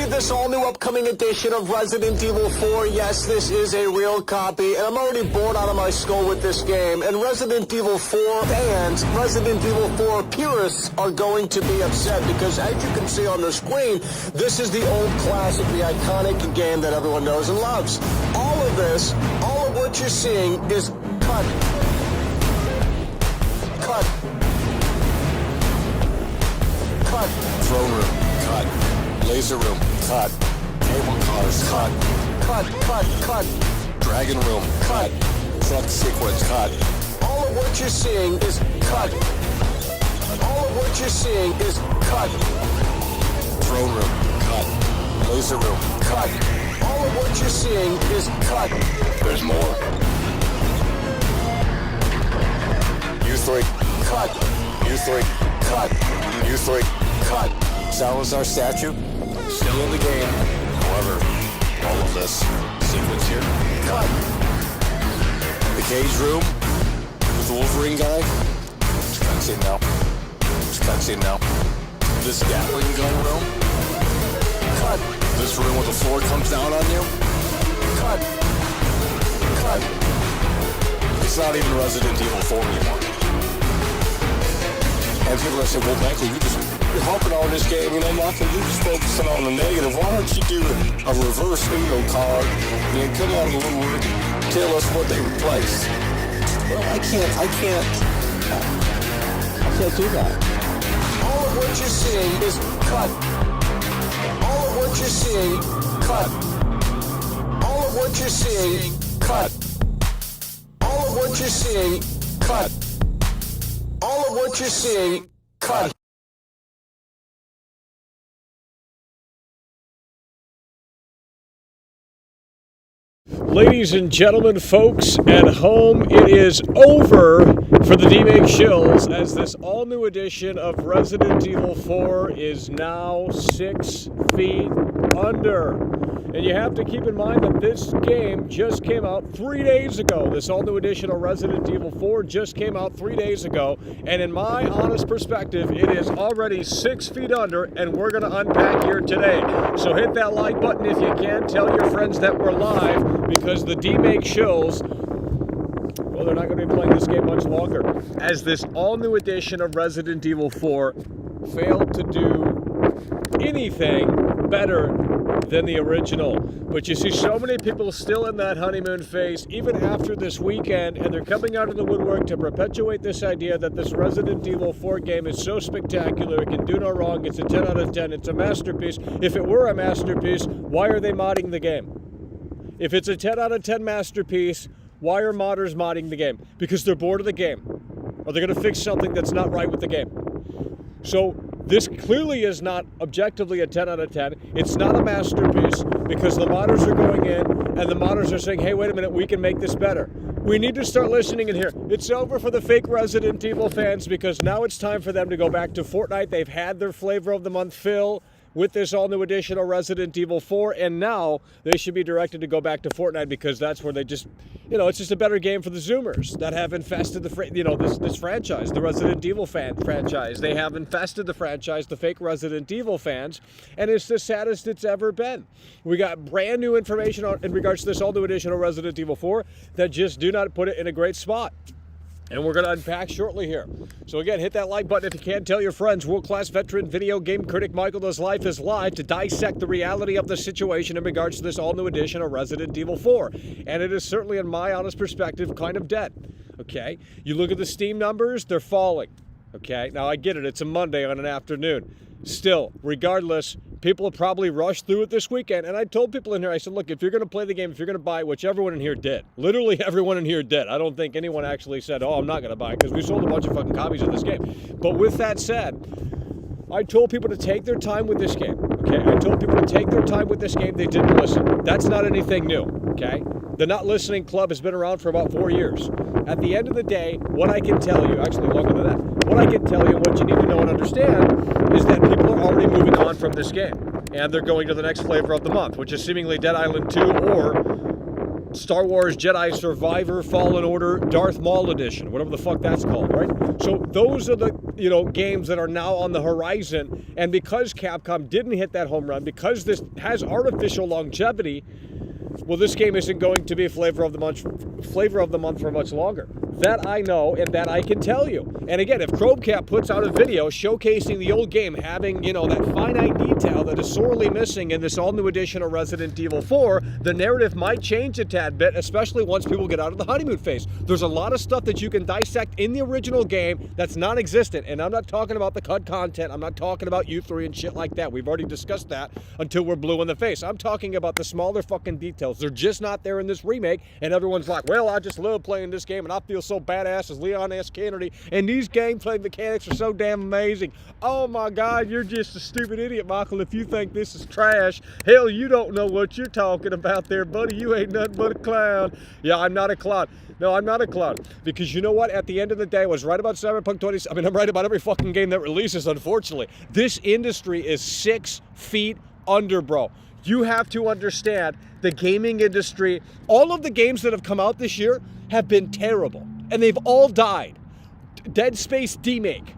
see this all-new upcoming edition of Resident Evil 4? Yes, this is a real copy, and I'm already bored out of my skull with this game. And Resident Evil 4 fans, Resident Evil 4 purists are going to be upset because, as you can see on the screen, this is the old classic, the iconic game that everyone knows and loves. All of this, all of what you're seeing is cut. Cut. Cut. Throne room, cut. Laser room, cut. Cable cars, cut. Cut. Dragon room, cut. Truck sequence, cut. All of what you're seeing is cut. All of what you're seeing is cut. Throne room, cut. Laser room, cut. All of what you're seeing is cut. There's more. U3, Cut. U3, Cut. U3, cut. Salazar statue, still in the game. However, all of this sequence here, Cut. the cage room with the Wolverine guy. It's cutscene now. It's cutscene now. This Gatling gun room. Cut. This room where the floor comes down on you. Cut. Cut. It's not even Resident Evil 4 anymore. And people are saying, well, Michael, you're helping out in this game, Michael, you're just focusing on the negative. Why don't you do a reverse Uno card and come out of the woodwork and tell us what they replaced? Well, I can't do that. All of what you're seeing is cut. All of what you're seeing, cut. All of what you're seeing, cut. All of what you're seeing, cut. All of what you're seeing, cut. Ladies and gentlemen, folks at home, it is over for the Remake shills as this all-new edition of Resident Evil 4 is now 6 feet under. And you have to keep in mind that this game just came out 3 days ago. This all-new edition of Resident Evil 4 just came out 3 days ago. And in my honest perspective, it is already 6 feet under, and we're going to unpack here today. So hit that like button if you can. Tell your friends that we're live, because the Remake shills, well, they're not going to be playing this game much longer, as this all-new edition of Resident Evil 4 failed to do anything better than the original. But you see so many people still in that honeymoon phase even after this weekend, and they're coming out of the woodwork to perpetuate this idea that this Resident Evil 4 game is so spectacular, it can do no wrong, it's a 10 out of 10, it's a masterpiece. If it were a masterpiece, why are they modding the game? If it's a 10 out of 10 masterpiece, why are modders modding the game? Because they're bored of the game. Or they're going to fix something that's not right with the game. So this clearly is not objectively a 10 out of 10. It's not a masterpiece because the modders are going in and the modders are saying, hey, wait a minute, we can make this better. We need to start listening in here. It's over for the fake Resident Evil fans because now it's time for them to go back to Fortnite. They've had their flavor of the month fill with this all-new edition of Resident Evil 4, and now they should be directed to go back to Fortnite because that's where they just, it's just a better game for the Zoomers that have infested the, this franchise, the Resident Evil franchise. They have infested the franchise, the fake Resident Evil fans, and it's the saddest it's ever been. We got brand new information in regards to this all-new edition of Resident Evil 4 that just do not put it in a great spot. And we're going to unpack shortly here. So again, hit that like button if you can. Tell your friends. World-class veteran video game critic Michael Does Life is Live to dissect the reality of the situation in regards to this all-new edition of Resident Evil 4. And it is certainly, in my honest perspective, kind of dead. Okay? You look at the Steam numbers, they're falling. Okay? Now, I get it. It's a Monday on an afternoon. Still, regardless, people have probably rushed through it this weekend. And I told people in here, I said, look, if you're going to play the game, if you're going to buy it, which everyone in here did. Literally everyone in here did. I don't think anyone actually said, oh, I'm not going to buy it, because we sold a bunch of fucking copies of this game. But with that said, I told people to take their time with this game. Okay? I told people to take their time with this game. They didn't listen. That's not anything new. Okay? The Not Listening Club has been around for about 4 years. At the end of the day, what I can tell you, actually longer than that, what I can tell you and what you need to know and understand is that people are already moving on from this game. And they're going to the next flavor of the month, which is seemingly Dead Island 2 or Star Wars Jedi Survivor Fallen Order Darth Maul Edition, whatever the fuck that's called, right? So those are the, games that are now on the horizon. And because Capcom didn't hit that home run, because this has artificial longevity, well, this game isn't going to be flavor of the month for much longer. That I know, and that I can tell you. And again, if Chromecap puts out a video showcasing the old game having, that finite detail that is sorely missing in this all-new edition of Resident Evil 4, the narrative might change a tad bit, especially once people get out of the honeymoon phase. There's a lot of stuff that you can dissect in the original game that's non-existent, and I'm not talking about the cut content. I'm not talking about U3 and shit like that. We've already discussed that until we're blue in the face. I'm talking about the smaller fucking details. They're just not there in this remake, and everyone's like, well, I just love playing this game, and I feel so badass as Leon S. Kennedy, and these gameplay mechanics are so damn amazing. Oh my God, you're just a stupid idiot, Michael, if you think this is trash. Hell, you don't know what you're talking about there, buddy. You ain't nothing but a clown. Yeah, I'm not a clown. No, I'm not a clown. Because you know what? At the end of the day, I was right about Cyberpunk 20. I'm right about every fucking game that releases, unfortunately. This industry is 6 feet under, bro. You have to understand the gaming industry. All of the games that have come out this year have been terrible, and they've all died. Dead Space Remake.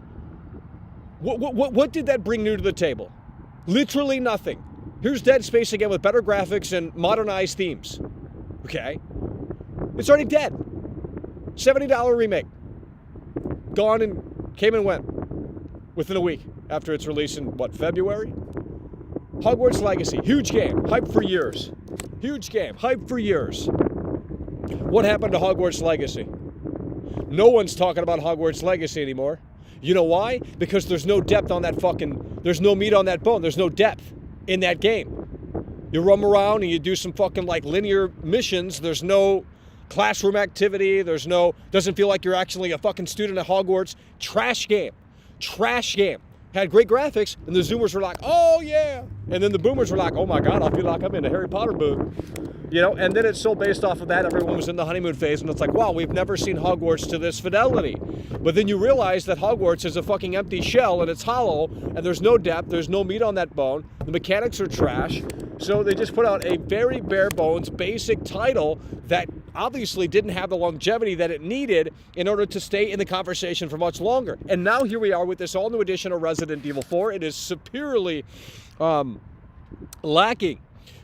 What did that bring new to the table? Literally nothing. Here's Dead Space again with better graphics and modernized themes. Okay? It's already dead. $70 remake. Gone and came and went within a week after its release in, February? Hogwarts Legacy. Huge game. Hyped for years. Huge game. Hyped for years. What happened to Hogwarts Legacy? No one's talking about Hogwarts Legacy anymore. You know why? Because there's no depth on that there's no meat on that bone. There's no depth in that game. You roam around and you do some fucking linear missions. There's no classroom activity. Doesn't feel like you're actually a fucking student at Hogwarts. Trash game. Trash game. Had great graphics, and the Zoomers were like, oh yeah. And then the Boomers were like, oh my God, I feel like I'm in a Harry Potter book. And then it's so based off of that, everyone was in the honeymoon phase, and it's like, wow, we've never seen Hogwarts to this fidelity. But then you realize that Hogwarts is a fucking empty shell, and it's hollow, and there's no depth, there's no meat on that bone, the mechanics are trash, so they just put out a very bare bones, basic title that obviously didn't have the longevity that it needed in order to stay in the conversation for much longer. And now here we are with this all-new edition of Resident Evil 4. It is superiorly lacking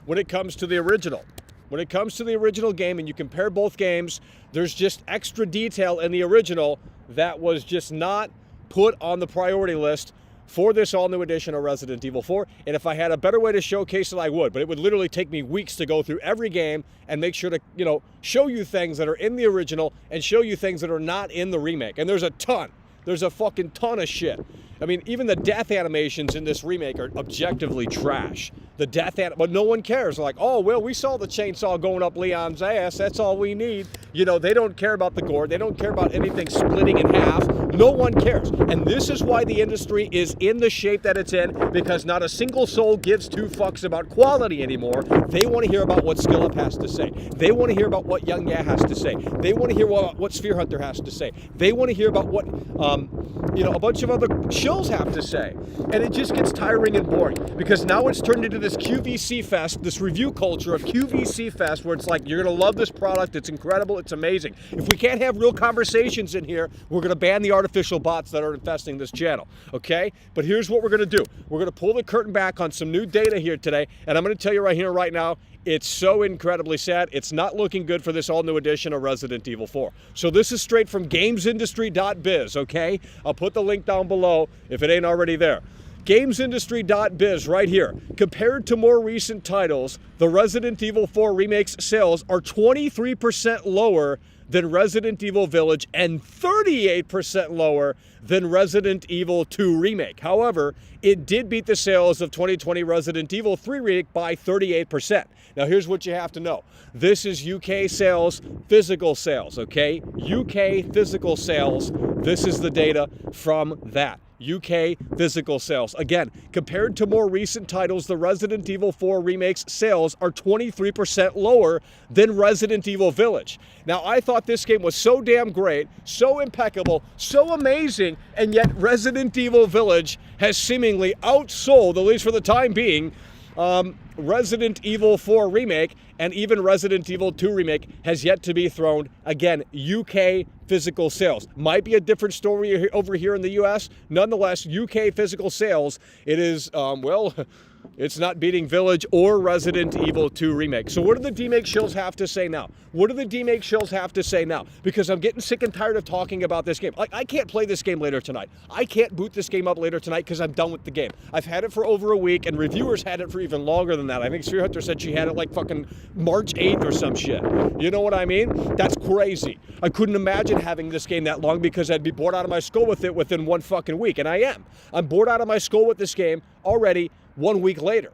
when it comes to the original. When it comes to the original game and you compare both games, there's just extra detail in the original that was just not put on the priority list for this all-new edition of Resident Evil 4. And if I had a better way to showcase it, I would. But it would literally take me weeks to go through every game and make sure to, show you things that are in the original and show you things that are not in the remake. And there's a ton. There's a fucking ton of shit. I mean, even the death animations in this remake are objectively trash. But no one cares. Like, oh, well, we saw the chainsaw going up Leon's ass. That's all we need. They don't care about the gore. They don't care about anything splitting in half. No one cares. And this is why the industry is in the shape that it's in, because not a single soul gives two fucks about quality anymore. They want to hear about what Skillup has to say. They want to hear about what Young Ya has to say. They want to hear what Sphere Hunter has to say. They want to hear about what, a bunch of other shills have to say. And it just gets tiring and boring, because now it's turned into this QVC fest, this review culture of QVC fest, where it's like, you're going to love this product, it's incredible, it's amazing. If we can't have real conversations in here, we're going to ban the artificial bots that are infesting this channel, okay? But here's what we're going to do. We're going to pull the curtain back on some new data here today, and I'm going to tell you right here, right now, it's so incredibly sad. It's not looking good for this all-new edition of Resident Evil 4. So this is straight from gamesindustry.biz, okay? I'll put the link down below if it ain't already there. Gamesindustry.biz right here. Compared to more recent titles, the Resident Evil 4 Remake's sales are 23% lower than Resident Evil Village and 38% lower than Resident Evil 2 Remake. However, it did beat the sales of 2020 Resident Evil 3 Remake by 38%. Now here's what you have to know. This is UK sales, physical sales, okay? UK physical sales. This is the data from that. UK physical sales. Again, compared to more recent titles, the Resident Evil 4 Remake's sales are 23% lower than Resident Evil Village. Now, I thought this game was so damn great, so impeccable, so amazing, and yet Resident Evil Village has seemingly outsold, at least for the time being, Resident Evil 4 Remake and even Resident Evil 2 Remake has yet to be thrown. Again, UK physical sales. Might be a different story over here in the US. Nonetheless, UK physical sales, it is, well, it's not beating Village or Resident Evil 2 Remake. So what do the D-Make shills have to say now? What do the D-Make shills have to say now? Because I'm getting sick and tired of talking about this game. Like, I can't play this game later tonight. I can't boot this game up later tonight because I'm done with the game. I've had it for over a week, and reviewers had it for even longer than that. I think Sphere Hunter said she had it like fucking March 8th or some shit. You know what I mean? That's crazy. I couldn't imagine having this game that long because I'd be bored out of my skull with it within one fucking week, and I am. I'm bored out of my skull with this game already 1 week later.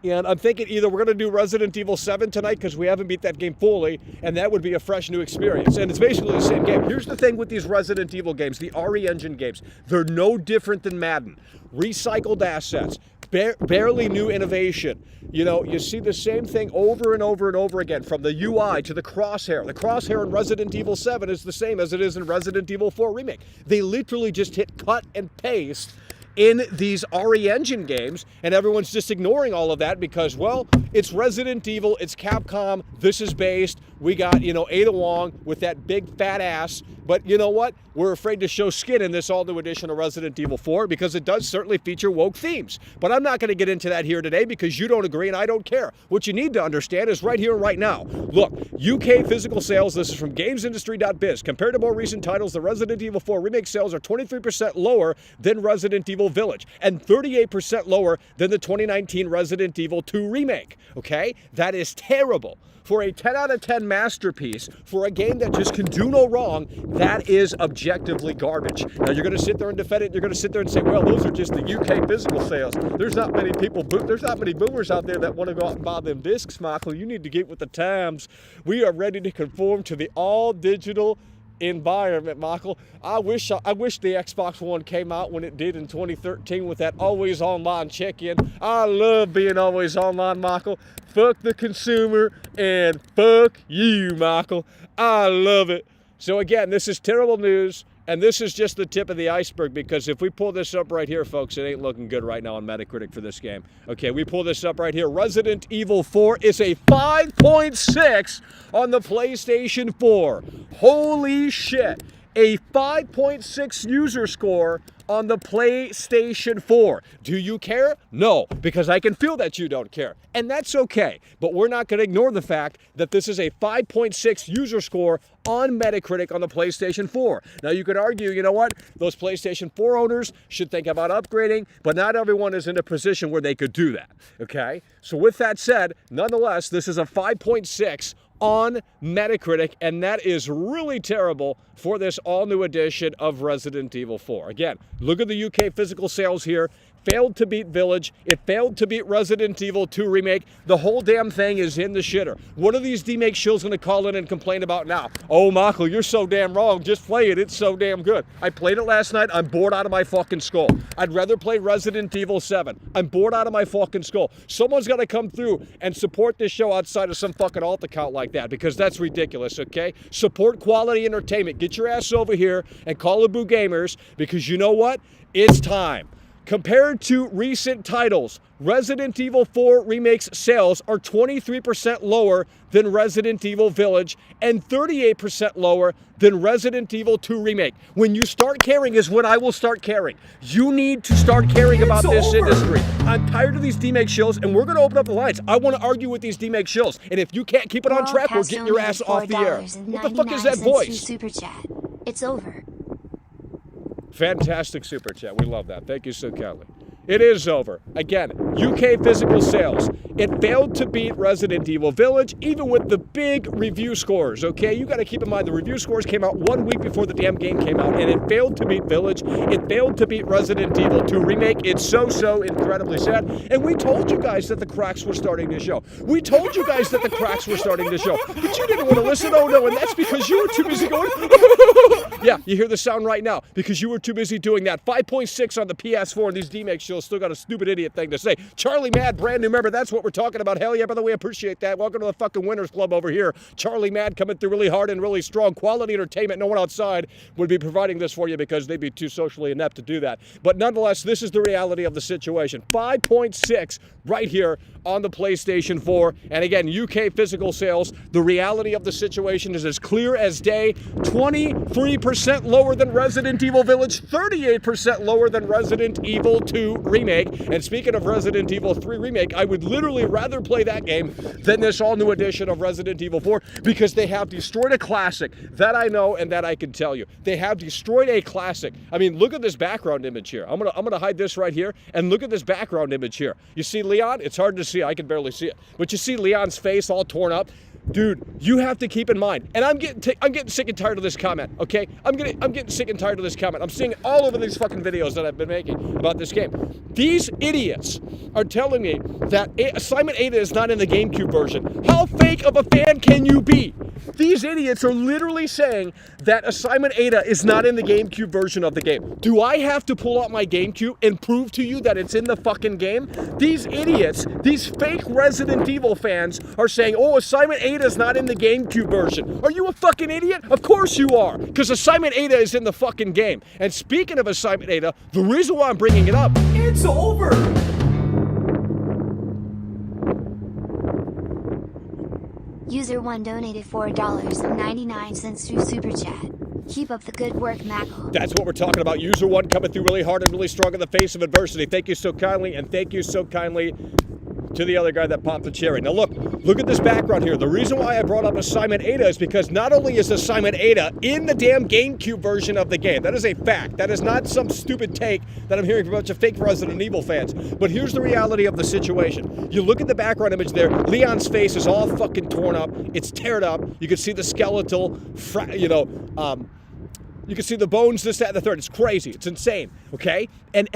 And I'm thinking either we're going to do Resident Evil 7 tonight because we haven't beat that game fully, and that would be a fresh new experience. And it's basically the same game. Here's the thing with these Resident Evil games, the RE Engine games. They're no different than Madden. Recycled assets. Barely new innovation. You know, you see the same thing over and over and over again, from the UI to the crosshair. The crosshair in Resident Evil 7 is the same as it is in Resident Evil 4 Remake. They literally just hit cut and paste in these RE Engine games, and everyone's just ignoring all of that because, well, it's Resident Evil, it's Capcom, this is based, we got, you know, Ada Wong with that big fat ass, but you know what? We're afraid to show skin in this all-new edition of Resident Evil 4 because it does certainly feature woke themes. But I'm not going to get into that here today because you don't agree and I don't care. What you need to understand is right here and right now. Look, UK physical sales, this is from GamesIndustry.biz. Compared to more recent titles, the Resident Evil 4 Remake sales are 23% lower than Resident Evil Village and 38% lower than the 2019 Resident Evil 2 Remake. Okay? That is terrible. For a 10 out of 10 masterpiece, for a game that just can do no wrong, that is objectively garbage. Now, you're going to sit there and defend it. You're going to sit there and say, well, those are just the UK physical sales. There's not many people, there's not many boomers out there that want to go out and buy them discs, Michael. You need to get with the times. We are ready to conform to the all-digital environment, Michael. I wish the Xbox One came out when it did in 2013 with that always online check-in. I love being always online, Michael. Fuck the consumer and fuck you, Michael. I love it. So again, this is terrible news, and this is just the tip of the iceberg, because if we pull this up right here, folks, it ain't looking good right now on Metacritic for this game. Okay, we pull this up right here. Resident Evil 4 is a 5.6 on the PlayStation 4. Holy shit. A 5.6 user score on the PlayStation 4. Do you care? No, because I can feel that you don't care. And that's okay. But we're not going to ignore the fact that this is a 5.6 user score on Metacritic on the PlayStation 4. Now, you could argue, you know what? Those PlayStation 4 owners should think about upgrading, but not everyone is in a position where they could do that. Okay? So with that said, nonetheless, this is a 5.6 on Metacritic, and that is really terrible for this all-new edition of Resident Evil 4. Again, look at the UK physical sales here. Failed to beat Village. It failed to beat Resident Evil 2 Remake. The whole damn thing is in the shitter. What are these D-Make shills going to call in and complain about now? Oh, Michael, you're so damn wrong. Just play it. It's so damn good. I played it last night. I'm bored out of my fucking skull. I'd rather play Resident Evil 7. I'm bored out of my fucking skull. Someone's got to come through and support this show outside of some fucking alt account like that, because that's ridiculous, okay? Support quality entertainment. Get your ass over here and call the Boo Gamers, because you know what? It's time. Compared to recent titles, Resident Evil 4 Remake's sales are 23% lower than Resident Evil Village and 38% lower than Resident Evil 2 Remake. When you start caring is when I will start caring. You need to start caring about this industry. I'm tired of these D-Make shills, and we're going to open up the lines. I want to argue with these D-Make shills, and if you can't keep it on track, we're getting your ass off the air. What the fuck is that voice? Super chat. It's over. Fantastic super chat. We love that. Thank you so kindly. It is over. Again, UK physical sales. It failed to beat Resident Evil Village, even with the big review scores, okay? You got to keep in mind the review scores came out 1 week before the damn game came out, and it failed to beat Village. It failed to beat Resident Evil 2 Remake. It's so incredibly sad. And we told you guys that the cracks were starting to show. We told you guys that the cracks were starting to show. But you didn't want to listen. Oh, no, and that's because you were too busy going, Yeah, you hear the sound right now because you were too busy doing that. 5.6 on the PS4, and these D-Make shows still got a stupid idiot thing to say. Charlie Mad, brand new member, that's what we're talking about. Hell yeah, by the way, appreciate that. Welcome to the fucking Winners Club over here. Charlie Mad coming through really hard and really strong. Quality entertainment. No one outside would be providing this for you because they'd be too socially inept to do that. But nonetheless, this is the reality of the situation. 5.6 right here on the PlayStation 4. And again, UK physical sales, the reality of the situation is as clear as day. 23% lower than Resident Evil Village, 38% lower than Resident Evil 2 Remake. And speaking of Resident Evil 3 Remake, I would literally rather play that game than this all-new edition of Resident Evil 4 because they have destroyed a classic. That I know and that I can tell you. They have destroyed a classic. I mean, look at this background image here. I'm gonna hide this right here, and look at this background image here. You see Leon? It's hard to see. I can barely see it. But you see Leon's face all torn up? Dude, you have to keep in mind, and I'm getting sick and tired of this comment, okay? I'm getting sick and tired of this comment. I'm seeing it all over these fucking videos that I've been making about this game. These idiots are telling me that Assignment Ada is not in the GameCube version. How fake of a fan can you be? These idiots are literally saying that Assignment Ada is not in the GameCube version of the game. Do I have to pull out my GameCube and prove to you that it's in the fucking game? These idiots, these fake Resident Evil fans are saying, oh, Assignment Ada is not in the GameCube version. Are you a fucking idiot? Of course you are, because Assignment Ada is in the fucking game. And speaking of Assignment Ada, the reason why I'm bringing it up, it's over. User 1 donated $4.99 through Super Chat. Keep up the good work, Mackle. That's what we're talking about. User 1 coming through really hard and really strong in the face of adversity. Thank you so kindly, and thank you so kindly to the other guy that popped the cherry. Now look at this background here. The reason why I brought up Assignment Ada is because not only is Assignment Ada in the damn GameCube version of the game, that is a fact. That is not some stupid take that I'm hearing from a bunch of fake Resident Evil fans. But here's the reality of the situation. You look at the background image there, Leon's face is all fucking torn up. It's teared up. You can see the skeletal, you can see the bones, this, that, and the third. It's crazy. It's insane, okay? And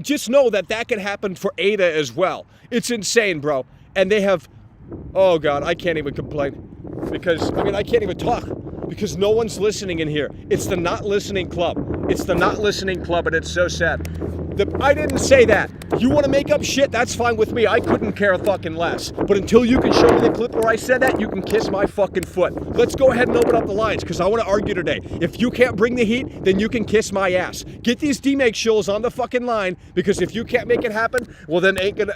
just know that that can happen for Ada as well. It's insane, bro. And they have, oh, God, I can't even complain. Because, I mean, I can't even talk. Because no one's listening in here. It's the not listening club. It's the not listening club, and it's so sad. I didn't say that. You want to make up shit? That's fine with me. I couldn't care fucking less. But until you can show me the clip where I said that, you can kiss my fucking foot. Let's go ahead and open up the lines, because I want to argue today. If you can't bring the heat, then you can kiss my ass. Get these D-Make shills on the fucking line, because if you can't make it happen, well then ain't gonna,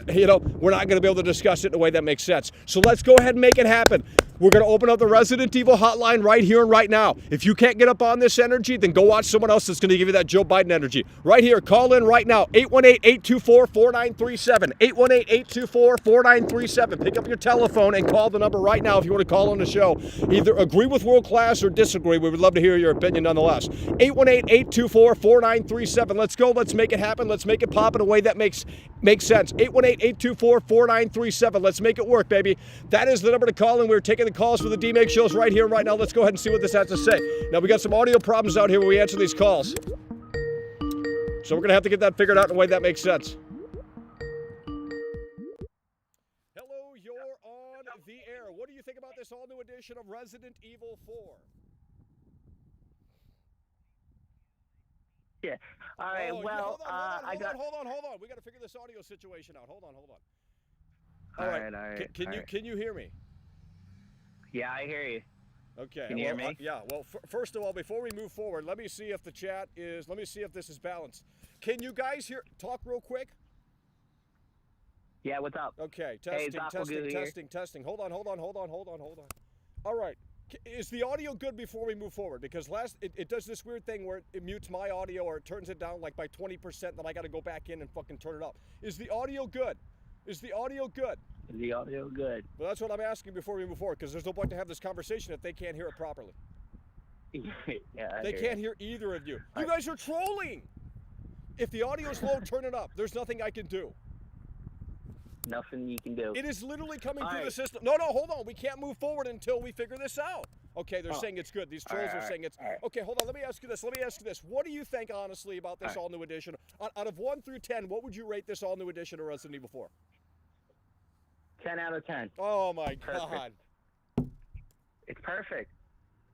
we're not gonna be able to discuss it in a way that makes sense. So let's go ahead and make it happen. We're gonna open up the Resident Evil hotline right here and right now. If you can't get up on this energy, then go watch someone else that's gonna give you that Joe Biden energy. Right here, call in right now, 818-824-4937. 818-824-4937. Pick up your telephone and call the number right now if you want to call on the show. Either agree with World Class or disagree. We would love to hear your opinion nonetheless. 818-824-4937. Let's go. Let's make it happen. Let's make it pop in a way that makes sense. 818-824-4937. Let's make it work, baby. That is the number to call in. We're taking the calls for the D-Make shows right here, right now. Let's go ahead and see what this has to say. Now, we got some audio problems out here when we answer these calls. So we're going to have to get that figured out in a way that makes sense. Hello, you're on the air. What do you think about this all-new edition of Resident Evil 4? Yeah. All right. Hold on. We got to figure this audio situation out. Hold on. All right. Can you hear me? Yeah, I hear you. Okay. Can you hear me? Yeah. Well, first of all, before we move forward, let me see if this is balanced. Can you guys talk real quick? Yeah, what's up? Okay. Hey, Testing. Hold on. All right. Is the audio good before we move forward? Because it does this weird thing where it mutes my audio or it turns it down like by 20%, then I got to go back in and fucking turn it up. Is the audio good? Well, that's what I'm asking before we move forward, because there's no point to have this conversation if they can't hear it properly. Yeah, they can't hear either of you. You guys are trolling. If the audio's low, turn it up. There's nothing I can do. Nothing you can do. It is literally coming through the system. No, hold on. We can't move forward until we figure this out. Okay, they're saying it's good. These trolls are saying it's... Okay, hold on. Let me ask you this. What do you think, honestly, about this all-new edition? Out of 1 through 10, what would you rate this all-new edition of Resident Evil 4? 10 out of 10. Oh, my God. It's perfect.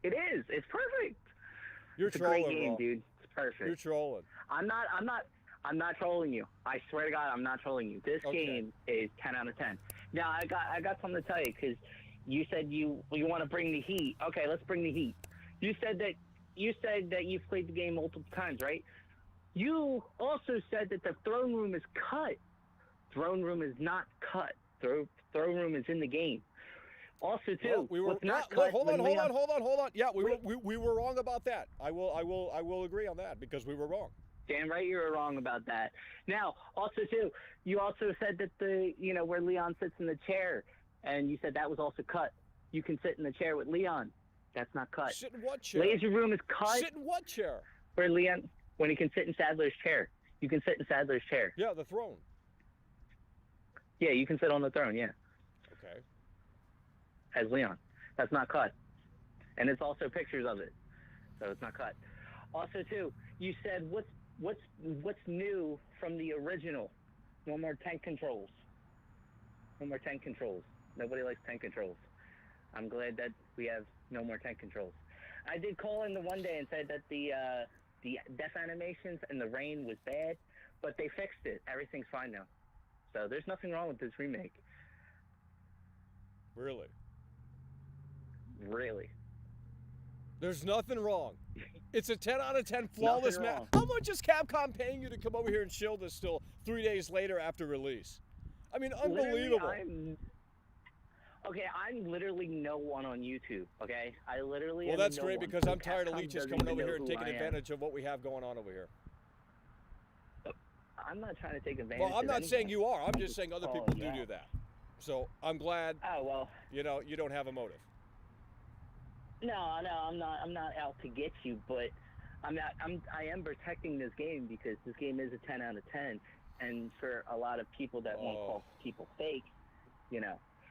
It is. It's perfect. You're It's a trolling, great game, bro. dude. It's perfect. You're trolling. I'm not trolling you. I swear to God, I'm not trolling you. This Okay. game is 10 out of 10. Now, I got something to tell you, because you said you want to bring the heat. Okay, let's bring the heat. You said that you've played the game multiple times, right? You also said that the throne room is cut. Throne room is not cut. Throne room is in the game. Also, too, what's not cut. Hold on. Yeah, we were wrong about that. I will agree on that, because we were wrong. Damn right you were wrong about that. Now, also too, you also said that where Leon sits in the chair, and you said that was also cut. You can sit in the chair with Leon. That's not cut. Sit in what chair? Laser room is cut. Sit in what chair? Where Leon, when he can sit in Sadler's chair. You can sit in Sadler's chair. Yeah, the throne. Yeah, you can sit on the throne, yeah. Okay. As Leon. That's not cut. And it's also pictures of it. So it's not cut. Also too, you said what's new from the original? No more tank controls. No more tank controls. Nobody likes tank controls. I'm glad that we have no more tank controls. I did call in the one day and said that the death animations and the rain was bad, but they fixed it. Everything's fine now. So there's nothing wrong with this remake. Really? Really. There's nothing wrong. It's a 10 out of 10 flawless Nothing match. wrong. How much is Capcom paying you to come over here and shield this still 3 days later after release? I mean, unbelievable. I'm literally no one on YouTube, okay? I literally Well, am that's no great, one. because I'm tired of Capcom leeches doesn't coming over even here know and who taking I am. advantage of what we have going on over here. I'm not trying to take advantage Well, I'm of not saying anything. you are. I'm just saying other people yeah. do that. So I'm glad, Oh, well, you don't have a motive. no, I'm not out to get you, but I am protecting this game, because this game is a 10 out of 10, and for a lot of people that won't call people fake,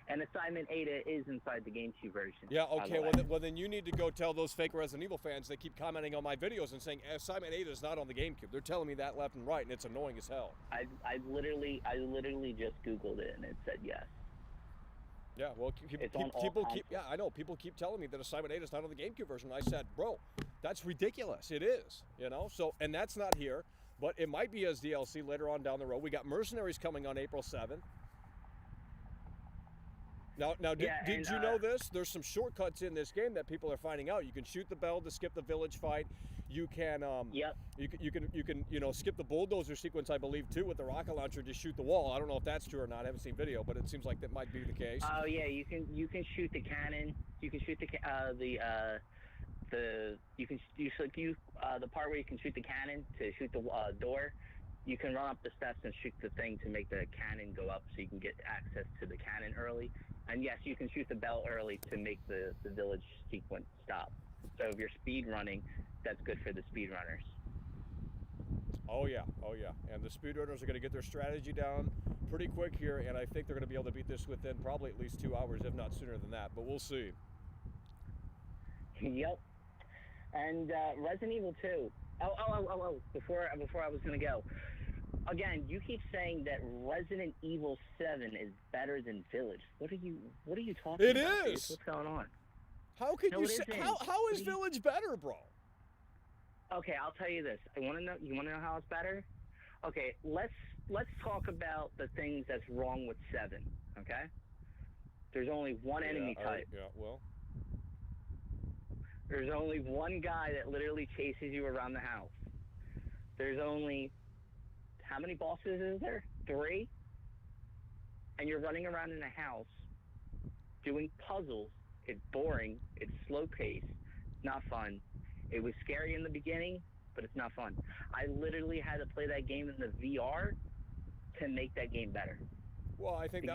and Assignment Ada is inside the GameCube version. Yeah, by the okay, way. well then you need to go tell those fake Resident Evil fans that keep commenting on my videos and saying Assignment 8 is not on the GameCube. They're telling me that left and right, and it's annoying as hell. I literally just Googled it, and it said yes. Yeah, well, It's on all people consoles. I know, people keep telling me that Assignment 8 is not on the GameCube version. I said, bro, that's ridiculous. It is, so, and that's not here, but it might be as DLC later on down the road. We got Mercenaries coming on April 7th. Now, did you know this? There's some shortcuts in this game that people are finding out. You can shoot the bell to skip the village fight. You can, Yep. you can skip the bulldozer sequence, I believe, too, with the rocket launcher to shoot the wall. I don't know if that's true or not. I haven't seen video, but it seems like that might be the case. Oh yeah, you can shoot the cannon. You can shoot the part where you can shoot the cannon to shoot the door. You can run up the steps and shoot the thing to make the cannon go up, so you can get access to the cannon early. And yes, you can shoot the bell early to make the village sequence stop. So if you're speed running, that's good for the speed runners. Oh yeah. And the speedrunners are going to get their strategy down pretty quick here, and I think they're going to be able to beat this within probably at least 2 hours, if not sooner than that. But we'll see. Yep. And Resident Evil 2. Oh! Before I was gonna go, again, you keep saying that Resident Evil 7 is better than Village. What are you talking It about? is. What's going on? How could No, you it say? isn't. How is Village better, bro? Okay, I'll tell you this. You want to know how it's better? Okay, let's talk about the things that's wrong with 7. Okay. There's only one enemy type. Yeah. Well. There's only one guy that literally chases you around the house. There's only, how many bosses is there? 3? And you're running around in a house doing puzzles. It's boring. It's slow paced. Not fun. It was scary in the beginning, but it's not fun. I literally had to play that game in the VR to make that game better. Well, I think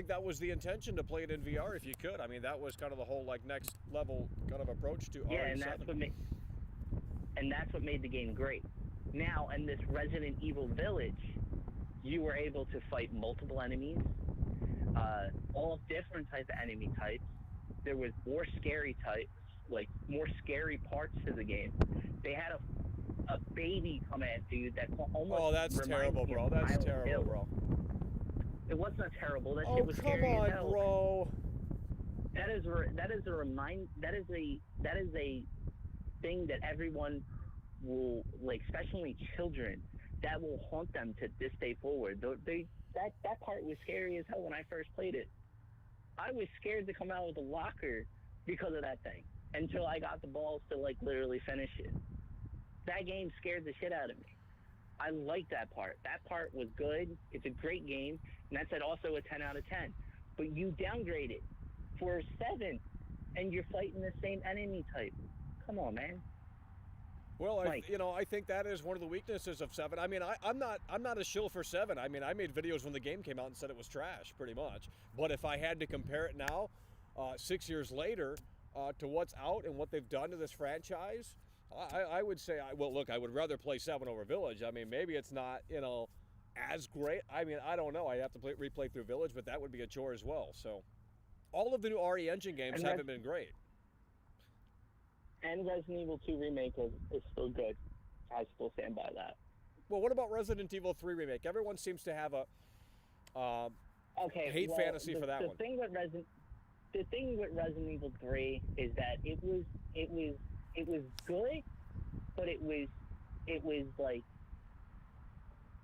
that was the intention, to play it in VR if you could. I mean, that was kind of the whole next level kind of approach to Yeah, RE7. and that's what made the game great. Now, in this Resident Evil Village, you were able to fight multiple enemies, all different types of enemy types. There was more scary types, more scary parts to the game. They had a baby come in, dude, that almost. Oh, that's terrible, bro. That's terrible, bro. It was not terrible. That shit was come scary as on, hell. bro. That is a thing that everyone will, like, especially children, that will haunt them to this day forward. That part was scary as hell when I first played it. I was scared to come out of the locker because of that thing until I got the balls to, like, literally finish it. That game scared the shit out of me. I like that part. That part was good. It's a great game, and that's also a 10 out of 10. But you downgrade it for 7, and you're fighting the same enemy type. Come on, man. Well, I think that is one of the weaknesses of 7. I mean, I'm not a shill for 7. I mean, I made videos when the game came out and said it was trash, pretty much. But if I had to compare it now, 6 years later, to what's out and what they've done to this franchise, I would say, well, look, I would rather play 7 over Village. I mean, maybe it's not, as great. I mean, I don't know. I have to replay through Village, but that would be a chore as well. So, all of the new RE Engine games haven't been great. And Resident Evil 2 Remake is still good. I still stand by that. Well, what about Resident Evil 3 Remake? Everyone seems to have a hate fantasy for that one. The thing with Resident Evil 3 is that it was good, but it was like,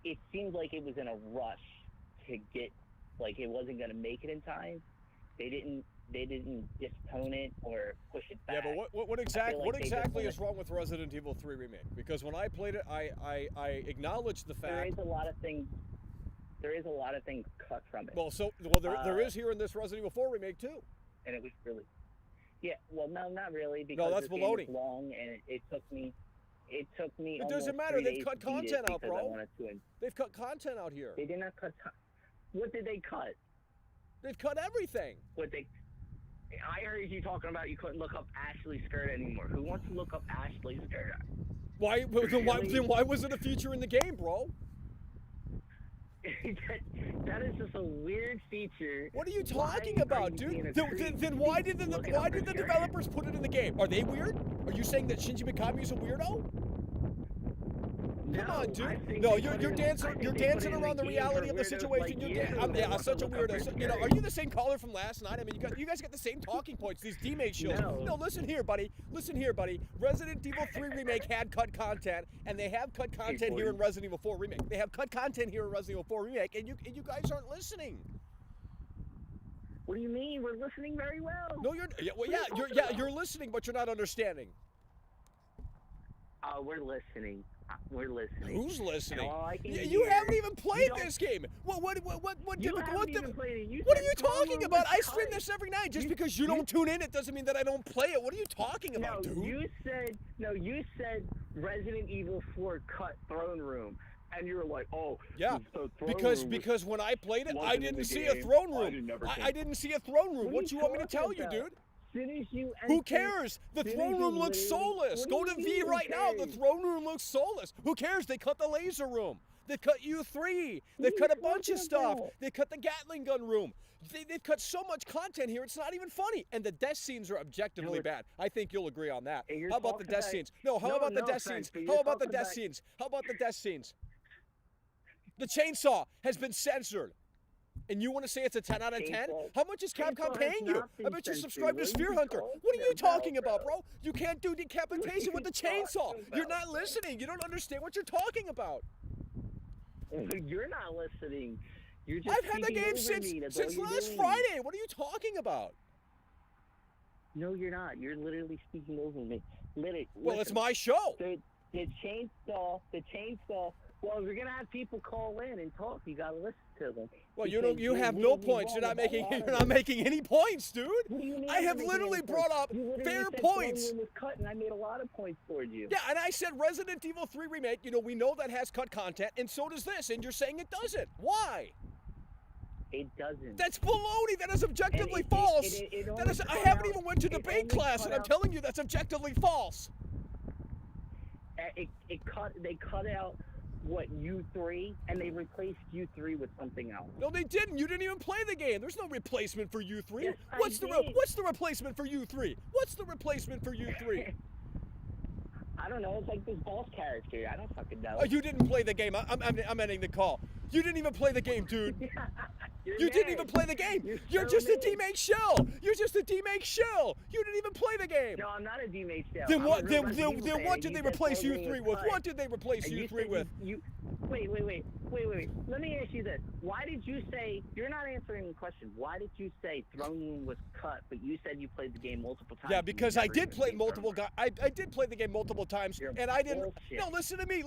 it seemed like it was in a rush to get, like, it wasn't going to make it in time. They didn't dispone it or push it back. Yeah, but what exactly is wrong with Resident Evil 3 Remake? Because when I played it, I acknowledged the fact there is a lot of things cut from it. Well, there is here in this Resident Evil 4 Remake too. And it was really, yeah. Well, no, not really, because that's this baloney. game is long, and it took me. It doesn't matter. They've cut content out, bro. They've cut content out here. They did not cut. What did they cut? They've cut everything. I heard you talking about you couldn't look up Ashley's skirt anymore. Who wants to look up Ashley's skirt? Why? Then why was it a feature in the game, bro? that is just a weird feature. What are you talking about, dude? Then why did the developers put it in the game? Are they weird? Are you saying that Shinji Mikami's a weirdo? Come on, dude. No, you're dancing around the reality of the situation. I'm such a weirdo. Are you the same caller from last night? I mean, you guys got the same talking points. These D-Mate shows. No, listen here, buddy. Resident Evil 3 Remake had cut content, and they have cut content here in Resident Evil 4 Remake. They have cut content here in Resident Evil 4 Remake, and you guys aren't listening. What do you mean? We're listening very well. No, you're listening, but you're not understanding. We're listening. We're listening. Who's listening? You haven't even played this game. What are you talking about? I stream this every night. Just because you don't tune in, it doesn't mean that I don't play it. What are you talking about, dude? You said Resident Evil 4 cut throne room. And you were like, oh, yeah, because when I played it, I didn't see a throne room. I didn't see a throne room. What do you want me to tell you, dude? Who cares? The throne room looks soulless. Go to V right now. The throne room looks soulless. Who cares? They cut the laser room. They cut U3. They've cut a bunch of stuff. They cut the Gatling gun room. They've cut so much content here, it's not even funny. And the death scenes are objectively bad. I think you'll agree on that. How about the death scenes? No, how about the death scenes? How about the death scenes? How about the death scenes? The chainsaw has been censored. And you want to say it's a 10 out of 10? How much is Capcom paying you? I bet you subscribe to Sphere Hunter. What are you talking about, bro? You can't do decapitation with the chainsaw. You're not listening. You don't understand what you're talking about. You're not listening. You're just I've had the game since last Friday. What are you talking about? No, you're not. You're literally speaking over me. Literally. Well, it's my show. The chainsaw. Well, if you're gonna have people call in and talk, you gotta listen to them. Well, you have no points. You're not making any points, dude. I have literally brought up fair points. Was cut and I made a lot of points for you. Yeah, and I said Resident Evil 3 Remake. We know that has cut content, and so does this. And you're saying it doesn't. Why? It doesn't. That's baloney. That is objectively false. I haven't even went to debate class, and I'm telling you that's objectively false. They cut out U3, and they replaced U3 with something else. No, they didn't. You didn't even play the game. There's no replacement for U3. Yes, What's the replacement for U3? What's the replacement for U3? I don't know. It's like this boss character. I don't fucking know. You didn't play the game. I'm ending the call. You didn't even play the game, dude. You didn't even play the game. You're just a demake shell. You're just a demake shell. You didn't even play the game. No, I'm not a demake shell. Then what? Then what did they replace you three with? What did they replace you three with? Wait. Let me ask you this. Why did you say, you're not answering the question. Why did you say throne room was cut, but you said you played the game multiple times? Yeah, because I did play multiple I did play the game multiple times, and I didn't. Bullshit. No, listen to me.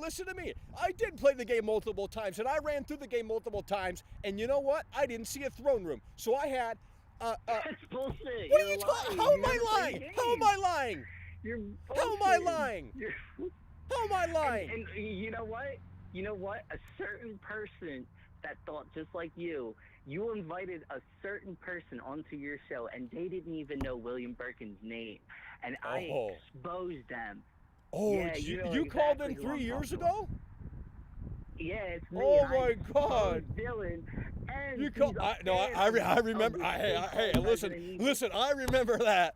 I did play the game multiple times, and I ran through the game multiple times, and you know what? I didn't see a throne room, so I had. That's bullshit. What are you talking? How am I lying? How am I lying? You're How am I lying? How am I lying? And you know what? You know what? A certain person that thought just like you invited a certain person onto your show, and they didn't even know William Birkin's name, and I exposed them. Oh, yeah, you called them 3 years ago? Yeah, it's me. Oh my God, Dylan. And you call? I remember. Hey, listen. I remember that.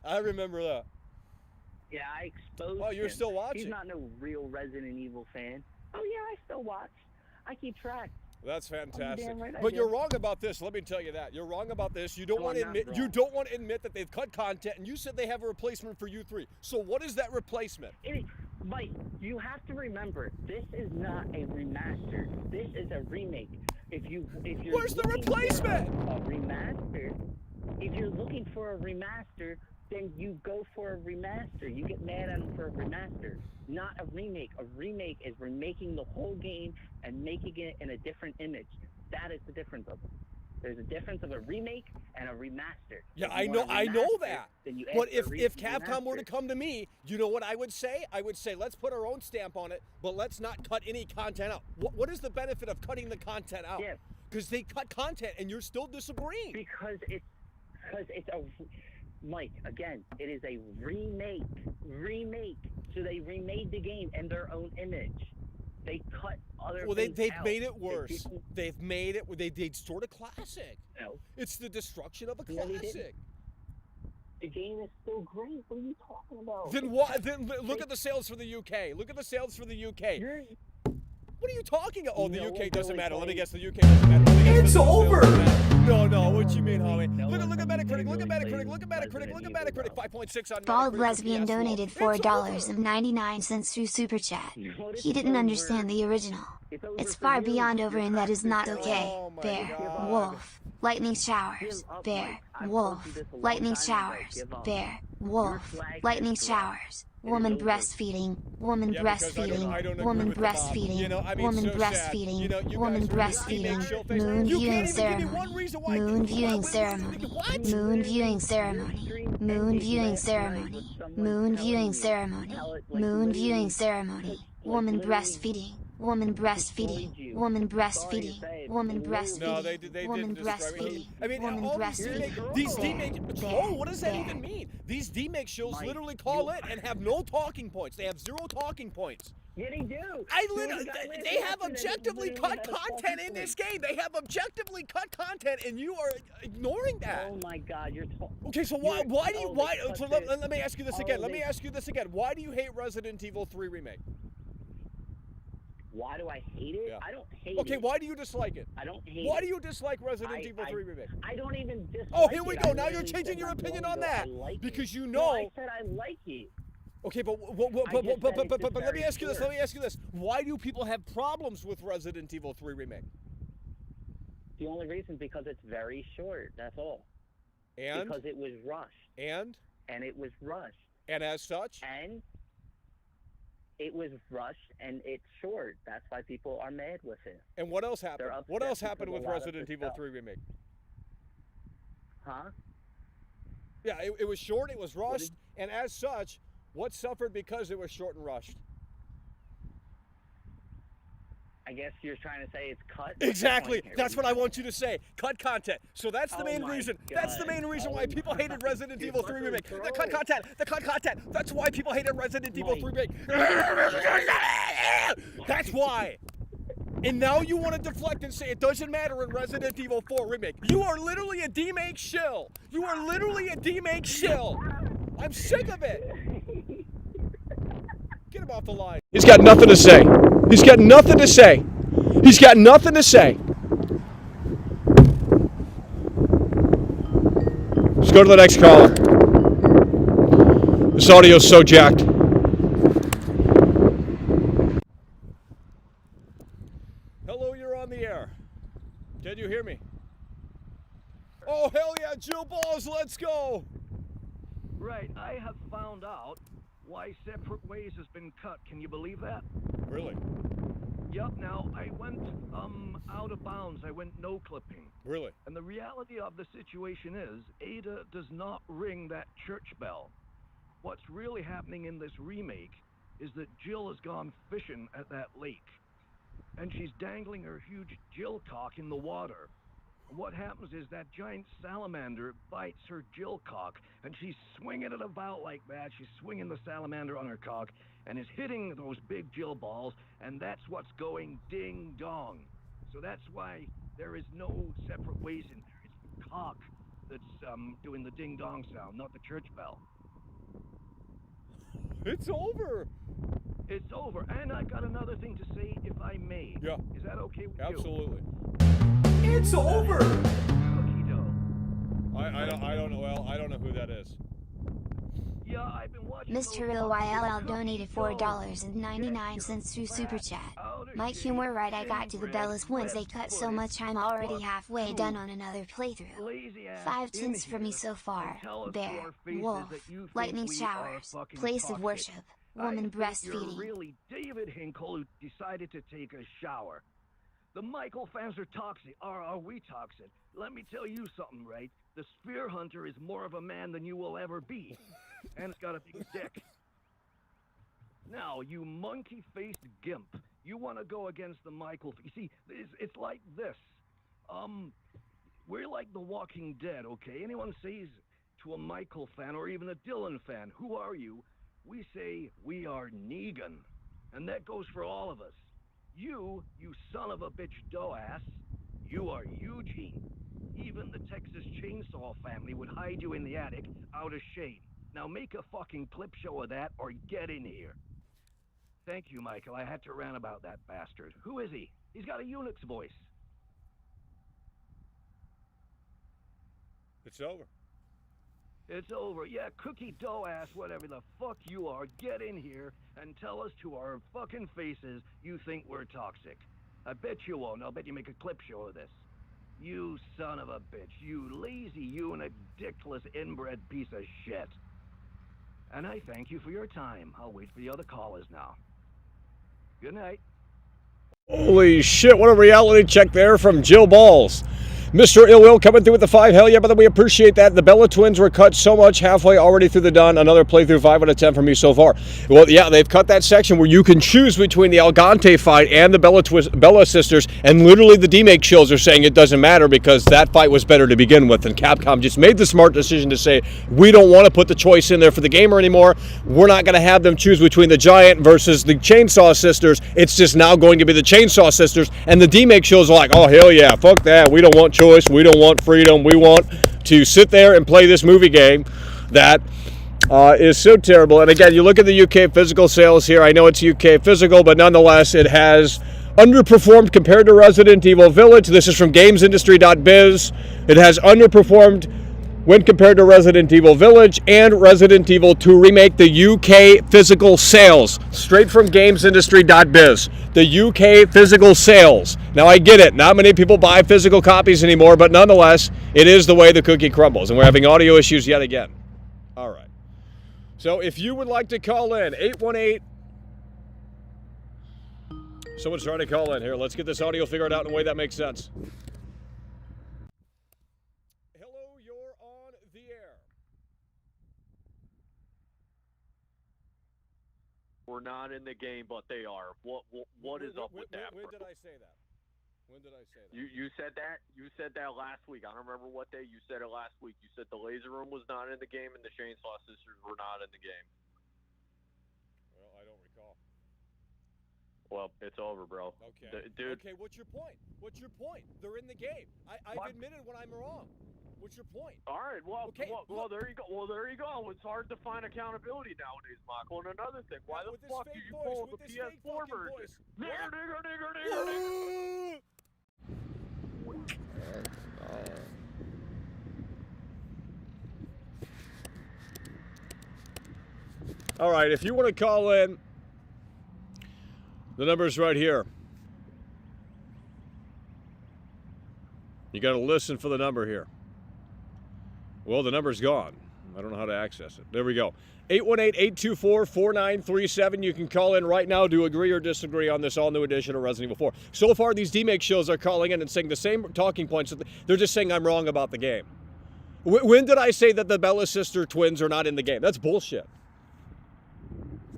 Yeah, I exposed. Oh, you're him. still watching? He's not no real Resident Evil fan. Oh yeah, I still watch. I keep track. That's fantastic. Right, but you're wrong about this. Let me tell you that. You're wrong about this. You don't want to admit. You don't want to admit that they've cut content, and you said they have a replacement for you three. So what is that replacement? Mike, you have to remember, this is not a remaster. This is a remake. If you're Where's the replacement? A remaster. If you're looking for a remaster, then you go for a remaster. You get mad at them for a remaster, not a remake. A remake is remaking the whole game and making it in a different image. That is the difference of them. There's a difference of a remake and a remaster. Yeah, I know that. But if Capcom were to come to me, you know what I would say? I would say, let's put our own stamp on it, but let's not cut any content out. What is the benefit of cutting the content out? Yeah. Because they cut content and you're still disagreeing. Because it's a Mike, again, it is a remake. So they remade the game in their own image. They cut other things they've out. made it worse. They've made it. They sort of classic. No. It's the destruction of a No, they classic. The game is still great. What are you talking about? Then what? Then look at the sales for the UK. Look at the sales for the UK. What are you talking about? Oh, the UK doesn't matter. Let me guess. The UK doesn't matter. It's over. No. What you mean, homie? Look at Metacritic. Look at Metacritic. Look at Metacritic. 5.6 on Metacritic. Bald Lesbian Yes, donated it's over. $4.99 through Super Chat. He didn't understand the original. It's far beyond over, and that is not okay. Oh my Bear, God. wolf, lightning showers. Bear, wolf, lightning showers. Bear, wolf, lightning showers. Woman breastfeeding, woman Yeah, because I breastfeeding, don't woman agree with the Bob. breastfeeding, You know, I mean, woman so sad. breastfeeding, You know, you woman guys are just breastfeeding, demake show face. moon You viewing can't even give me one ceremony, reason why moon viewing What? ceremony, moon viewing ceremony, moon viewing ceremony, moon viewing ceremony, moon viewing ceremony, woman breastfeeding, woman breastfeeding, woman breastfeeding, woman breastfeeding, No, they woman didn't describe it. breastfeeding, I mean, woman all breastfeeding. these demake. Oh, what does that even mean? These demake shows literally call it and have no talking points. They have 0 talking points. Yeah, they do. They have objectively cut content in this game. They have objectively cut content, and you are ignoring that. Oh my God, you're talking. Okay, so why do you so let me ask you this again. Let me ask you this again. Why do you hate Resident Evil 3 Remake? Why do I hate it? Yeah. I don't hate it. Okay, why do you dislike it? I don't hate Why it. do you dislike Resident Evil 3 Remake? I don't even dislike Oh, here we it. go. I Now you're literally changing said your not opinion long on ago that I like because it. you No, know. I said I like it. Okay, but just said it's just let me very ask you this. short. Let me ask you this. Why do people have problems with Resident Evil 3 Remake? The only reason is because it's very short. That's all. And because it was rushed. and It was rushed. and as such, And it was rushed and it's short. That's why people are mad with it. and what else happened? They're What upset else happened because with a lot of Resident the Evil stuff. 3 Remake? Huh? Yeah, it was short. It was rushed, and as such, what suffered because it was short and rushed? I guess you're trying to say it's cut. Exactly. That's what I want you to say. Cut content. So that's the main my reason. God. That's the main reason why people hated Resident Evil 3 Remake. fucking The cut gross. content. The cut content. That's why people hated Resident Evil 3 Remake. That's why. And now you want to deflect and say it doesn't matter in Resident Evil 4 Remake. You are literally a demake shill. You are literally a demake shill. I'm sick of it. Get him off the line. He's got nothing to say. He's got nothing to say. He's got nothing to say. Let's go to the next caller. This audio's so jacked. Hello, you're on the air. Can you hear me? Oh, hell yeah, Jill Balls, let's go! Right, I have found out why Separate Ways has been cut. Can you believe that? Really? Yep, now, I went, out of bounds. I went no clipping. Really? And the reality of the situation is, Ada does not ring that church bell. What's really happening in this remake is that Jill has gone fishing at that lake. And she's dangling her huge Jill cock in the water. And what happens is that giant salamander bites her Jill cock, and she's swinging it about like that. She's swinging the salamander on her cock, and is hitting those big Jill balls, and that's what's going ding-dong. So that's why there is no separate ways in there. It's the cock that's doing the ding-dong sound, not the church bell. It's over. It's over. And I got another thing to say, if I may. Yeah. Is that okay with you? Absolutely. It's over. Cookie dough. I don't know. Well, I don't know who that is. Yeah, I've been watching Mr. OYLL donated $4.99 through Super Chat. Mike Humor right, I got to the Bellas once they cut so much I'm already halfway done on another playthrough. 5 cents for me so far. Bear, wolf, lightning showers, place of worship, woman breastfeeding. You're really David Hinkle who decided to take a shower. The Michael fans are toxic. Are we toxic? Let me tell you something, right? The Spear Hunter is more of a man than you will ever be. And it's got a big dick. Now, you monkey-faced gimp, you want to go against the Michael. You see, it's like this. We're like the Walking Dead, okay? Anyone says to a Michael fan or even a Dylan fan, who are you? We say, we are Negan. And that goes for all of us. You son of a bitch dough ass, you are Eugene. Even the Texas Chainsaw family would hide you in the attic out of shame. Now make a fucking clip show of that or get in here. Thank you, Michael. I had to rant about that bastard. Who is he? He's got a Unix voice. It's over. It's over. Yeah, cookie dough ass, whatever the fuck you are, get in here and tell us to our fucking faces you think we're toxic. I bet you won't. I'll bet you make a clip show of this. You son of a bitch. You lazy eunuch, dickless, inbred piece of shit. And I thank you for your time. I'll wait for the other callers now. Good night. Holy shit, what a reality check there from Jill Balls. Mr. Ill Will coming through with the 5. Hell yeah, brother, we appreciate that. The Bella twins were cut so much, halfway already through the done. Another playthrough, 5 out of 10 for me so far. Well, yeah, they've cut that section where you can choose between the Algante fight and the Bella sisters, and literally the D-Make shills are saying it doesn't matter because that fight was better to begin with, and Capcom just made the smart decision to say, we don't want to put the choice in there for the gamer anymore. We're not going to have them choose between the Giant versus the Chainsaw sisters. It's just now going to be the Chainsaw sisters, and the D-Make shills are like, oh, hell yeah, fuck that. We don't want choice. We don't want freedom. We want to sit there and play this movie game that is so terrible. And again, you look at the UK physical sales here. I know it's UK physical, but nonetheless, it has underperformed compared to Resident Evil Village. This is from gamesindustry.biz. It has underperformed when compared to Resident Evil Village and Resident Evil 2 Remake, the UK physical sales. Straight from gamesindustry.biz. The UK physical sales. Now I get it, not many people buy physical copies anymore, but nonetheless, it is the way the cookie crumbles. And we're having audio issues yet again. All right. So if you would like to call in, 818... Someone's trying to call in here. Let's get this audio figured out in a way that makes sense. We're not in the game, but they are. What is up with that? When did I say that? When did I say that? You said that. You said that last week. I don't remember what day you said it last week. You said the Laser Room was not in the game and the Chainsaw Sisters were not in the game. Well, I don't recall. Well, it's over, bro. Okay. Dude. Okay, what's your point? What's your point? They're in the game. I've admitted when I'm wrong. What's your point? All right, well, okay, well, there you go. Well, there you go. It's hard to find accountability nowadays, Michael. And another thing, why the fuck did you pull the PS4 version? Nigger, nigger, nigger, nigger, nigger. All right, if you want to call in, the number's right here. You got to listen for the number here. Well, the number's gone. I don't know how to access it. There we go. 818-824-4937. You can call in right now to agree or disagree on this all-new edition of Resident Evil 4. So far, these DMake shows are calling in and saying the same talking points. They're just saying I'm wrong about the game. When did I say that the Bella sister twins are not in the game? That's bullshit.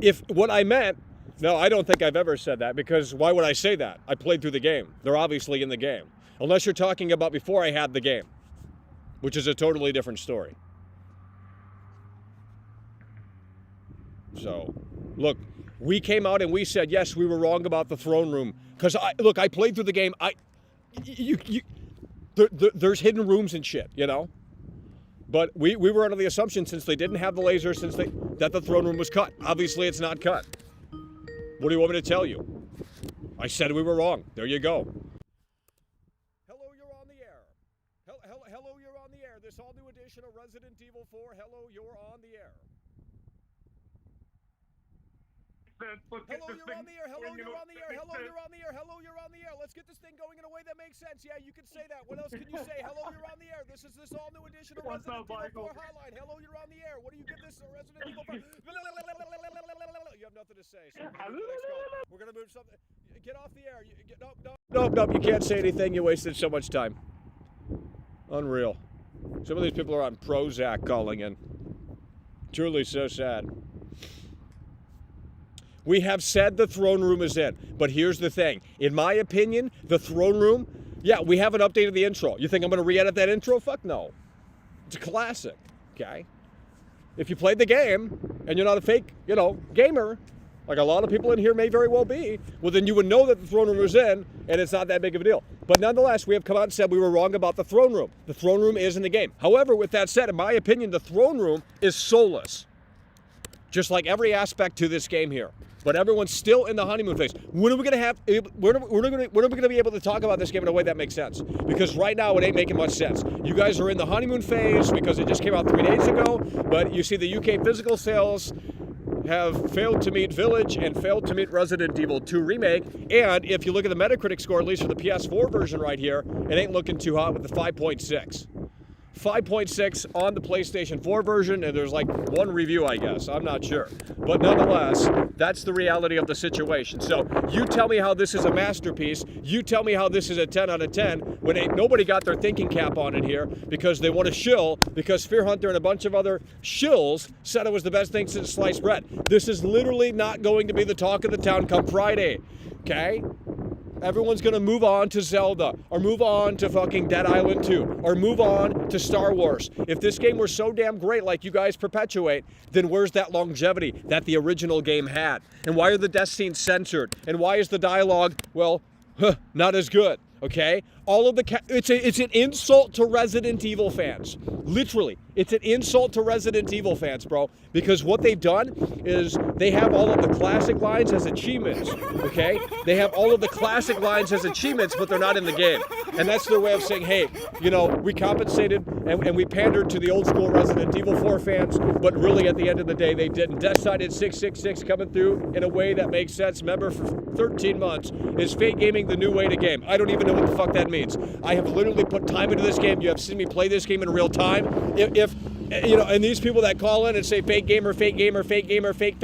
If what I meant, no, I don't think I've ever said that, because why would I say that? I played through the game. They're obviously in the game. Unless you're talking about before I had the game, which is a totally different story. So, look, we came out and we said, yes, we were wrong about the throne room. Because, I played through the game. There's hidden rooms and shit, you know? But we were under the assumption, since they didn't have the laser, that the throne room was cut. Obviously, it's not cut. What do you want me to tell you? I said we were wrong. There you go. Hello, you're on the air. Hello, you're on the air. This all-new edition of Resident Evil 4. Hello, you're on the air. Hello, you're on the air. Hello, you're on the air. Hello, you're on the air. Hello, you're on the air. Let's get this thing going in a way that makes sense. Yeah, you can say that. What else can you say? Hello, you're on the air. This is this all-new edition of Resident Evil 4 Hotline. Hello, you're on the air. What do you give this Resident Evil 4? You have nothing to say. So we're going to move something. Get off the air. Nope. You can't say anything. You wasted so much time. Unreal. Some of these people are on Prozac calling in. Truly so sad. We have said the throne room is in, but here's the thing. In my opinion, the throne room, yeah, we haven't updated the intro. You think I'm going to re-edit that intro? Fuck no. It's a classic, okay? If you played the game and you're not a fake, gamer, like a lot of people in here may very well be, well, then you would know that the throne room was in, and it's not that big of a deal. But nonetheless, we have come out and said we were wrong about the throne room. The throne room is in the game. However, with that said, in my opinion, the throne room is soulless. Just like every aspect to this game here. But everyone's still in the honeymoon phase. When are we going to be able to talk about this game in a way that makes sense? Because right now it ain't making much sense. You guys are in the honeymoon phase because it just came out 3 days ago. But you see the UK physical sales have failed to meet Village and failed to meet Resident Evil 2 Remake. And if you look at the Metacritic score, at least for the PS4 version right here, it ain't looking too hot with the 5.6. 5.6 on the PlayStation 4 version, and there's like one review, I guess. I'm not sure. But nonetheless, that's the reality of the situation. So you tell me how this is a masterpiece. You tell me how this is a 10 out of 10 when ain't nobody got their thinking cap on in here because they want to shill because Fear Hunter and a bunch of other shills said it was the best thing since sliced bread. This is literally not going to be the talk of the town come Friday, okay? Everyone's going to move on to Zelda, or move on to fucking Dead Island 2, or move on to Star Wars. If this game were so damn great like you guys perpetuate, then where's that longevity that the original game had? And why are the death scenes censored? And why is the dialogue, well, not as good? Okay? All of the it's an insult to Resident Evil fans. Literally, it's an insult to Resident Evil fans, bro. Because what they've done is they have all of the classic lines as achievements. Okay? They have all of the classic lines as achievements, but they're not in the game. And that's their way of saying, hey, we compensated and we pandered to the old school Resident Evil 4 fans, but really at the end of the day, they didn't. Decided 666 coming through in a way that makes sense. Remember, for 13 months, is Fate Gaming the new way to game? I don't even know what the fuck that means. I have literally put time into this game. You have seen me play this game in real time. If and these people that call in and say fake gamer, fake gamer, fake gamer, fake,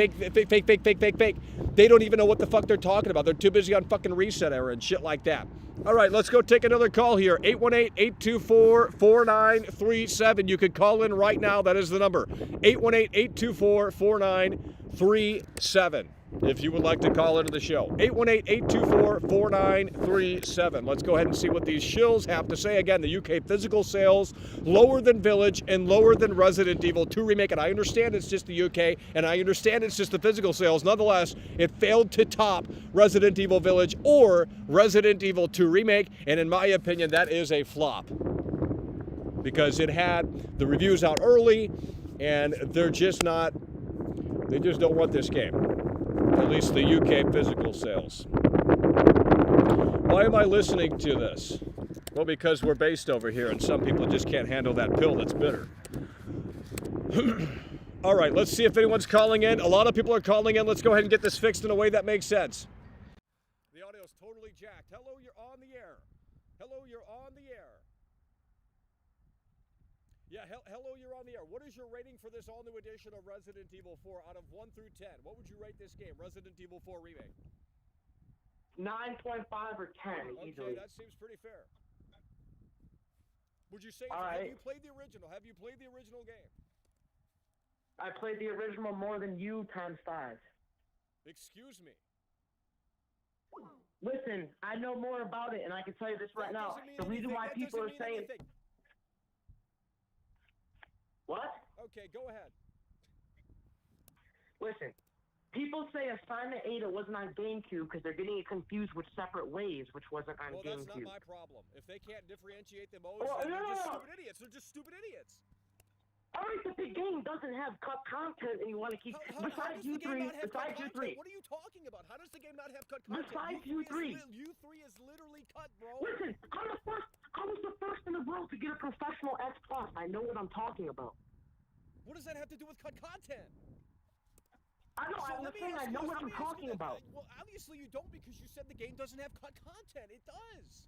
they don't even know what the fuck they're talking about. They're too busy on fucking Reset Era and shit like that. All right, let's go take another call here. 818-824-4937. You can call in right now. That is the number. 818-824-4937. If you would like to call into the show. 818-824-4937. Let's go ahead and see what these shills have to say. Again, the UK physical sales lower than Village and lower than Resident Evil 2 Remake. And I understand it's just the UK, and I understand it's just the physical sales. Nonetheless, it failed to top Resident Evil Village or Resident Evil 2 Remake. And in my opinion, that is a flop. Because it had the reviews out early, and they just don't want this game. At least the UK physical sales. Why am I listening to this? Well, because we're based over here and some people just can't handle that pill that's bitter. All right, let's see if anyone's calling in. A lot of people are calling in. Let's go ahead and get this fixed in a way that makes sense. The audio's totally jacked. Hello, you're on the air. Hello, you're on the air. Yeah, hello, you're on the air. What is your rating for this all-new edition of Resident Evil 4 out of 1 through 10? What would you rate this game, Resident Evil 4 Remake? 9.5 or 10, easily. Okay, that seems pretty fair. Would you say, Have you played the original? Have you played the original game? I played the original more than you times 5. Excuse me. Listen, I know more about it, and I can tell you this right now. The reason why people are saying... What? Okay, go ahead. Listen, people say Assignment Ada wasn't on GameCube because they're getting it confused with Separate Ways, which wasn't on GameCube. Well, that's not my problem. If they can't differentiate the modes, then they're just stupid idiots. They're just stupid idiots. All right, but the game doesn't have cut content, and you want to keep... Besides you three, What are you talking about? How does the game not have cut content? Besides you three. You three is literally cut, bro. Listen, I was the first in the world to get a professional S+. I know what I'm talking about. What does that have to do with cut content? I know, I'm saying I know what I'm talking about. Well, obviously you don't because you said the game doesn't have cut content. It does.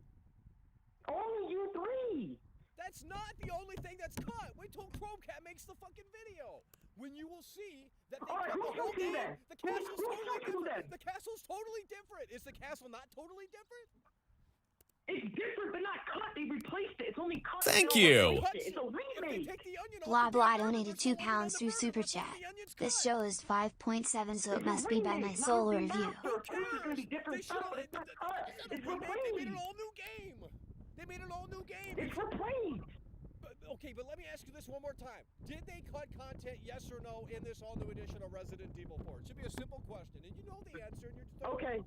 Only you three. That's not the only thing that's cut. Wait till Chromecat makes the fucking video. When you will see that they cut the whole game. The castle's totally different. The castle's totally different. Is the castle not totally different? It's different, but not cut. They replaced it. It's only cut. Thank you. It's a remake. Blah blah donated £2 through Super Chat. This show is 5.7, so it must be by my solo review. Different stuff, but it's not cut. It's replaced. They made an all new game. They made an all new game. It's replaced. Okay, but let me ask you this one more time. Did they cut content, yes or no, in this all new edition of Resident Evil 4? It should be a simple question, and you know the answer, and you're just okay.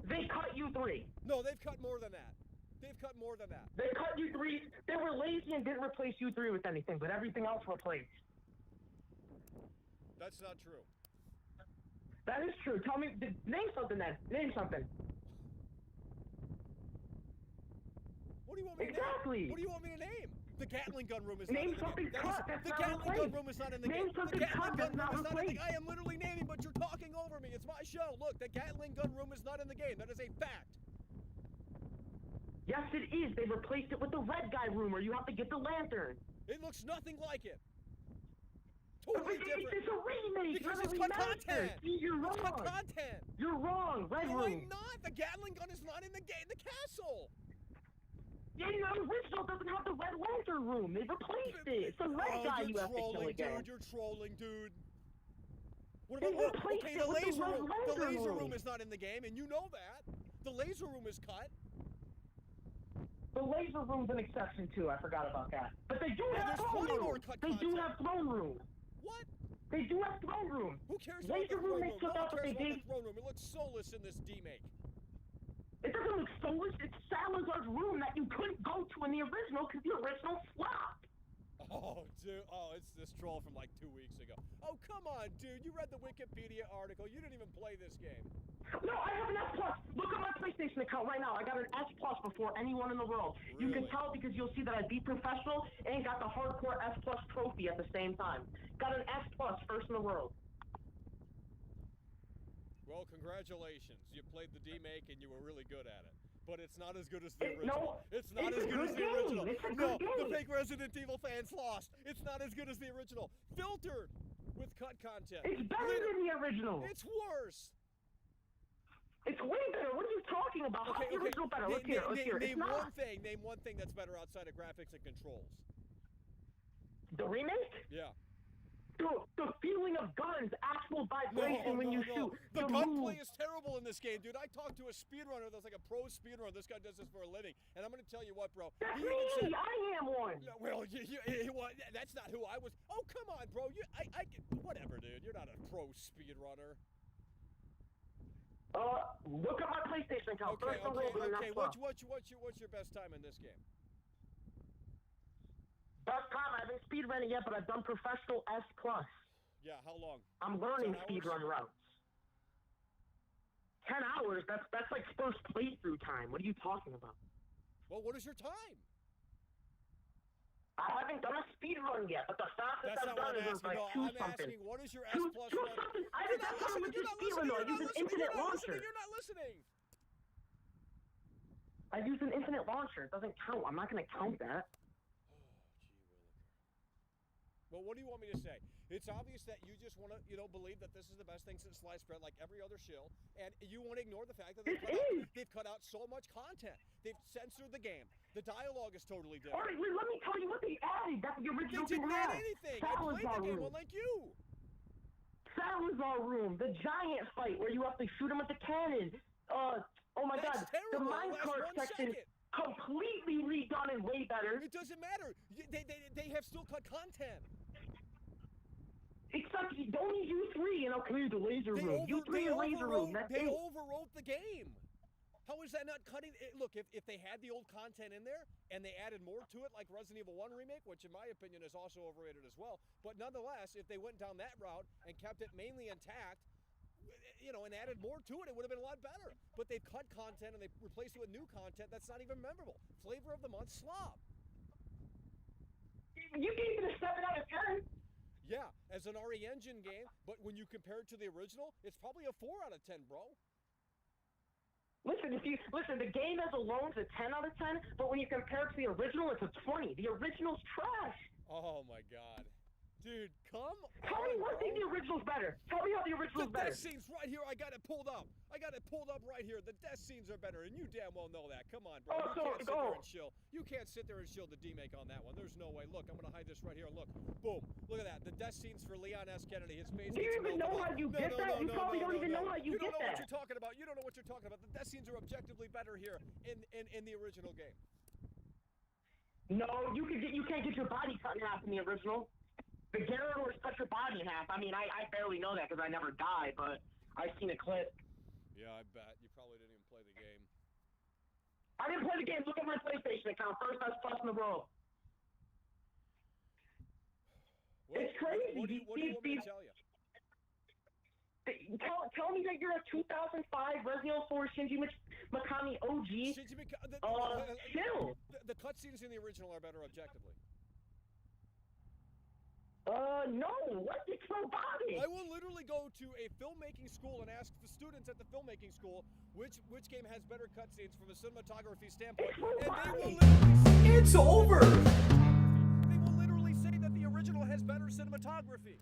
They cut you three. No, they've cut more than that. They've cut more than that. They cut you three. They were lazy and didn't replace you three with anything, but everything else replaced. That's not true. That is true. Tell me, name something then. Name something. What do you want me to name? What do you want me to name? The Gatling gun room is name not in the game. The Gatling gun room is not in the game. The Gatling gun room is not in the game. I am literally naming, but you're talking over me. It's my show. Look, the Gatling gun room is not in the game. That is a fact. Yes, it is. They replaced it with the red guy room where you have to get the lantern. It looks nothing like it. Totally different. It's a remake. Because it's cut content. You're wrong. It's cut content. You're wrong. Red room. I'm not. The Gatling gun is not in the game. The castle. Yeah, the original doesn't have the red lantern room. They replaced it. It's the red guy you have to kill again. Dude, you're trolling, dude. What about okay, the laser room? The laser room is not in the game, and you know that. The laser room is cut. The laser room's an exception too. I forgot about that. But they do have throne room. They do have throne room. What? They do have throne room. Who cares about the throne room? They took out what they did. Throne room. It looks soulless in this demake. It doesn't look soulless. It's Salazar's room that you couldn't go to in the original because the original flopped. Oh, dude. Oh, it's this troll from like 2 weeks ago. Oh, come on, dude. You read the Wikipedia article. You didn't even play this game. No, I have an S+. Look at my PlayStation account right now. I got an S+ before anyone in the world. Really? You can tell because you'll see that I beat professional and got the hardcore S+ trophy at the same time. Got an S+, first in the world. Well, congratulations. You played the demake and you were really good at it. But it's not as good as the original. No, it's not as good as the original. No, the fake Resident Evil fans lost. It's not as good as the original. Filtered with cut content. It's better than the original. It's worse. It's way better. What are you talking about? How's the original better? Look here. Name one thing that's better outside of graphics and controls. The remake? Yeah. The feeling of guns, actual vibration when you shoot. The gunplay is terrible in this game, dude. I talked to a speedrunner that's like a pro speedrunner. This guy does this for a living. And I'm going to tell you what, bro. That's me! I am one! Well, that's not who I was. Oh, come on, bro. Whatever, dude. You're not a pro speedrunner. Look at my PlayStation account. Okay. What's your best time in this game? Best time, I haven't speedrunning yet, but I've done professional S+. Yeah, how long? I'm learning speedrun routes. 10 hours? That's like first playthrough time. What are you talking about? Well, what is your time? I haven't done a speed run yet, but the fastest That's I've not what done I'm is asking. like No, 2 I'm something. asking, what is your S Two plus something. one? I You're haven't not done listening. with You're the not speed listening. run though. I You're use not an listening. infinite You're not launcher. listening. You're not listening. I use an infinite launcher. It doesn't count. I'm not gonna count that. Well, what do you want me to say? It's obvious that you just want to, believe that this is the best thing since sliced bread, like every other shill, and you want to ignore the fact that they've cut out so much content. They've censored the game. The dialogue is totally different. All right, let me tell you what they added. That's the original They didn't add thing. anything. I played the game unlike you. Salazar room, the giant fight where you have to shoot him with the cannon. Oh my That's god, terrible. the minecart section completely redone and way better. It doesn't matter. They have still cut content. Except don't you use 3 and I'll clear the laser room. You 3 and laser room. That's they it. overwrote the game. How is that not cutting? Look, if they had the old content in there and they added more to it, like Resident Evil 1 Remake, which in my opinion is also overrated as well, but nonetheless, if they went down that route and kept it mainly intact, and added more to it, it would have been a lot better. But they've cut content and they replaced it with new content that's not even memorable. Flavor of the month, slop. You gave it a 7 out of 10. Yeah, as an RE Engine game, but when you compare it to the original, it's probably a 4 out of 10, bro. Listen, the game as alone is a 10 out of 10, but when you compare it to the original, it's a 20. The original's trash. Oh my god. Dude, come on. Tell me what thing the original's better. Tell me how the original's better. The death scenes right here, I got it pulled up. Right here. The death scenes are better, and you damn well know that. Come on, bro. You can't sit there and chill. You can't sit there and chill the D-Make on that one. There's no way. Look, I'm going to hide this right here. Look. Boom. Look at that. The death scenes for Leon S. Kennedy. His face. Do you even know how you get that? You probably don't even know how you get that. You don't know what you're talking about. You don't know what you're talking about. The death scenes are objectively better here in the original game. No, you can't get your body cut in half in the original. The Gyarados cut your body in half. I mean, I barely know that because I never died, but I've seen a clip. Yeah, I bet. You probably didn't even play the game. I didn't play the game. Look at my PlayStation account. First best plus in the world. It's crazy. What do you want me to tell you? Tell me that you're a 2005 Resident Evil 4 Shinji Mikami OG. Chill. The cutscenes in the original are better objectively. No. What? It's so body. I will literally go to a filmmaking school and ask the students at the filmmaking school which game has better cutscenes from a cinematography standpoint, and they will literally It's over! They will literally say that the original has better cinematography.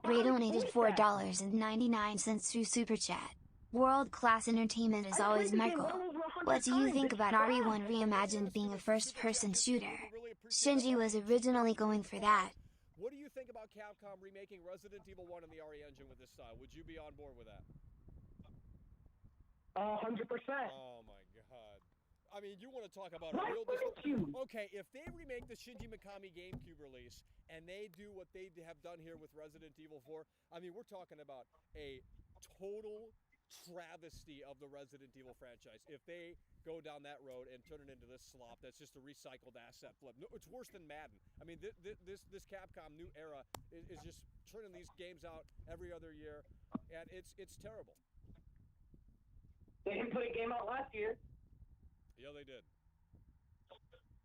Ray donated $4.99 through Super Chat. World-class entertainment as always, Michael. What do you think about RE1 reimagined being a first-person shooter? Shinji was originally going for that. What do you think about Capcom remaking Resident Evil 1 in the RE engine with this style? Would you be on board with that? 100%. Oh my god. I mean, you want to talk about a real... Okay, if they remake the Shinji Mikami GameCube release, and they do what they have done here with Resident Evil 4, I mean, we're talking about a total travesty of the Resident Evil franchise. If they go down that road and turn it into this slop that's just a recycled asset flip. No, it's worse than Madden. I mean, this Capcom new era is just turning these games out every other year, and it's terrible. They didn't put a game out last year. Yeah, they did.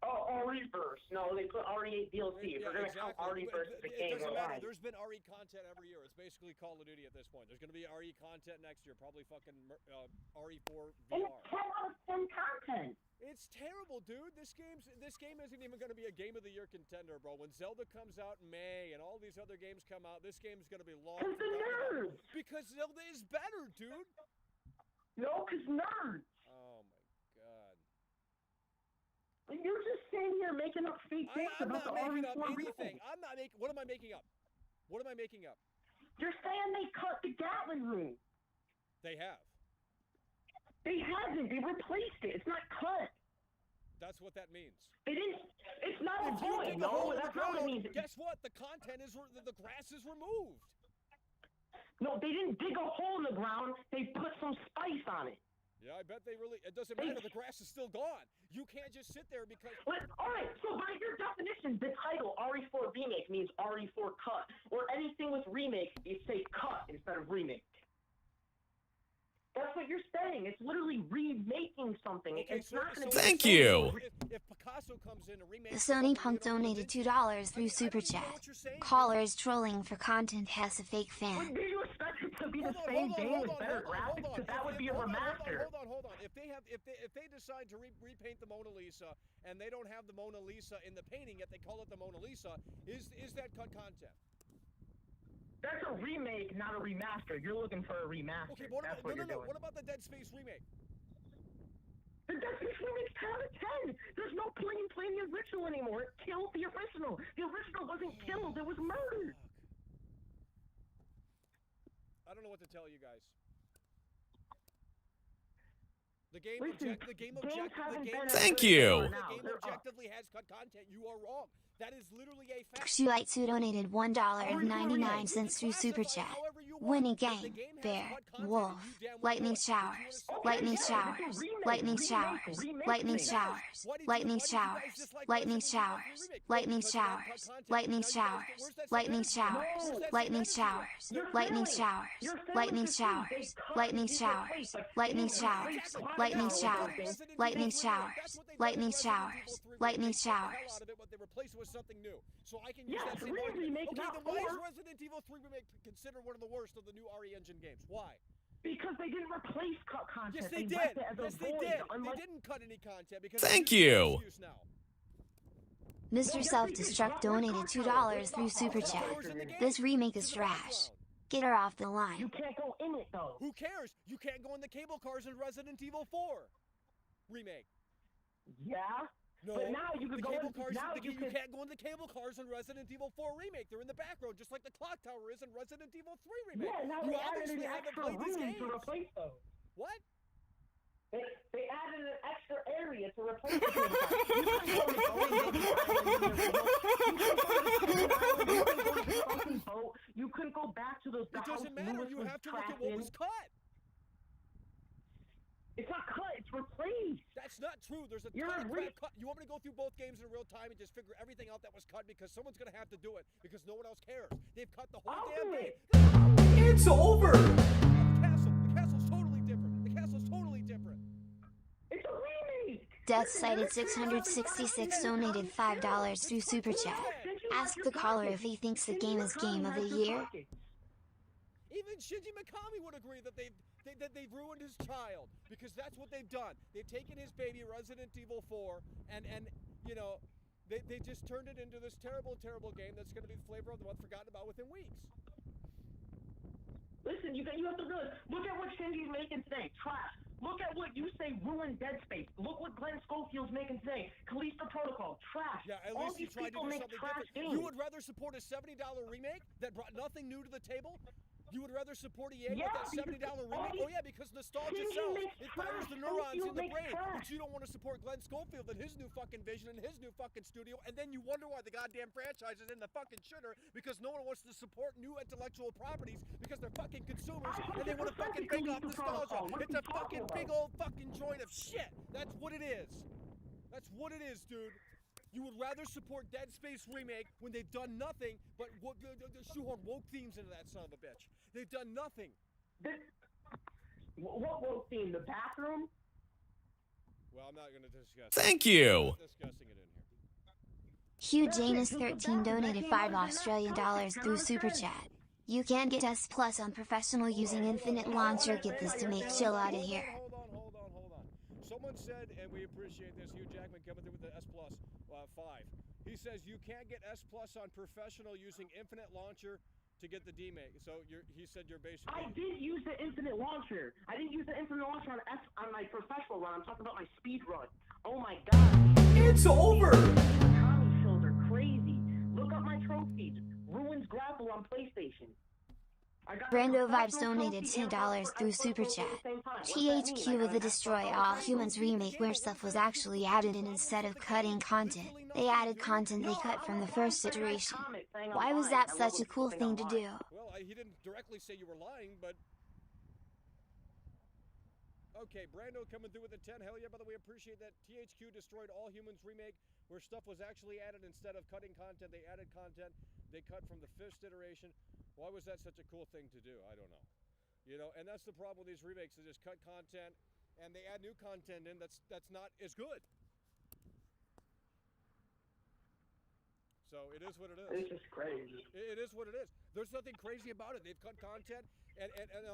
Oh, RE-verse. No, they put RE8 DLC. If we're going to count RE-verse as a game, it doesn't matter. There's been RE content every year. It's basically Call of Duty at this point. There's going to be RE content next year, probably fucking RE4 VR. And it's 10 out of 10 content. It's terrible, dude. This game isn't even going to be a Game of the Year contender, bro. When Zelda comes out in May and all these other games come out, this game's going to be long. Because the nerds. Because Zelda is better, dude. No, because nerds. Oh, my God. You're just sitting here making up fake things about the RE4 anything. I'm not making... What am I making up? What am I making up? You're saying they cut the Gatling room. They have. They haven't. They replaced it. It's not cut. That's what that means. They didn't. It's not a void. No, that's not what it means. Guess what? The content is the grass is removed. No, they didn't dig a hole in the ground. They put some spice on it. Yeah, I bet they really... It doesn't matter. The grass is still gone. You can't just sit there because... All right, so by your definition, the title RE4 Remake means RE4 cut. Or anything with remake, you say cut instead of remake. That's what you're saying. It's literally remaking something. Okay, it's not going to If The Sony punk donated $2 through Super Chat. Caller is trolling for content, has a fake fan. Do you expect it to be the same game with better graphics? Because that would be a remaster. Hold on. If they decide to repaint the Mona Lisa and they don't have the Mona Lisa in the painting yet, they call it the Mona Lisa. Is that cut content? That's a remake, not a remaster. You're looking for a remaster. Okay, That's what you're doing. What about the Dead Space remake? The Dead Space remake's 10 out of 10. There's no playing the original anymore. It killed the original. The original wasn't killed. It was murdered. I don't know what to tell you guys. The game Thank you. The game objectively has cut content. You are wrong. That is literally a fact. Xueitsu donated $1.99 through Super Chat. Winning game. Bear. Wolf. Lightning showers. Lightning showers. Lightning showers. Lightning showers. Lightning showers. Lightning showers. Lightning showers. Lightning showers. Lightning showers. Lightning showers. Lightning showers. Lightning showers. Lightning showers. Lightning showers. Lightning showers. Lightning showers. Lightning showers. Lightning showers. They replace it with something new. So I can use that same argument. Okay, then why is Resident Evil 3 Remake considered one of the worst of the new RE Engine games? Why? Because they didn't replace cut content. Yes, they did. Left it as Yes, a they void, did. unlike... They didn't cut any content because Thank you. Mr. Self-Destruct donated $2 through Super Chat. This remake is trash. Get her off the line. You can't go in it though. Who cares? You can't go in the cable cars in Resident Evil 4 Remake. Yeah? No, but now you can go in, you can't go in the cable cars in Resident Evil 4 Remake. They're in the back road, just like the clock tower is in Resident Evil 3 Remake. Yeah, now you they added obviously an haven't extra played these room games. to replace those. What? They added an extra area to replace the boat. You couldn't go back to those. It doesn't matter. You have to look at what was cut. It's not cut. It's replaced. That's not true. There's a ton of crap cut. You want me to go through both games in real time and just figure everything out that was cut because someone's going to have to do it because no one else cares. They've cut the whole damn game. It's over. The castle's totally different. The castle's totally different. It's a remake. Death Cited 666 donated $5 through Super Chat. Ask the caller if he thinks the game is Game of the Year. Even Shinji Mikami would agree that they've ruined his child because that's what they've done. They've taken his baby Resident Evil 4 and you know they just turned it into this terrible game that's going to be the flavor of the month, forgotten about within weeks. Listen, you have to realize. Look at what Shinji's making today. Trash. Look at what you say ruined Dead Space. Look what Glenn Schofield's making today. Callisto Protocol. Trash. Yeah, at All least you these tried to people do make something trash different. games. You would rather support a $70 remake that brought nothing new to the table? You would rather support EA with that $70 remake? Oh yeah, because nostalgia sells. It fires the neurons in the brain. But you don't want to support Glenn Schofield and his new fucking vision and his new fucking studio, and then you wonder why the goddamn franchise is in the fucking shitter because no one wants to support new intellectual properties because they're fucking consumers and they want to fucking bake off nostalgia. It's a fucking big old fucking joint of shit. That's what it is. That's what it is, dude. You would rather support Dead Space Remake when they've done nothing but shoehorn woke themes into that son of a bitch. They've done nothing. What woke theme? The bathroom? Well, I'm not going to discuss Thank you. I'm not discussing it in here. Hugh Janus 13 donated $5 Australian through Super Chat. You can get S Plus on professional using Infinite Launcher. Get this to make chill out of here. Hold on. Someone said, and we appreciate this, Hugh Jackman coming through with the S Plus 5. He says you can't get S Plus on professional using Infinite Launcher to get the D-Make. So he said you're basically... I did use the Infinite Launcher. I didn't use the Infinite Launcher on my professional run. I'm talking about my speed run. Oh my god. It's over. Tommy shows are crazy. Look up my trophies. Ruins Grapple on PlayStation. Brando Vibes donated $10 through Super Chat. THQ with the Destroy All Humans remake where stuff was actually added in instead of cutting content. They added content they cut from the first iteration. Why was that such a cool thing to do? Well, he didn't directly say you were lying, but... Okay, Brando coming through with the 10. Hell yeah, by the way, appreciate that. THQ Destroyed All Humans remake where stuff was actually added instead of cutting content. They added content they cut from the first iteration. Why was that such a cool thing to do? I don't know. You know, and that's the problem with these remakes. They just cut content and they add new content in that's not as good. So it is what it is. It's just crazy. It is what it is. There's nothing crazy about it. They've cut content, and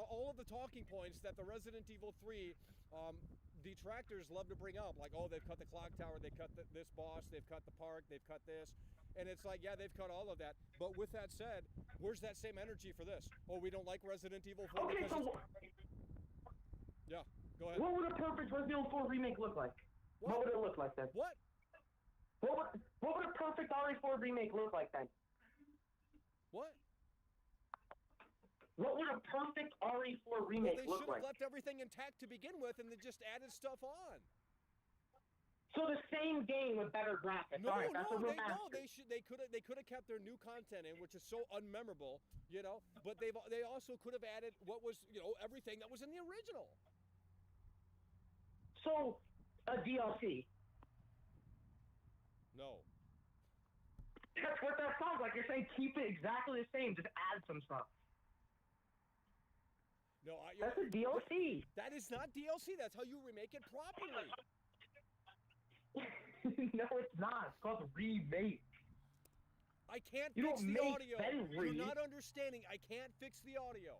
all of the talking points that the Resident Evil 3 detractors love to bring up, like, oh, they've cut the clock tower, they cut this boss, they've cut the park, they've cut this. And it's like, yeah, they've cut all of that. But with that said, where's that same energy for this? Oh, we don't like Resident Evil 4 Okay, because so yeah, go ahead. what would a perfect Resident Evil 4 remake look like? What would it look like then? What? What would a perfect RE4 remake look like then? What? What would a perfect RE4 remake Well, they look should have like? left everything intact to begin with, and they just added stuff on. So the same game with better graphics. No, All right, that's a real they could have kept their new content in, which is so unmemorable, you know. But they also could have added what was, you know, everything that was in the original. So a DLC. No. That's what that sounds like. You're saying keep it exactly the same, just add some stuff. No, that's a DLC. That is not DLC. That's how you remake it properly. No, it's not. It's called remake. I can't You fix don't the make audio. Fenrir. You're not understanding. I can't fix the audio.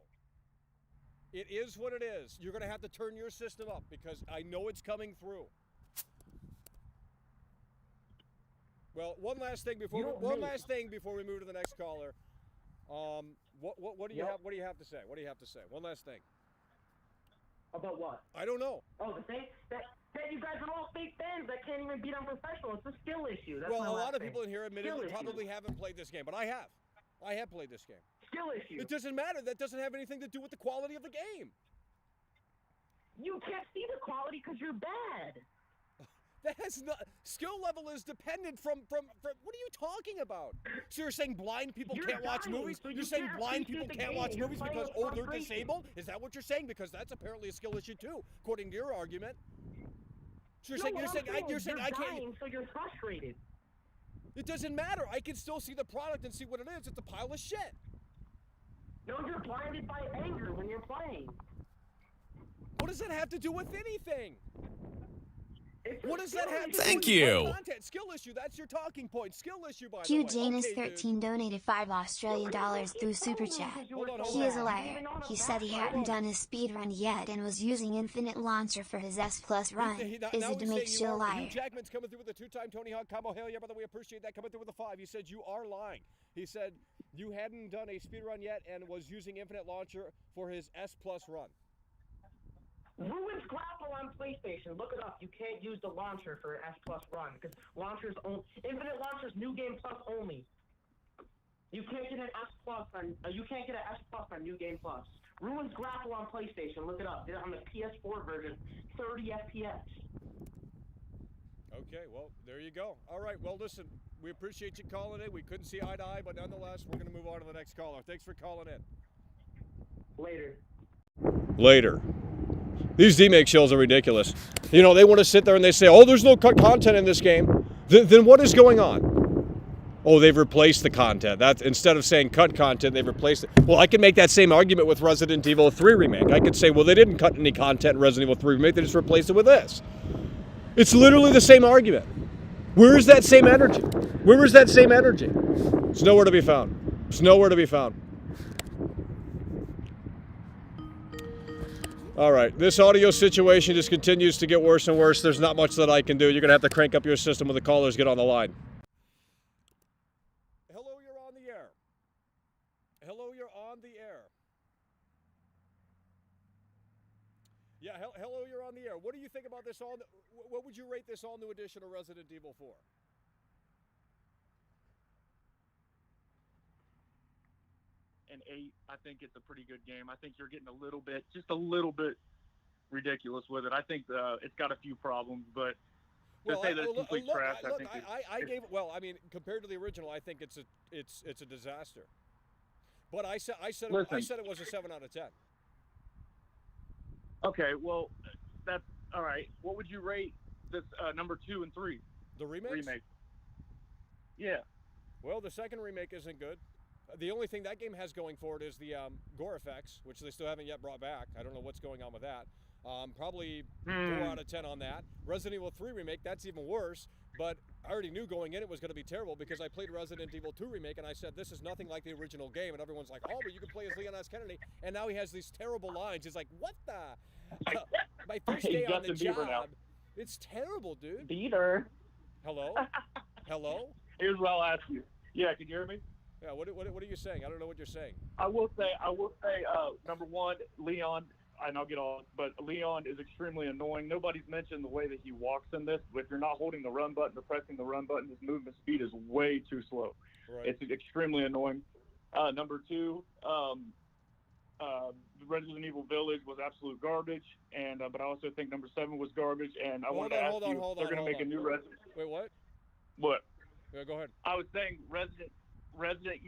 It is what it is. You're going to have to turn your system up because I know it's coming through. Well, one last thing before we move to the next caller. What do you have? What do you have to say? What do you have to say? One last thing. About what? I don't know. Oh, the thing that you guys are all fake fans that can't even beat on professional. It's a skill issue. That's Well, my a last lot of thing. people in here admittedly Skill probably issue. haven't played this game, but I have. I have played this game. Skill issue. It doesn't matter. That doesn't have anything to do with the quality of the game. You can't see the quality because you're bad. That has not. Skill level is dependent from. What are you talking about? So you're saying blind people You're can't watch dying, movies? so You're you saying can't blind appreciate people the can't game. watch You're movies playing because with they're frustration. disabled? Is that what you're saying? Because that's apparently a skill issue too, according to your argument. So you're saying I can't. Dying, so you're frustrated. It doesn't matter. I can still see the product and see what it is. It's a pile of shit. No, you're blinded by anger when you're playing. What does that have to do with anything? What does that have to do Thank with you. content? Skill issue. That's your talking point. Skill issue, by the way. Q Janus Okay, dude. 13 donated $5 through Super Chat. He is a liar. He said he hadn't done his speedrun yet and was using Infinite Launcher for his S+ run. Is it to make Shill liar? Hugh Jackman's coming through with a 2-time Tony Hawk combo. Hell yeah, brother, we appreciate that. Coming through with a 5. He said you are lying. He said you hadn't done a speedrun yet and was using Infinite Launcher for his S+ run. Ruins grapple on PlayStation. Look it up. You can't use the launcher for S+ run because Infinite Launcher's New Game Plus only. You can't get an S+ on. You can't get an S+ on New Game Plus. Ruins grapple on PlayStation. Look it up. Did it on the PS4 version. 30 FPS. Okay, well, there you go. All right, well, listen, we appreciate you calling in. We couldn't see eye to eye, but nonetheless, we're going to move on to the next caller. Thanks for calling in. Later. These remake shows are ridiculous. You know, they want to sit there and they say, oh, there's no cut content in this game. Then what is going on? Oh, they've replaced the content. That instead of saying cut content, they've replaced it. Well, I can make that same argument with Resident Evil 3 Remake. I could say, well, they didn't cut any content in Resident Evil 3 Remake. They just replaced it with this. It's literally the same argument. Where is that same energy? Where is that same energy? It's nowhere to be found. It's nowhere to be found. All right, this audio situation just continues to get worse and worse. There's not much that I can do. You're going to have to crank up your system when the callers get on the line. Hello, you're on the air. Hello, you're on the air. Yeah, hello, you're on the air. What do you think about this all? What would you rate this all-new edition of Resident Evil 4? An 8. I think it's a pretty good game. I think you're getting just a little bit ridiculous with it. I think it's got a few problems, but to say that it's complete trash, I think I mean, compared to the original, I think it's a disaster. But I said it was a 7 out of 10. Okay, well, that's all right. What would you rate this number 2 and 3? The remakes? Remake. Yeah. Well, the second remake isn't good. The only thing that game has going for it is the gore effects, which they still haven't yet brought back. I don't know what's going on with that. Probably 4 out of 10 on that. Resident Evil 3 Remake, that's even worse. But I already knew going in it was going to be terrible because I played Resident Evil 2 Remake and I said, this is nothing like the original game. And everyone's like, oh, but you can play as Leon S. Kennedy. And now he has these terrible lines. It's like, what the? My first day on the job. It's terrible, dude. Beater. Hello? Hello? Here's what I'll ask you. Yeah, can you hear me? Yeah, what are you saying? I don't know what you're saying. I will say, number one, Leon, and I'll get on, but Leon is extremely annoying. Nobody's mentioned the way that he walks in this. If you're not holding the run button or pressing the run button, his movement speed is way too slow. Right. It's extremely annoying. Number two, Resident Evil Village was absolute garbage, and but I also think number 7 was garbage. And I wanted to ask you, they're going to make a new Resident. Wait, what? What? Yeah, go ahead. I was saying Resident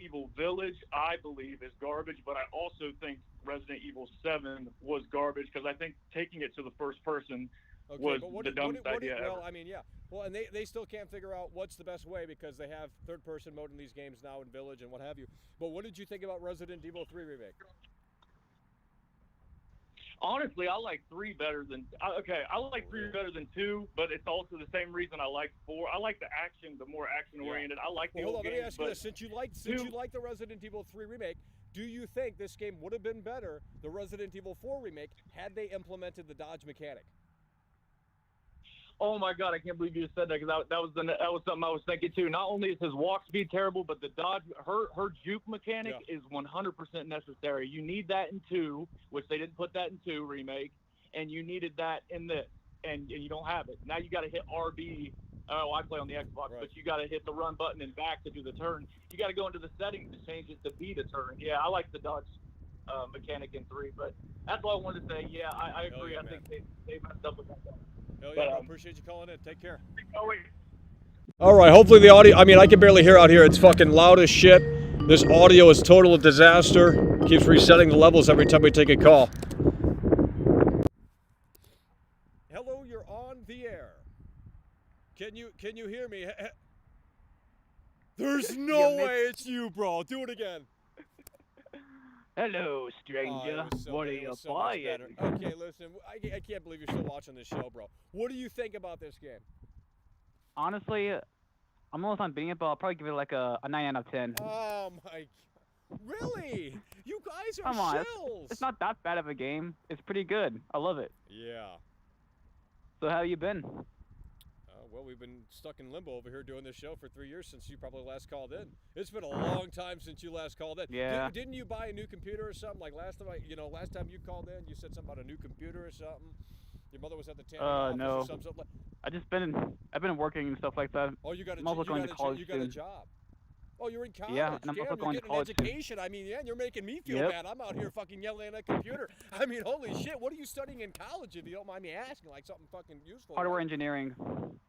Evil Village, I believe, is garbage, but I also think Resident Evil 7 was garbage because I think taking it to the first person was the dumbest idea ever. Well, I mean, yeah. Well, and they still can't figure out what's the best way because they have third-person mode in these games now in Village and what have you. But what did you think about Resident Evil 3 Remake? Honestly, I like 3 better than I like 3 better than 2, but it's also the same reason I like 4. I like the action, the more action-oriented. I like the old hold on, games, let me ask you this. Since you like the Resident Evil 3 Remake, do you think this game would have been better, the Resident Evil 4 Remake, had they implemented the dodge mechanic? Oh my God, I can't believe you just said that because that was something I was thinking too. Not only is his walk speed terrible, but the dodge, her juke mechanic is 100% necessary. You need that in 2, which they didn't put that in 2 Remake, and you needed that in this, and you don't have it. Now you got to hit RB. Oh, I play on the Xbox, but you got to hit the run button and back to do the turn. You got to go into the settings to change it to B to turn. Yeah, I like the dodge mechanic in 3, but that's all I wanted to say. Yeah, I agree. I think they messed up with that. Hell yeah, bro. Appreciate you calling in. Take care. Oh, wait. All right, hopefully the audio, I mean, I can barely hear out here. It's fucking loud as shit. This audio is total disaster. Keeps resetting the levels every time we take a call. Hello, you're on the air. Can you hear me? There's no way it's you, bro. Do it again. Hello, stranger. What are you buying? Okay, listen, I can't believe you're still watching this show, bro. What do you think about this game? Honestly, I'm almost on beating it, but I'll probably give it like a 9 out of 10. Oh my, really? You guys are Come on, shills. it's not that bad of a game. It's pretty good. I love it. Yeah. So how you been? Well, we've been stuck in limbo over here doing this show for 3 years since you probably last called in. It's been a long time since you last called in. Yeah. Didn't you buy a new computer or something? Like last time you called in, you said something about a new computer or something. Your mother was at the office no. or something. I've been working and stuff like that. Oh, you got I'm also going to college you got a job. Oh, you're in college. Yeah, and I'm also going to college an education. I mean, yeah, and you're making me feel bad. I'm out here fucking yelling at a computer. I mean, holy shit. What are you studying in college, if you don't mind me asking? Like something fucking useful. Hardware engineering.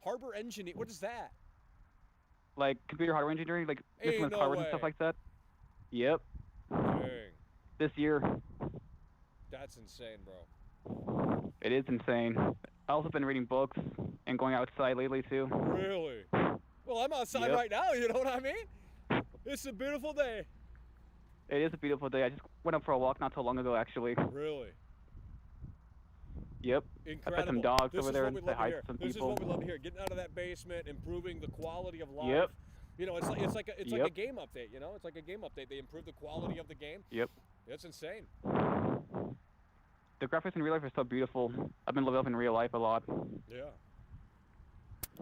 Hardware engineering. What is that? Like computer hardware engineering, like mixing with hardware and stuff like that. Yep. Dang. This year. That's insane, bro. It is insane. I also been reading books and going outside lately too. Really? Well, I'm outside right now. You know what I mean? It's a beautiful day. It is a beautiful day. I just went up for a walk not too long ago, actually. Really? Yep. Incredible. I put some dogs this over there and say hi to some people. This is what we love to hear. Getting out of that basement, improving the quality of life. Yep. You know, it's like a game update. You know, it's like a game update. They improve the quality of the game. Yep. It's insane. The graphics in real life are so beautiful. I've been living up in real life a lot. Yeah.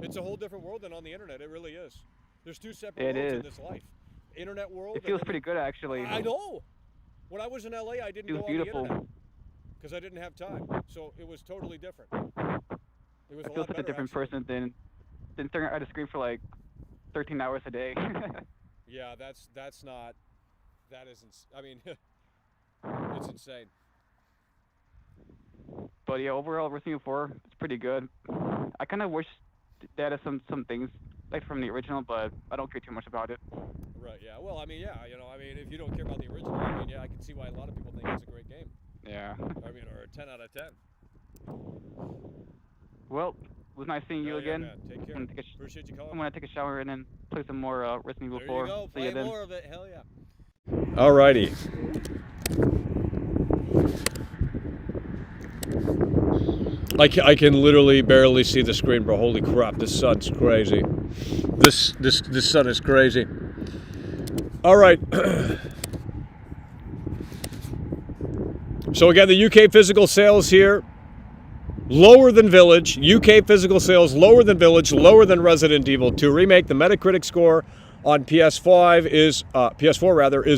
It's a whole different world than on the internet. It really is. There's 2 separate worlds in this life. Internet world. It feels pretty good, actually. I know. When I was in LA, I didn't go on the internet because I didn't have time. So it was totally different. It was I feel such a different person than staring at a screen for like 13 hours a day. Yeah, that isn't. I mean, it's insane. But yeah, overall, Resident Evil 4 is pretty good. I kind of wish they had some things like from the original, but I don't care too much about it. Right, yeah. Well, I mean, yeah, you know, I mean, if you don't care about the original, I mean, yeah, I can see why a lot of people think it's a great game. Yeah. I mean, or a 10 out of 10. Well, it was nice seeing you again. Man. Take care. Appreciate you calling. I'm going to take a shower and then play some more Resident Evil 4. There you go. See you then. More of it. Hell yeah. Alrighty. I can literally barely see the screen, bro. Holy crap, this sun's crazy. This sun is crazy. All right. So again, the UK physical sales here, lower than Village. UK physical sales lower than Village, lower than Resident Evil 2 Remake. The Metacritic score on PS4 is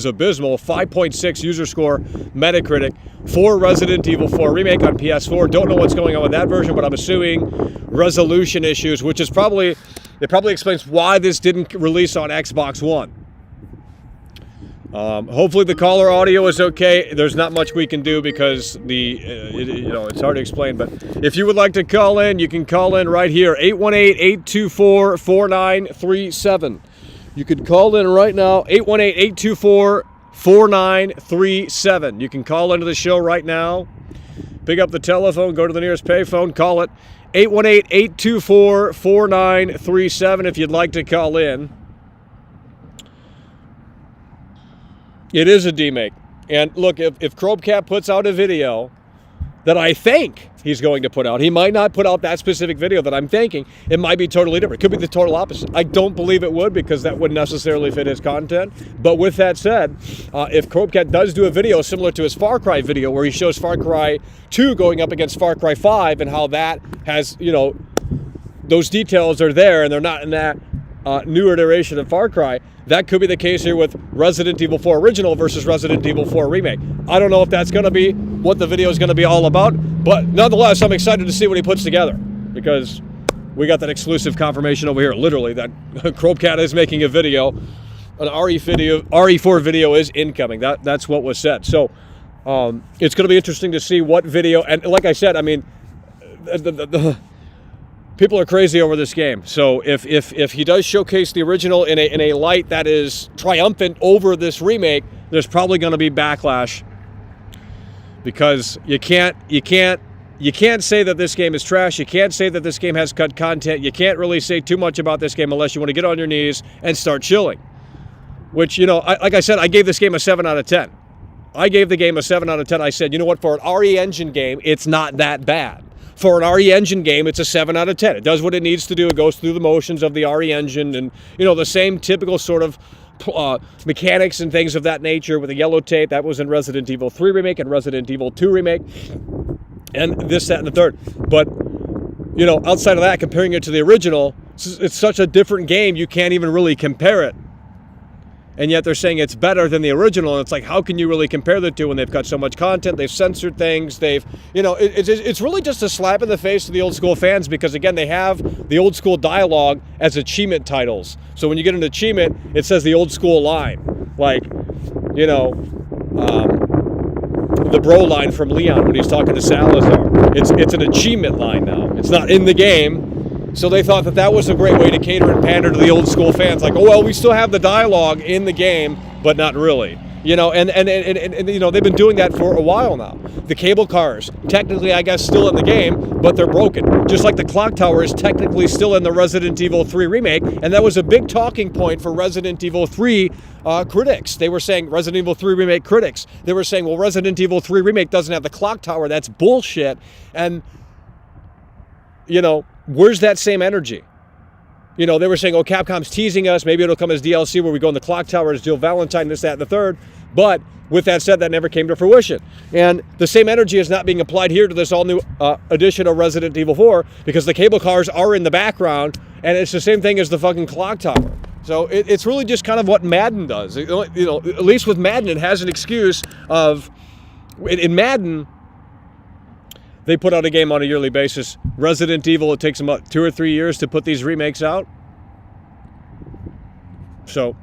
abysmal. 5.6 user score Metacritic for Resident Evil 4 Remake on PS4. Don't know what's going on with that version, but I'm assuming resolution issues, which is probably explains why this didn't release on Xbox One. Hopefully the caller audio is okay. There's not much we can do because it's hard to explain. But if you would like to call in, you can call in right here, 818-824-4937. You could call in right now, 818-824-4937. You can call into the show right now. Pick up the telephone, go to the nearest payphone, call it, 818-824-4937 if you'd like to call in. It is a demake. And look, if Chromecap puts out a video that I think he's going to put out, he might not put out that specific video that I'm thinking. It might be totally different. It could be the total opposite. I don't believe it would because that wouldn't necessarily fit his content. But with that said, if Chromecap does do a video similar to his Far Cry video where he shows Far Cry 2 going up against Far Cry 5 and how that has, those details are there and they're not in that new iteration of Far Cry, that could be the case here with Resident Evil 4 Original versus Resident Evil 4 Remake. I don't know if that's going to be what the video is going to be all about, but nonetheless, I'm excited to see what he puts together because we got that exclusive confirmation over here, literally, that Chromecap is making a video. An RE4 video is incoming. That's what was said. So it's going to be interesting to see what video, and like I said, I mean, people are crazy over this game. So if he does showcase the original in a light that is triumphant over this remake, there's probably going to be backlash because you can't say that this game is trash. You can't say that this game has cut content. You can't really say too much about this game unless you want to get on your knees and start chilling. Which, like I said, I gave this game a 7 out of 10. I gave the game a 7 out of 10. I said, you know what, for an RE Engine game, it's not that bad. For an RE Engine game, it's a 7 out of 10. It does what it needs to do. It goes through the motions of the RE Engine and, the same typical sort of mechanics and things of that nature with the yellow tape. That was in Resident Evil 3 Remake and Resident Evil 2 Remake. And this, that, and the third. But, outside of that, comparing it to the original, it's such a different game, you can't even really compare it. And yet they're saying it's better than the original. And it's like, how can you really compare the two when they've got so much content? They've censored things. It's really just a slap in the face to the old school fans because, again, they have the old school dialogue as achievement titles. So when you get an achievement, it says the old school line. Like, the bro line from Leon when he's talking to Salazar. It's an achievement line now. It's not in the game. So they thought that was a great way to cater and pander to the old school fans. Like, oh, well, we still have the dialogue in the game, but not really. And they've been doing that for a while now. The cable cars, technically, I guess, still in the game, but they're broken. Just like the clock tower is technically still in the Resident Evil 3 Remake, and that was a big talking point for Resident Evil 3 critics. They were saying, Resident Evil 3 Remake critics, they were saying, well, Resident Evil 3 Remake doesn't have the clock tower. That's bullshit. And, where's that same energy? They were saying, oh, Capcom's teasing us. Maybe it'll come as DLC where we go in the clock tower as Jill Valentine, this, that, and the third. But with that said, that never came to fruition. And the same energy is not being applied here to this all-new edition of Resident Evil 4 because the cable cars are in the background, and it's the same thing as the fucking clock tower. So it's really just kind of what Madden does. At least with Madden, it has an excuse of, in Madden, they put out a game on a yearly basis. Resident Evil, it takes them about 2 or 3 years to put these remakes out. So,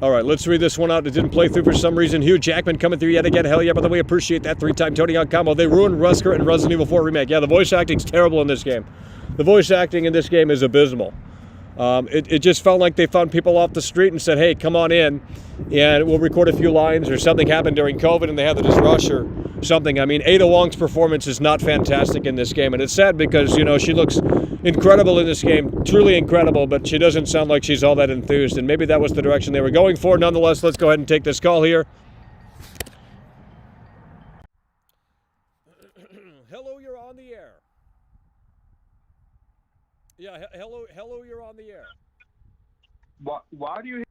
all right, let's read this one out. It didn't play through for some reason. Hugh Jackman coming through yet again. Hell yeah, by the way, appreciate that. 3-time Tony on combo. They ruined Wesker and Resident Evil 4 Remake. Yeah, the voice acting's terrible in this game. The voice acting in this game is abysmal. It just felt like they found people off the street and said, hey, come on in and we'll record a few lines, or something happened during COVID and they had to just rush or something. I mean, Ada Wong's performance is not fantastic in this game, and it's sad because, she looks incredible in this game, truly incredible, but she doesn't sound like she's all that enthused, and maybe that was the direction they were going for. Nonetheless, let's go ahead and take this call here. Hello, you're on the air. Yeah, hello, you're on the air. Why do you...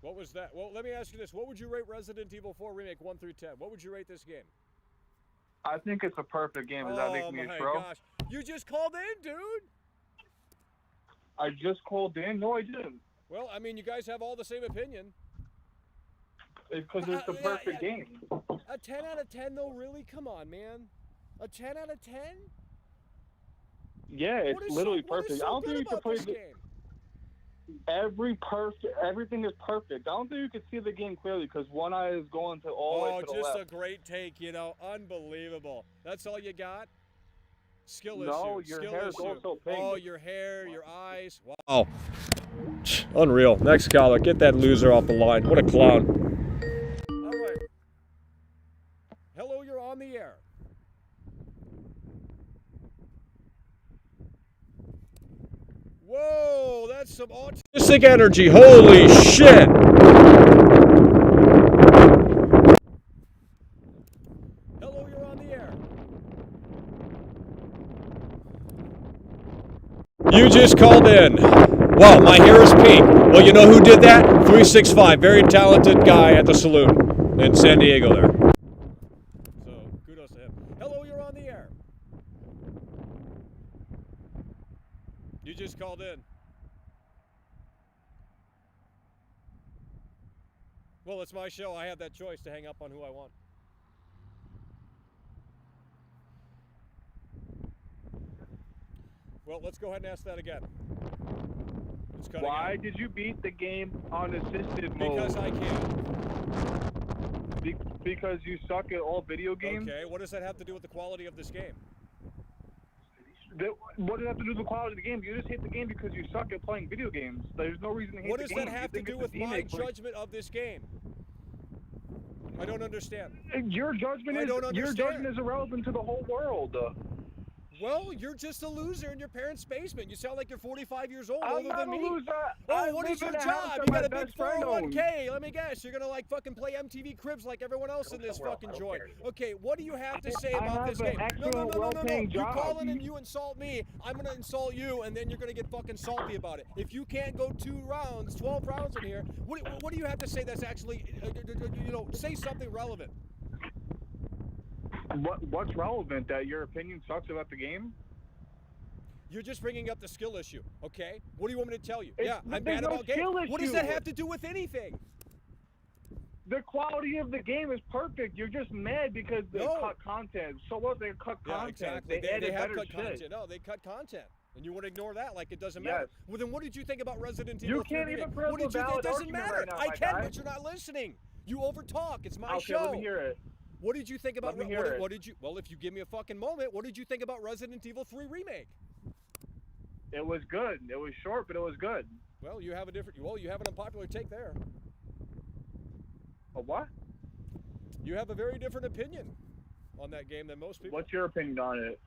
What was that? Well, let me ask you this. What would you rate Resident Evil 4 Remake 1 through 10? What would you rate this game? I think it's a perfect game. Does that make me a troll? Oh my gosh. You just called in, dude. I just called in? No, I didn't. Well, I mean, you guys have all the same opinion. Because it's the perfect game. A 10 out of 10, though, really? Come on, man. A 10 out of 10? Yeah, it's literally perfect. I don't think you can play this game? Everything is perfect. I don't think you can see the game clearly because one eye is going to all the way to the left. Oh, just a great take, you know. Unbelievable. That's all you got? Skill issue. No, your hair is also pink. Oh, your hair, your eyes. Wow. Unreal. Next caller. Get that loser off the line. What a clown. All right. Hello, you're on the air. Whoa, that's some autistic energy. Holy shit. Hello, you're on the air. You just called in. Wow, my hair is pink. Well, you know who did that? 365, very talented guy at the saloon in San Diego there. So, kudos to him. Hello, you're on the air. You just called in. Well, it's my show. I have that choice to hang up on who I want. Well, let's go ahead and ask that again. Why did you beat the game on assisted mode? Because I can. Because you suck at all video games? Okay, what does that have to do with the quality of this game? What does that have to do with the quality of the game? You just hate the game because you suck at playing video games. There's no reason to hate the game. What does that have to do with my judgment of this game? I don't understand. Your judgment is irrelevant to the whole world. Well, you're just a loser in your parents' basement. You sound like you're 45 years old, I'm older not than a me. loser. Oh, what is your job? You got a big 401k. Let me guess. You're gonna like fucking play MTV Cribs like everyone else in this fucking joint. Okay, what do you have to say about this game? No. You call in and you insult me. I'm gonna insult you, and then you're gonna get fucking salty about it. If you can't go 2 rounds, 12 rounds in here, what do you have to say that's actually, say something relevant? What's relevant? That your opinion sucks about the game? You're just bringing up the skill issue, okay? What do you want me to tell you? I'm there's bad no about games. skill What does issue. that have to do with anything? The quality of the game is perfect. You're just mad because they cut content. So what? They cut content. Exactly. They have better cut shit. content. No, they cut content. And you want to ignore that like it doesn't matter. Yes. Well, then what did you think about Resident Evil? You can't even prove a valid It doesn't argument matter. right now, I my can, guy. but you're not listening. You overtalk. It's my show. Okay, let me hear it. What did you think about? Let me hear it. What did you? Well, if you give me a fucking moment, what did you think about Resident Evil 3 Remake? It was good. It was short, but it was good. Well, you have you have an unpopular take there. A what? You have a very different opinion on that game than most people. What's your opinion on it?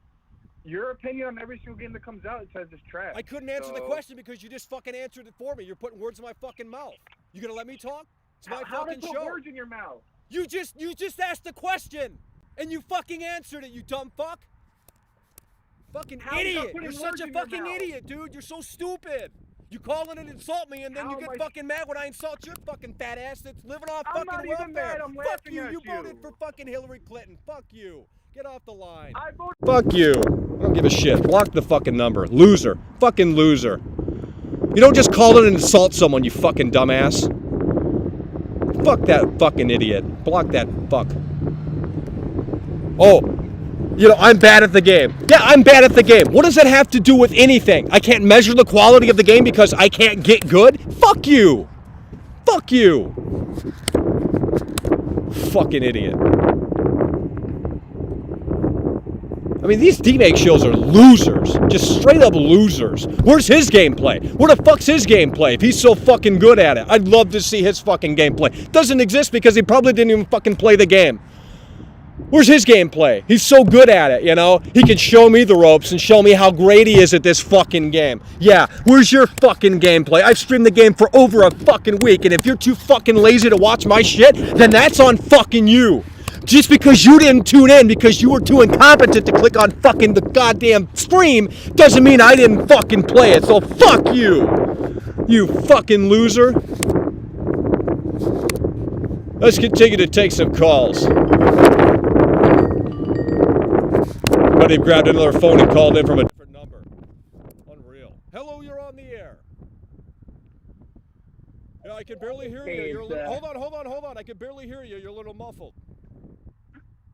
Your opinion on every single game that comes out, it says it's trash. I couldn't answer the question because you just fucking answered it for me. You're putting words in my fucking mouth. You gonna let me talk? It's my fucking show. How did you put words in your mouth? You just asked the question, and you fucking answered it, you dumb fuck. Fucking idiot. You're such a fucking idiot, dude. You're so stupid. You call in and insult me, and then you get fucking mad when I insult your fucking fat ass that's living off fucking welfare. I'm not even mad. I'm Fuck laughing you. at You voted for fucking Hillary Clinton. Fuck you. Get off the line. I voted. Fuck you. I don't give a shit. Block the fucking number. Loser. Fucking loser. You don't just call in and insult someone, you fucking dumbass. Fuck that fucking idiot. Block that fuck. Oh, I'm bad at the game. Yeah, I'm bad at the game. What does that have to do with anything? I can't measure the quality of the game because I can't get good? Fuck you. Fuck you. Fucking idiot. I mean, these D-Make shows are losers. Just straight up losers. Where's his gameplay? Where the fuck's his gameplay if he's so fucking good at it? I'd love to see his fucking gameplay. Doesn't exist because he probably didn't even fucking play the game. Where's his gameplay? He's so good at it, you know? He can show me the ropes and show me how great he is at this fucking game. Yeah, where's your fucking gameplay? I've streamed the game for over a fucking week, and if you're too fucking lazy to watch my shit, then that's on fucking you. Just because you didn't tune in because you were too incompetent to click on fucking the goddamn stream doesn't mean I didn't fucking play it, so fuck you. You fucking loser. Let's continue to take some calls. But he grabbed another phone and called in from a different number. Unreal. Hello, you're on the air. Yeah, I can barely hear you. You're a little, hold on. I can barely hear you. You're a little muffled.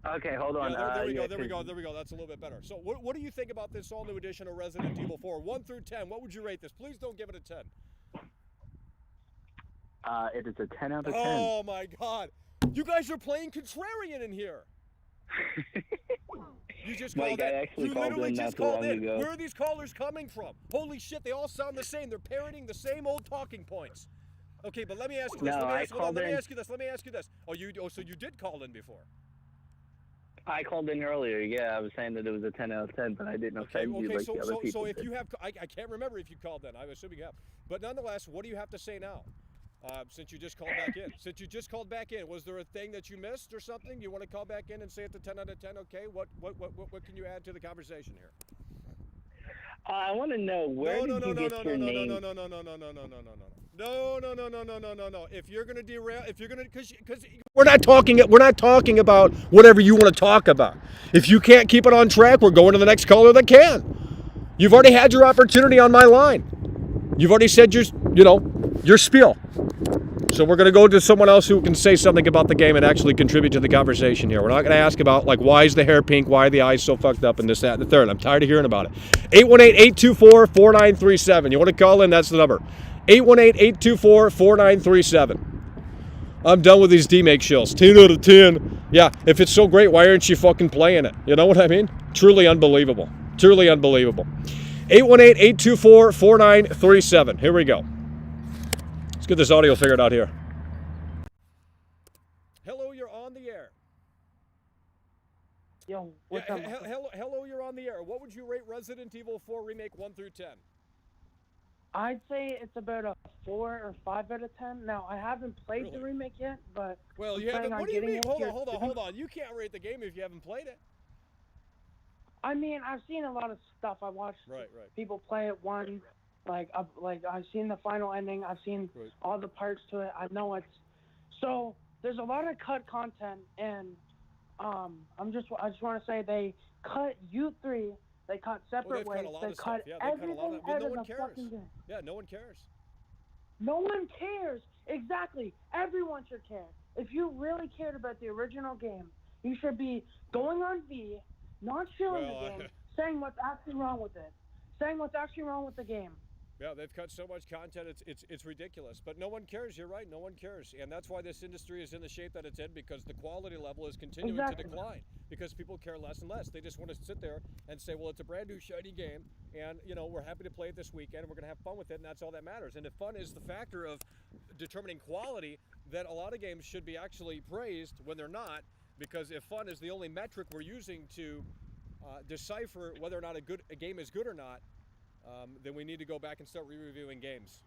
Okay, hold on. Yeah, there we go. That's a little bit better. So what do you think about this all new edition of Resident Evil 4? 1 through 10, what would you rate this? Please don't give it a 10. It is a 10 out of 10. Oh, my God. You guys are playing contrarian in here. You just called in. You literally just called in. Where are these callers coming from? Holy shit, they all sound the same. They're parroting the same old talking points. Okay, but let me ask you this. Let me ask you this. So you did call in before? I called in earlier. Yeah, I was saying that it was a 10 out of 10, but I didn't offend you like the other people. So if you have, I can't remember if you called in. I'm assuming you have. But nonetheless, what do you have to say now? Since you just called back in. Was there a thing that you missed or something? You want to call back in and say it's a 10 out of 10? Okay, what can you add to the conversation here? I want to know where did you get your name? No. If you're gonna derail, because we're not talking about whatever you want to talk about. If you can't keep it on track, we're going to the next caller that can. You've already had your opportunity on my line. You've already said your spiel. So we're going to go to someone else who can say something about the game and actually contribute to the conversation here. We're not going to ask about, like, why is the hair pink, why are the eyes so fucked up, and this, that, and the third. I'm tired of hearing about it. 818-824-4937. You want to call in? That's the number. 818-824-4937. I'm done with these D-Make shills. 10 out of 10. Yeah, if it's so great, why aren't you fucking playing it? You know what I mean? Truly unbelievable. 818-824-4937. Here we go. Let's get this audio figured out here. Hello, you're on the air. Yo, what's up? Hello, you're on the air. What would you rate Resident Evil 4 Remake 1 through 10? I'd say it's about a 4 or 5 out of 10. Now, I haven't played the remake yet, but well, you haven't. What do you mean? Hold on. You can't rate the game if you haven't played it. I mean, I've seen a lot of stuff. I watched people play it one. Like I've seen the final ending. I've seen all the parts to it. I know it's so there's a lot of cut content, and I just want to say they cut U3. They cut separate ways. They cut everything out of the fucking game. Yeah, no one cares. No one cares. Exactly. Everyone should care. If you really cared about the original game, you should be going on V, not shilling the game, saying what's actually wrong with it, saying what's actually wrong with the game. Yeah, they've cut so much content, it's ridiculous. But no one cares. You're right. No one cares, and that's why this industry is in the shape that it's in, because the quality level is continuing to decline. Because people care less and less. They just want to sit there and say, well, it's a brand new shiny game, and we're happy to play it this weekend, and we're going to have fun with it, and that's all that matters. And if fun is the factor of determining quality, then a lot of games should be actually praised when they're not. Because if fun is the only metric we're using to decipher whether or not a game is good or not, then we need to go back and start re-reviewing games.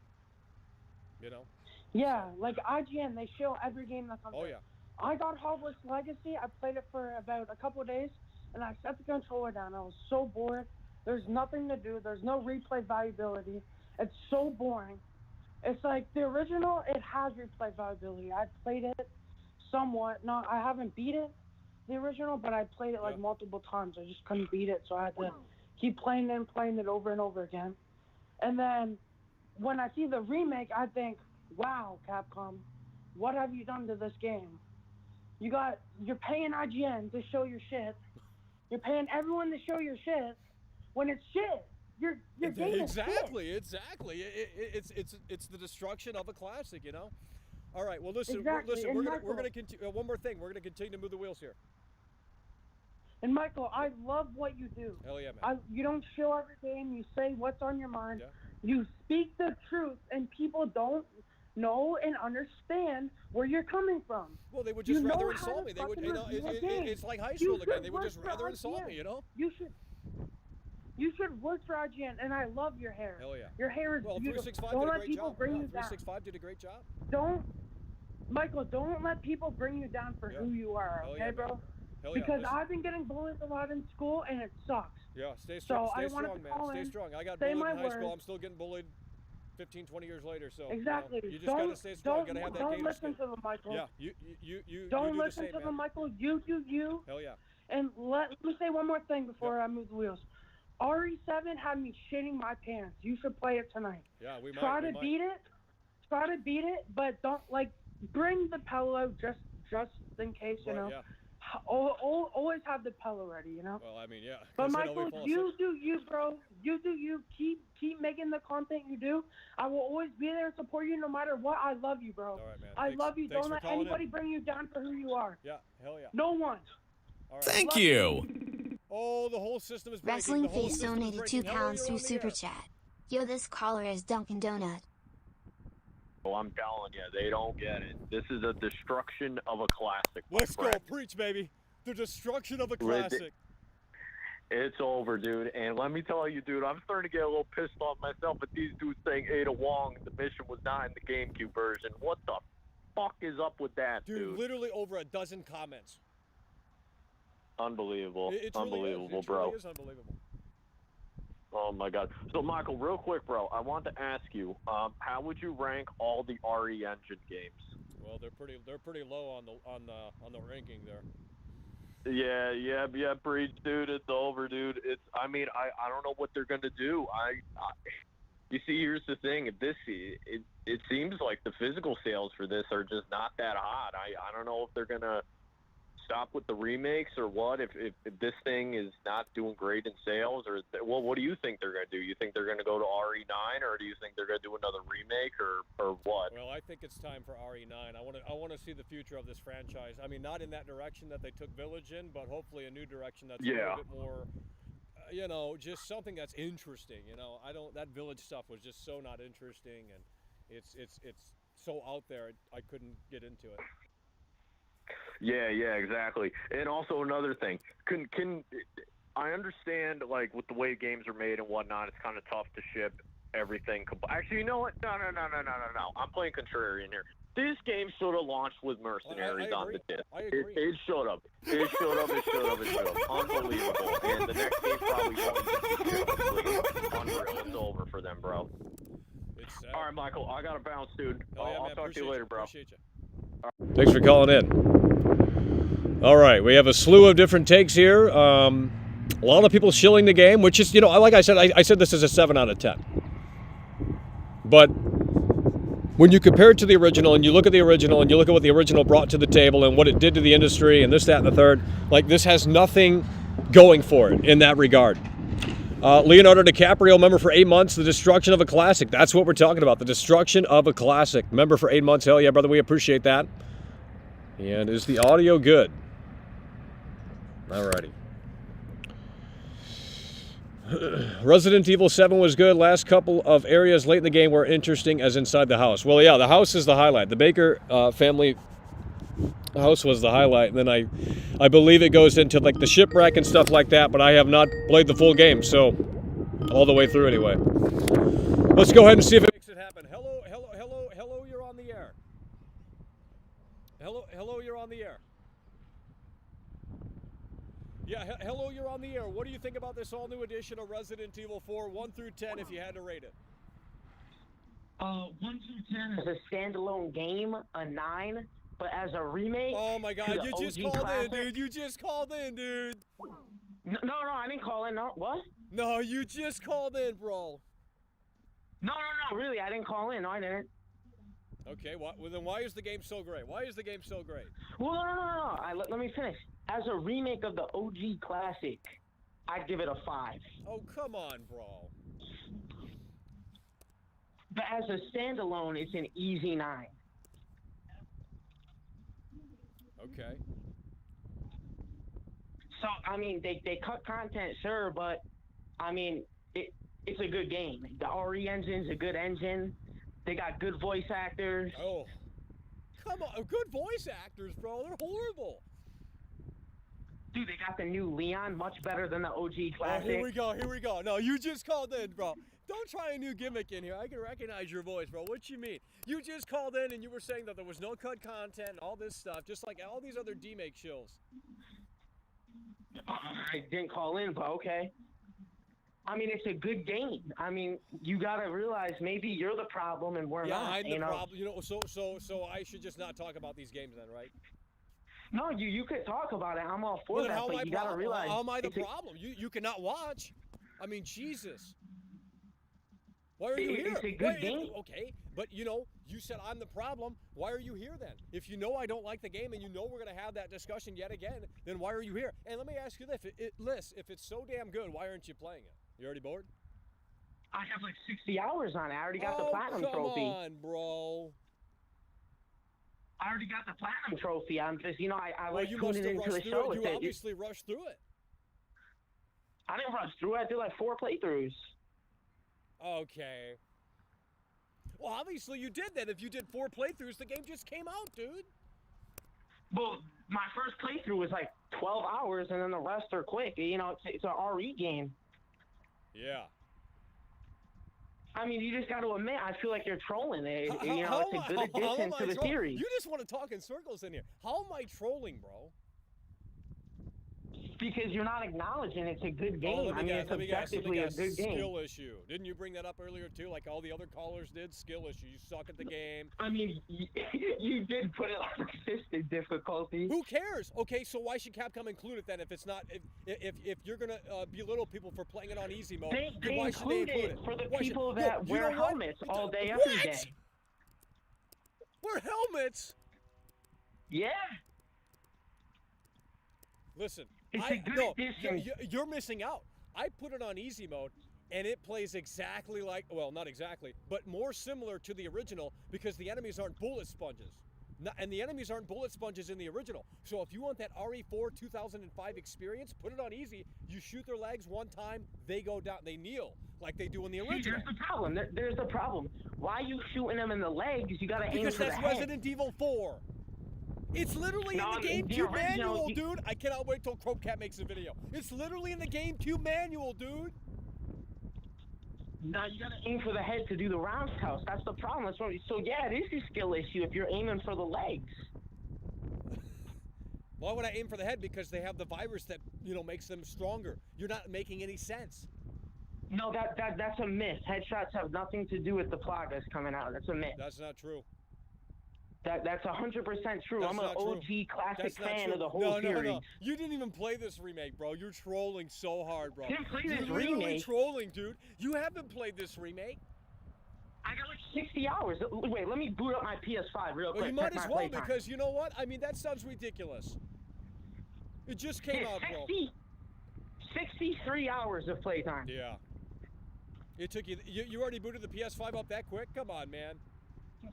Yeah, like IGN, they show every game that comes out. Oh, yeah. I got Hogwarts Legacy. I played it for about a couple of days, and I set the controller down. I was so bored. There's nothing to do. There's no replay viability. It's so boring. It's like the original, it has replay viability. I played it somewhat. I haven't beat it, the original, but I played it like multiple times. I just couldn't beat it, so I had to keep playing it over and over again. And then when I see the remake, I think, wow, Capcom, what have you done to this game? You're paying IGN to show your shit. You're paying everyone to show your shit when it's shit. Your game is shit. Exactly. It's the destruction of a classic, All right. Well, listen. Exactly. We're gonna continue. One more thing. We're gonna continue to move the wheels here. And Michael, I love what you do. Hell yeah, man. You don't show every game. You say what's on your mind. Yeah. You speak the truth, and people don't know and understand where you're coming from. Well, they would just you rather know insult me. They would, review a game. it's like high school again. They would just rather insult IGN. me, you know? You should work for IGN, and I love your hair. Hell yeah. Your hair is well, beautiful. 365 Don't did a let great people job. bring Yeah, you down. 365 did a great job. Michael, don't let people bring you down for who you are, Hell okay, yeah, bro? man. Hell Because yeah. I've been getting bullied a lot in school, and it sucks. Yeah, stay strong, So I wanted man. to call Stay in, strong. I got say bullied my in high school. words. I'm still getting bullied 15, 20 years later. So Exactly. you just gotta stay strong. You gotta have that don't gator listen skin. to the Michael. Yeah, you don't do listen the same, to the man. Michael. You do you. Hell yeah. And let me say one more thing before I move the wheels. RE7 had me shitting my pants. You should play it tonight. Yeah, we might. Try to beat it. Try to beat it, but don't bring the pillow just in case, you know. Yeah. Always have the pillow ready, you know. Well, I mean, yeah. But Michael, you do you, bro. You do you. Keep making the content you do. I will always be there and support you no matter what. I love you, bro. All right, man. I love you. Thanks Don't for let calling anybody in. bring you down for who you are. Yeah, hell yeah. No one. All right. Thank you. Oh, the whole system is breaking. Wrestling The whole Face system is donated breaking. Hello, £2 you're through on the Super air. Chat. Yo, this caller is Dunkin' Donut. Oh, I'm telling you, they don't get it. This is a destruction of a classic. Let's go, preach, baby. The destruction of a classic. It's over, dude. And let me tell you, dude, I'm starting to get a little pissed off myself at these dudes saying Ada Wong, the mission was not in the GameCube version. What the fuck is up with that, dude? Literally over a dozen comments. Unbelievable. It Unbelievable, really is. bro. It is unbelievable. Oh my God. So Michael, real quick, bro, I want to ask you, how would you rank all the RE Engine games? Well, they're pretty low on the ranking there. Yeah, Breach, dude, it's over, dude. I don't know what they're gonna do. You see, here's the thing. It seems like the physical sales for this are just not that hot. I don't know if they're gonna stop with the remakes or what. If this thing is not doing great in sales, or what do you think they're gonna do? You think they're gonna go to RE9, or do you think they're gonna do another remake, or what? Well, I think it's time for RE9. I want to see the future of this franchise. I mean, not in that direction that they took Village in, but hopefully a new direction that's a little bit more, just something that's interesting. That Village stuff was just so not interesting, and it's so out there. I couldn't get into it. Yeah, exactly. And also another thing, can I understand, like, with the way games are made and whatnot, it's kind of tough to ship everything. Actually, you know what? No. I'm playing contrarian here. This game should have launched with Mercenaries on the disc. I agree. It should have. Unbelievable. And the next game probably won't. Unreal. It's over for them, bro. It's sad. All right, Michael, I got to bounce, dude. I'll talk to you later, bro. Appreciate you. Thanks for calling in. All right, we have a slew of different takes here. A lot of people shilling the game, which is, like I said, I said this is a 7 out of 10. But when you compare it to the original, and you look at the original, and you look at what the original brought to the table, and what it did to the industry, and this, that, and the third, this has nothing going for it in that regard. Leonardo DiCaprio, member for 8 months, the destruction of a classic. That's what we're talking about, the destruction of a classic. Member for 8 months, hell yeah, brother, we appreciate that. And is the audio good? Alrighty. Resident Evil 7 was good. Last couple of areas late in the game were interesting, as inside the house. Well, yeah, the house is the highlight. The Baker family house was the highlight, and then I believe it goes into the shipwreck and stuff like that, but I have not played the full game, so all the way through anyway. Let's go ahead and see if it makes it happen. Hello, you're on the air. Hello, you're on the air. Yeah, hello, you're on the air. What do you think about this all-new edition of Resident Evil 4, 1 through 10, if you had to rate it? 1 through 10 is a standalone game, a 9. But as a remake, oh my God, you just called in, dude. You just called in, dude. No, I didn't call in. No, what? No, you just called in, bro. No, really, I didn't call in. No, I didn't. Okay, well then why is the game so great? Why is the game so great? Well, no. Let me finish. As a remake of the OG classic, I'd give it a 5. Oh, come on, bro. But as a standalone, it's an easy 9. Okay. So, I mean, they cut content, sure, but, I mean, it's a good game. The RE engine's a good engine. They got good voice actors. Oh, come on, good voice actors, bro. They're horrible. Dude, they got the new Leon, much better than the OG classic. Oh, here we go. No, you just called in, bro. Don't try a new gimmick in here. I can recognize your voice, bro. What you mean? You just called in and you were saying that there was no cut content and all this stuff, just like all these other D-Make shills. I didn't call in, but okay. I mean, it's a good game. I mean, you gotta realize maybe you're the problem and we're not. I'm the problem. You know, so I should just not talk about these games then, right? No, you could talk about it. I'm all for that, but you gotta realize. How am I the problem? You cannot watch. I mean, Jesus. Why are you here? It's a good game. Okay, but you said I'm the problem. Why are you here then? If you know I don't like the game and you know we're going to have that discussion yet again, then why are you here? And let me ask you this. If it's so damn good, why aren't you playing it? You already bored? I have like 60 hours on it. I already got the platinum trophy. Come on, bro. I already got the platinum trophy. I'm just, I like you must tuning have into the rushed show. through it. You obviously rushed through it. I didn't rush through it. I did like 4 playthroughs. Okay. Well, obviously you did that. If you did 4 playthroughs, the game just came out, dude. Well, my first playthrough was like 12 hours, and then the rest are quick. It's an RE game. Yeah. I mean, you just got to admit, I feel like you're trolling it. It's a good addition to the series. You just want to talk in circles in here. How am I trolling, bro? Because you're not acknowledging it's a good game. It's objectively a good game. Skill issue. Didn't you bring that up earlier too? Like all the other callers did. Skill issue. You suck at the game. I mean, you did put it on assisted difficulty. Who cares? Okay, so why should Capcom include it then? If it's not, if you're gonna belittle people for playing it on easy mode, they why should they include it? For the people that wear helmets all day, every day. Wear helmets? Yeah. Listen, it's a good addition. You're missing out. I put it on easy mode, and it plays exactly like, well, not exactly, but more similar to the original because the enemies aren't bullet sponges. And the enemies aren't bullet sponges in the original. So if you want that RE4 2005 experience, put it on easy. You shoot their legs one time, they go down, they kneel like they do in the original. There's the problem. There's the problem. Why are you shooting them in the legs? You got to aim for the head. Because that's Resident Evil 4. It's literally in the GameCube manual, dude. I cannot wait till Cropecat makes a video. It's literally in the GameCube manual, dude. Now you gotta aim for the head to do the roundhouse. That's the problem. So yeah, it is a skill issue if you're aiming for the legs. Why would I aim for the head? Because they have the virus that makes them stronger. You're not making any sense. No, that's a myth. Headshots have nothing to do with the plagas coming out. That's a myth. That's not true. That's 100% true. I'm an OG classic fan of the whole series. No. You didn't even play this remake, bro. You're trolling so hard, bro. Didn't play this You're remake. Trolling, dude. You haven't played this remake. I got like 60 hours. Wait, let me boot up my PS5 real quick. Well, you might as well because you know what? I mean, that sounds ridiculous. It just came out, bro. 63 hours of playtime. Yeah. It took you. You already booted the PS5 up that quick? Come on, man.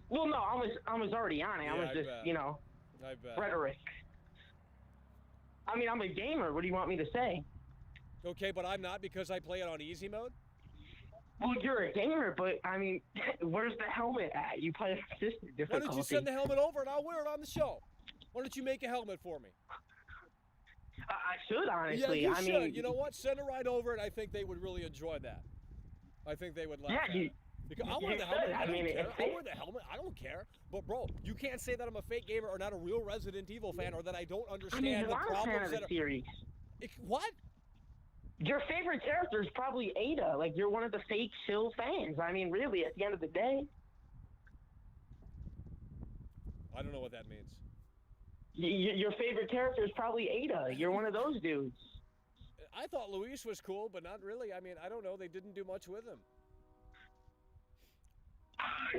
Well, no, I was already on it. Yeah, I was just, I bet. rhetoric. I mean, I'm a gamer. What do you want me to say? Okay, but I'm not because I play it on easy mode? Well, you're a gamer, but, I mean, where's the helmet at? You play assisted difficulty. Why don't you send the helmet over and I'll wear it on the show? Why don't you make a helmet for me? I should, honestly. Yeah, you should. You know what? Send it right over, and I think they would really enjoy that. I think they would laugh at it. Because I'll wear the helmet. I don't care. I'll wear the helmet. I don't care. But bro, you can't say that I'm a fake gamer or not a real Resident Evil fan or that I don't understand the problems that are. Series. What? Your favorite character is probably Ada. Like you're one of the fake chill fans. I mean, really, at the end of the day. I don't know what that means. Your favorite character is probably Ada. You're one of those dudes. I thought Luis was cool, but not really. I mean, I don't know. They didn't do much with him.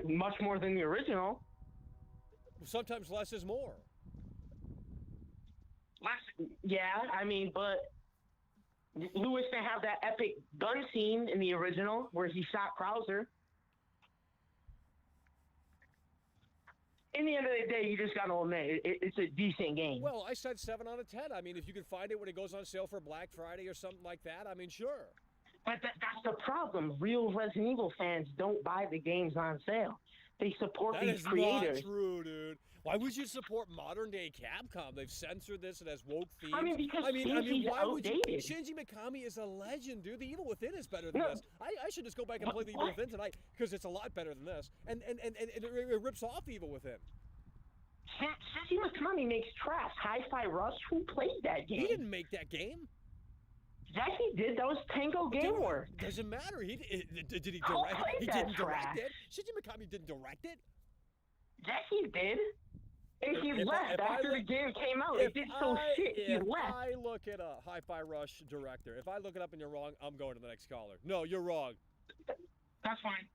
Much more than the original. Sometimes less is more. Yeah, I mean, but Lewis didn't have that epic gun scene in the original where he shot Krauser. In the end of the day, you just got to admit, it's a decent game. Well, I said 7 out of 10. I mean, if you can find it when it goes on sale for Black Friday or something like that, I mean, sure. But that's the problem. Real Resident Evil fans don't buy the games on sale. They support That these is creators. not true, dude. Why would you support modern day Capcom? They've censored this. It has woke themes. I mean, because Shinji's why would you? Shinji Mikami is a legend, dude. The Evil Within is better than this. I should just go back and play the Evil Within tonight because it's a lot better than this. And it rips off Evil Within. Shinji Mikami makes trash. Hi-Fi Rush. Who played that game? He didn't make that game. Yes, he did. That was Tango Gameworks. Doesn't matter. Did he direct it? He that didn't trash? direct it. Shinji Mikami didn't direct it. Yes, he did. And he left after the game came out. It did so shit. He left. If I look it up, Hi-Fi Rush director. If I look it up and you're wrong, I'm going to the next caller. No, you're wrong. That's fine.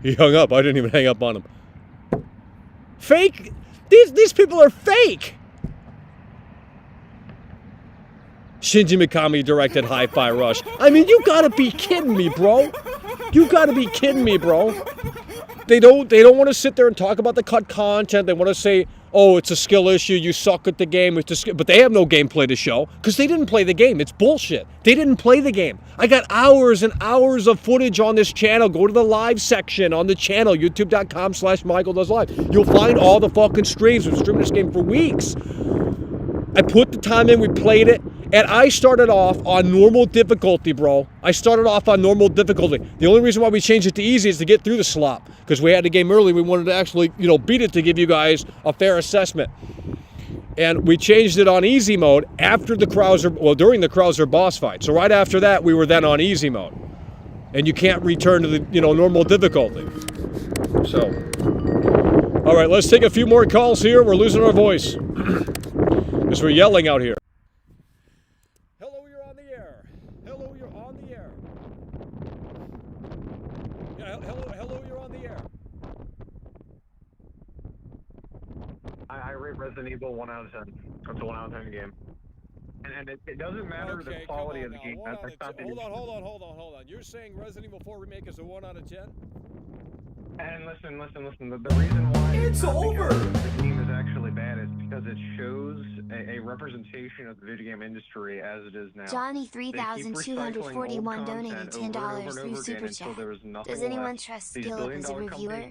He hung up. I didn't even hang up on him. Fake. These people are fake. Shinji Mikami directed Hi-Fi Rush. I mean, you gotta be kidding me, bro. You gotta be kidding me, bro. They don't want to sit there and talk about the cut content. They want to say, oh, it's a skill issue. You suck at the game. But they have no gameplay to show because they didn't play the game. It's bullshit. They didn't play the game. I got hours and hours of footage on this channel. Go to the live section on the channel, youtube.com/MichaelDoesLive. You'll find all the fucking streams. We've been streaming this game for weeks. I put the time in. We played it. And I started off on normal difficulty, bro. I started off on normal difficulty. The only reason why we changed it to easy is to get through the slop. Because we had the game early. We wanted to actually, beat it to give you guys a fair assessment. And we changed it on easy mode after the Krauser, during the Krauser boss fight. So right after that, we were then on easy mode. And you can't return to the, normal difficulty. So, all right, let's take a few more calls here. We're losing our voice. Because we're yelling out here. I rate Resident Evil 1 out of 10. It's a 1 out of 10 game. And it doesn't matter the quality of the game. Hold on. You're saying Resident Evil 4 Remake is a 1 out of 10? And listen. The reason why it's over. The game is actually bad is because it shows a representation of the video game industry as it is now. Johnny 3241 donated $10 through Super Chat. Does anyone trust Skillup as a reviewer?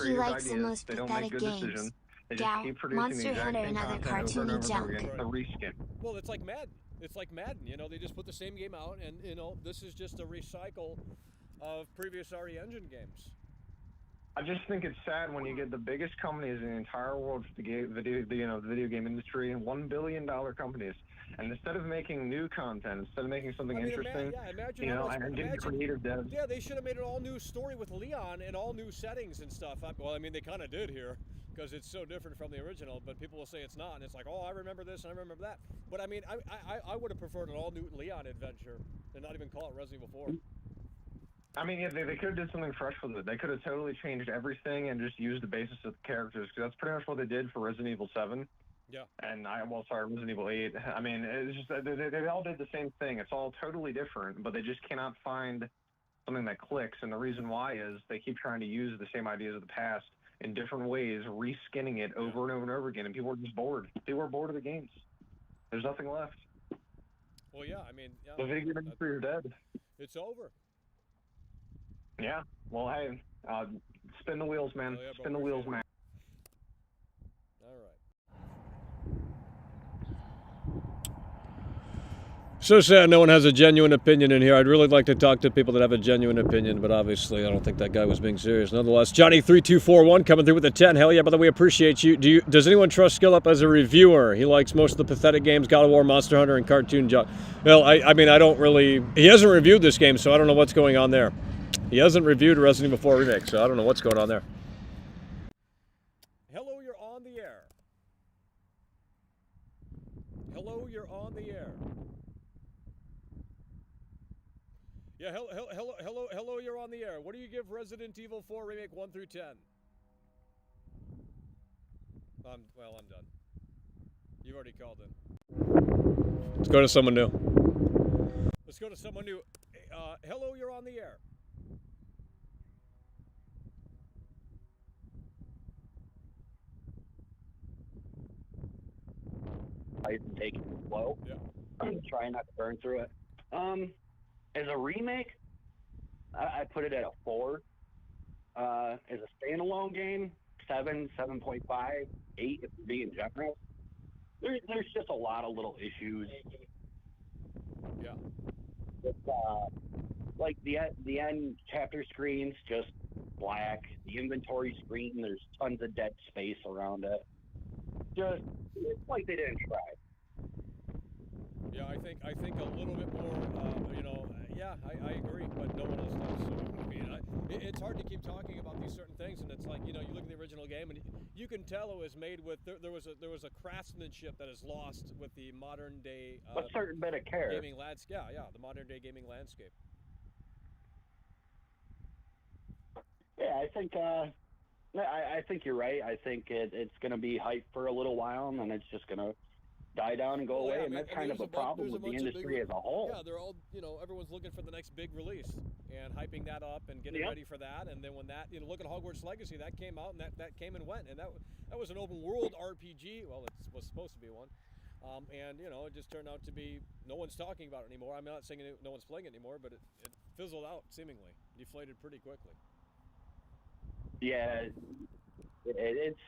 He likes the most pathetic games. Gal, Monster Hunter, and other cartoony junk. Well, it's like Madden. They just put the same game out, and this is just a recycle of previous RE Engine games. I just think it's sad when you get the biggest companies in the entire world for the video game industry, $1 billion companies, and instead of making new content, instead of making something interesting, and getting creative devs. Yeah, they should have made an all-new story with Leon and all new settings and stuff. Well, I mean, they kind of did here because it's so different from the original, but people will say it's not, and it's like, oh, I remember this and I remember that. But I mean, I would have preferred an all-new Leon adventure and not even call it Resident Evil 4. I mean, yeah, they could have did something fresh with it. They could have totally changed everything and just used the basis of the characters, because that's pretty much what they did for Resident Evil 7. Yeah. And Resident Evil 8. I mean, it's just they all did the same thing. It's all totally different, but they just cannot find something that clicks. And the reason why is they keep trying to use the same ideas of the past in different ways, reskinning it over and over and over again, and people are just bored. They were bored of the games. There's nothing left. Well, yeah, I mean, the video game industry are dead. It's over. Yeah. Well, hey, spin the wheels, man. Spin the wheels, man. All right. So sad no one has a genuine opinion in here. I'd really like to talk to people that have a genuine opinion, but obviously I don't think that guy was being serious. Nonetheless, Johnny3241 coming through with the 10. Hell yeah, by the way, appreciate you. Does anyone trust Skillup as a reviewer? He likes most of the pathetic games, God of War, Monster Hunter, and Cartoon Junk. Well, I mean, I don't really... He hasn't reviewed this game, so I don't know what's going on there. He hasn't reviewed Resident Evil 4 Remake, so I don't know what's going on there. Hello, you're on the air. Hello, you're on the air. Yeah, hello, you're on the air. What do you give Resident Evil 4 Remake 1 through 10? Well, I'm done. You've already called in. Let's go to someone new. Hello, you're on the air. And take it slow. Yeah. Try not to burn through it. As a remake, I put it at a 4. As a standalone game, 7, 7.5, 8 if we're being generous. There's just a lot of little issues. Yeah. It's, like the end chapter screen's just black. The inventory screen, there's tons of dead space around it. Just, it's like they didn't try. Yeah, I think a little bit more. Yeah, I agree, but no one else does. So, I mean, it's hard to keep talking about these certain things, and it's like, you look at the original game, and you can tell it was made with there was a craftsmanship that is lost with the modern day A certain bit of care. gaming landscape. Yeah, the modern day gaming landscape. Yeah, I think you're right. I think it's going to be hyped for a little while, and then it's just going to die down and go away, Yeah, and that's kind of a problem with the industry as a whole. Yeah, they're all, everyone's looking for the next big release and hyping that up and getting ready for that. And then when that, look at Hogwarts Legacy, that came out and that came and went, and that was an open world RPG. Well, it was supposed to be one, and it just turned out to be no one's talking about it anymore. I'm not saying no one's playing it anymore, but it fizzled out seemingly, deflated pretty quickly. Yeah, it's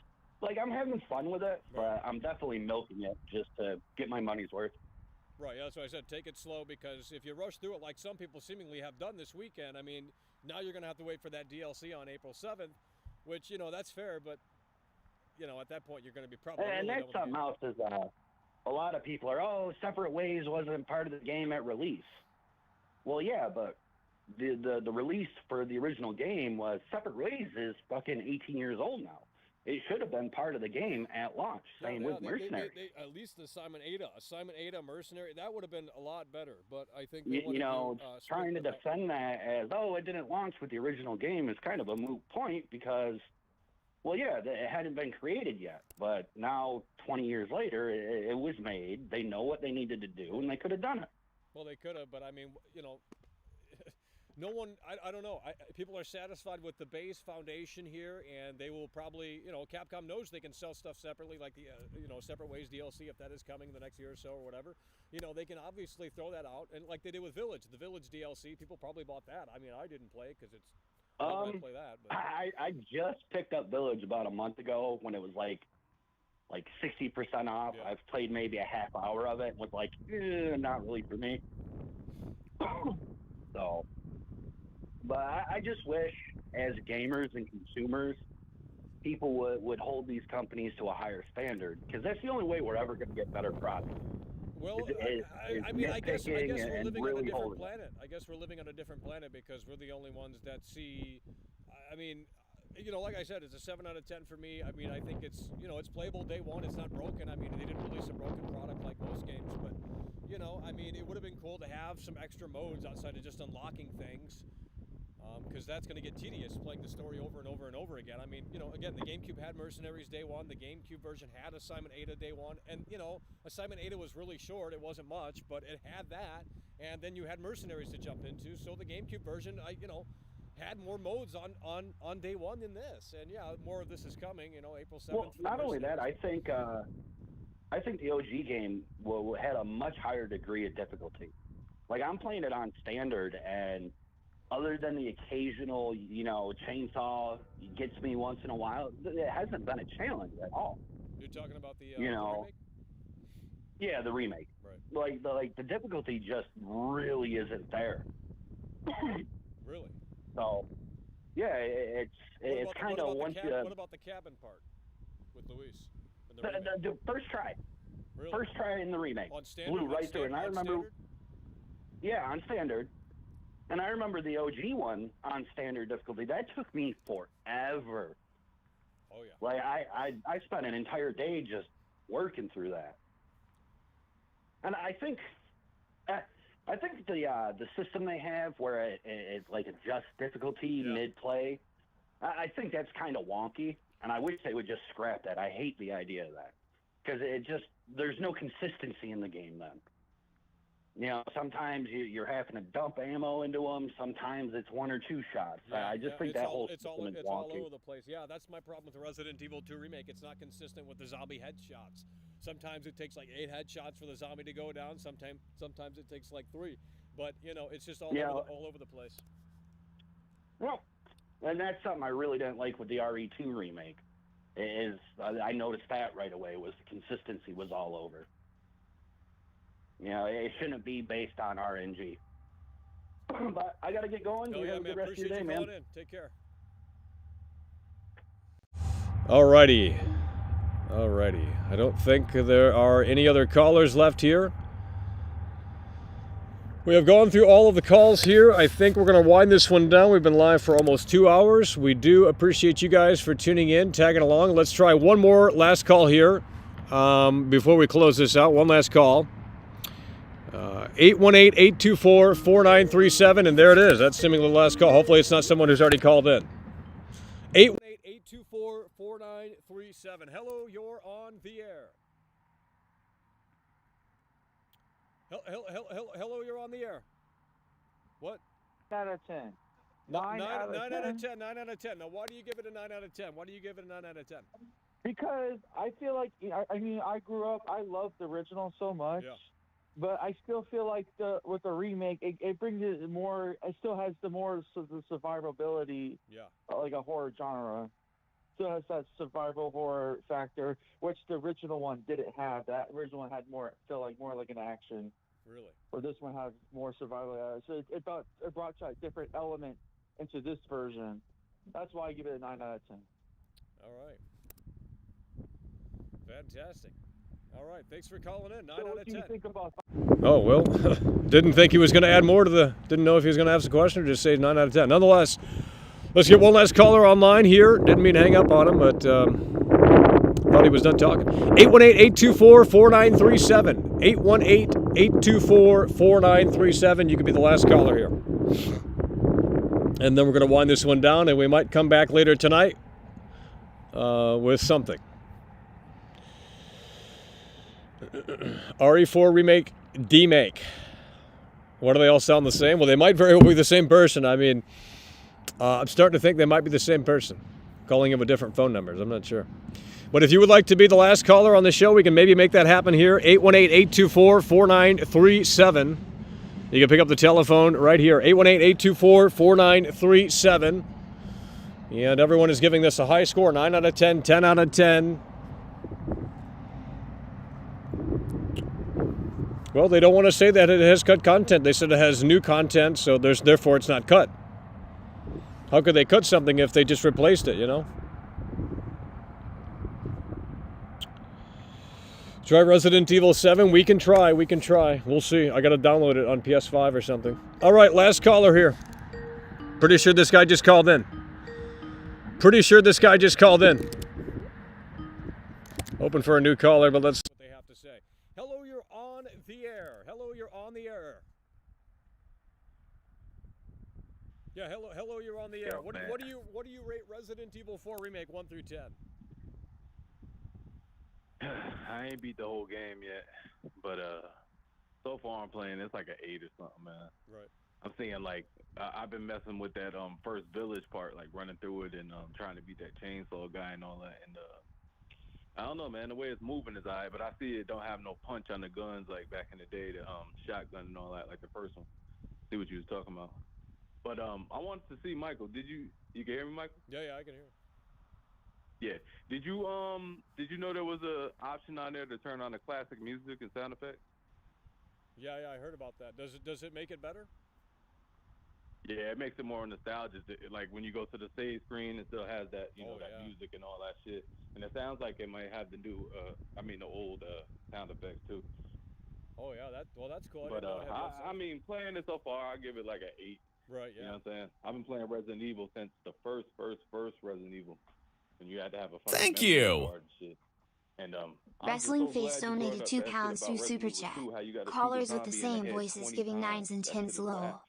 like I'm having fun with it, but I'm definitely milking it just to get my money's worth. Right, yeah, that's why I said take it slow, because if you rush through it like some people seemingly have done this weekend, I mean, now you're going to have to wait for that DLC on April 7th, which, that's fair, but, at that point you're going to be probably... And that's something else is a lot of people are, Separate Ways wasn't part of the game at release. Well, yeah, but the release for the original game was Separate Ways is fucking 18 years old now. It should have been part of the game at launch. Same with Mercenary. At least the Simon Ada Mercenary, that would have been a lot better. But I think trying to defend that as it didn't launch with the original game is kind of a moot point because, well, yeah, it hadn't been created yet. But now, 20 years later, it was made. They know what they needed to do, and they could have done it. Well, they could have, but I mean, no one, I don't know. People are satisfied with the base foundation here, and they will probably, Capcom knows they can sell stuff separately, like the, Separate Ways DLC, if that is coming the next year or so or whatever. They can obviously throw that out, and like they did with Village, the Village DLC, people probably bought that. I mean, I didn't play it because it's, I don't play that. But. I just picked up Village about a month ago when it was like 60% off. Yeah. I've played maybe a half hour of it and was like, not really for me. So... But I just wish, as gamers and consumers, people would hold these companies to a higher standard, because that's the only way we're ever going to get better products. Well, I guess we're living on a different planet. I guess we're living on a different planet because we're the only ones that see. I mean, like I said, it's a 7 out of 10 for me. I mean, I think it's it's playable day one. It's not broken. I mean, they didn't release a broken product like most games, but I mean, it would have been cool to have some extra modes outside of just unlocking things. Because that's going to get tedious playing the story over and over and over again. I mean, again, the GameCube had Mercenaries day one. The GameCube version had Assignment Ada day one. And, Assignment Ada was really short. It wasn't much, but it had that. And then you had Mercenaries to jump into. So the GameCube version, had more modes on day one than this. And, yeah, more of this is coming, April 7th. Well, not only that, I think the OG game had a much higher degree of difficulty. Like, I'm playing it on standard, and... other than the occasional, chainsaw gets me once in a while, it hasn't been a challenge at all. You're talking about the remake? Yeah, the remake. Right. Like the difficulty just really isn't there. Really? So, yeah, it's kind of once you. What about the cabin part with Luis? The first try. Really? First try in the remake. On standard. Blew right through, and I remember. Standard? Yeah, on standard. And I remember the OG one on standard difficulty. That took me forever. Oh, yeah. Like, I spent an entire day just working through that. And I think the system they have where it like adjusts difficulty mid-play, I think that's kind of wonky. And I wish they would just scrap that. I hate the idea of that. Because there's no consistency in the game then. Sometimes you're having to dump ammo into them. Sometimes it's 1 or 2 shots. I just think that whole system is wonky. It's all over the place. Yeah, that's my problem with the Resident Evil 2 remake. It's not consistent with the zombie headshots. Sometimes it takes like 8 headshots for the zombie to go down. Sometimes it takes like 3. But, you know, it's just all over the place. Well, and that's something I really didn't like with the RE2 remake. Is I noticed that right away was the consistency was all over. You know, it shouldn't be based on RNG. But I got to get going. You have a good rest of your day, man. In. Take care. Alrighty. I don't think there are any other callers left here. We have gone through all of the calls here. I think we're going to wind this one down. We've been live for almost 2 hours. We do appreciate you guys for tuning in, tagging along. Let's try one more last call here before we close this out. One last call. 818-824-4937, and there it is. That's seemingly the last call. Hopefully it's not someone who's already called in. 818-824-4937. Hello, you're on the air. Hello, you're on the air. What? 9 out of 10. 9 out of 10. 9 out of 10. Now, why do you give it a 9 out of 10? Why do you give it a 9 out of 10? Because I feel like, I mean, I grew up, I loved the original so much. Yeah. But I still feel like with the remake, it brings it more. It still has the survivability, like a horror genre. Still has that survival horror factor, which the original one didn't have. That original one had more like an action. Really? Or this one has more survival. So it brought a different element into this version. That's why I give it a 9 out of 10. All right. Fantastic. All right, thanks for calling in. 9 out of 10. What do you think about? Oh, well, didn't think he was going to add more to didn't know if he was going to ask a question or just say 9 out of 10. Nonetheless, let's get one last caller online here. Didn't mean to hang up on him, but thought he was done talking. 818-824-4937. 818-824-4937. You could be the last caller here. And then we're going to wind this one down, and we might come back later tonight with something. RE4 Remake, D-Make. What do they all sound the same? Well, they might very well be the same person. I mean, I'm starting to think they might be the same person, calling them with different phone numbers. I'm not sure. But if you would like to be the last caller on the show, we can maybe make that happen here. 818-824-4937. You can pick up the telephone right here. 818-824-4937. And everyone is giving this a high score, 9 out of 10, 10 out of 10. Well, they don't want to say that it has cut content. They said it has new content, so therefore it's not cut. How could they cut something if they just replaced it, you know? Try Resident Evil 7. We can try. We'll see. I got to download it on PS5 or something. All right, last caller here. Pretty sure this guy just called in. Hoping for a new caller, but let's see what they have to say. Hello, you're on the air. Yeah, hello, you're on the air. What do you rate Resident Evil 4 Remake 1 through 10? I ain't beat the whole game yet, but so far I'm playing it's like an 8 or something, man. Right. I'm seeing like I've been messing with that first village part, like running through it and trying to beat that chainsaw guy and all that, and I don't know, man. The way it's moving is alright, but I see it don't have no punch on the guns like back in the day, the shotgun and all that, like the first one. See what you was talking about. But I wanted to see Michael. You can hear me, Michael? Yeah, I can hear you. Yeah. Did you know there was a option on there to turn on the classic music and sound effects? Yeah, I heard about that. Does it make it better? Yeah, it makes it more nostalgic. Like when you go to the save screen, it still has that, that music and all that shit. And it sounds like it might have the new, the old sound effects too. Oh yeah, that's cool. But I mean, playing it so far, I give it like an 8. Right. Yeah. You know what I'm saying? I've been playing Resident Evil since the first Resident Evil, and you had to have a fucking Thank you. Card and shit. And Wrestling Face donated £2 through Super Chat. Callers with the same voices giving 9s and 10s low.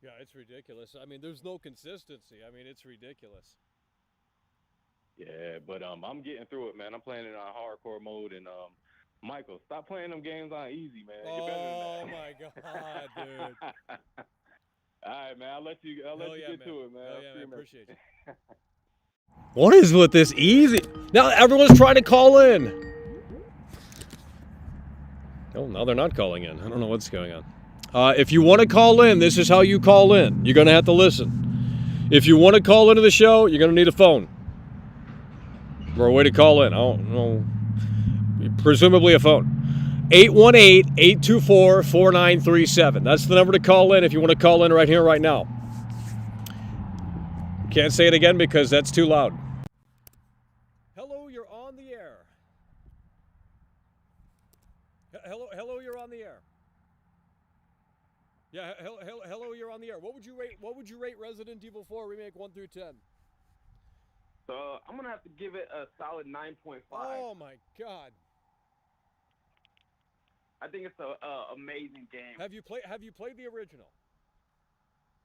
Yeah, it's ridiculous. I mean, there's no consistency. I mean, it's ridiculous. Yeah, but I'm getting through it, man. I'm playing it on hardcore mode, and Michael, stop playing them games on easy, man. You're better than that. Oh my god, dude. All right, man. I'll let you get to it, man. Oh yeah, man. Appreciate you. What is with this easy? Now everyone's trying to call in. Oh, now they're not calling in. I don't know what's going on. If you want to call in, this is how you call in. You're going to have to listen. If you want to call into the show, you're going to need a phone or a way to call in. I don't know. Presumably a phone. 818-824-4937. That's the number to call in if you want to call in right here, right now. Can't say it again because that's too loud. Hello, you're on the air. Hello, you're on the air. Yeah, hello, you're on the air. What would you rate Resident Evil 4 Remake 1 through 10? So I'm gonna have to give it a solid 9.5. Oh my God! I think it's a amazing game. Have you played the original?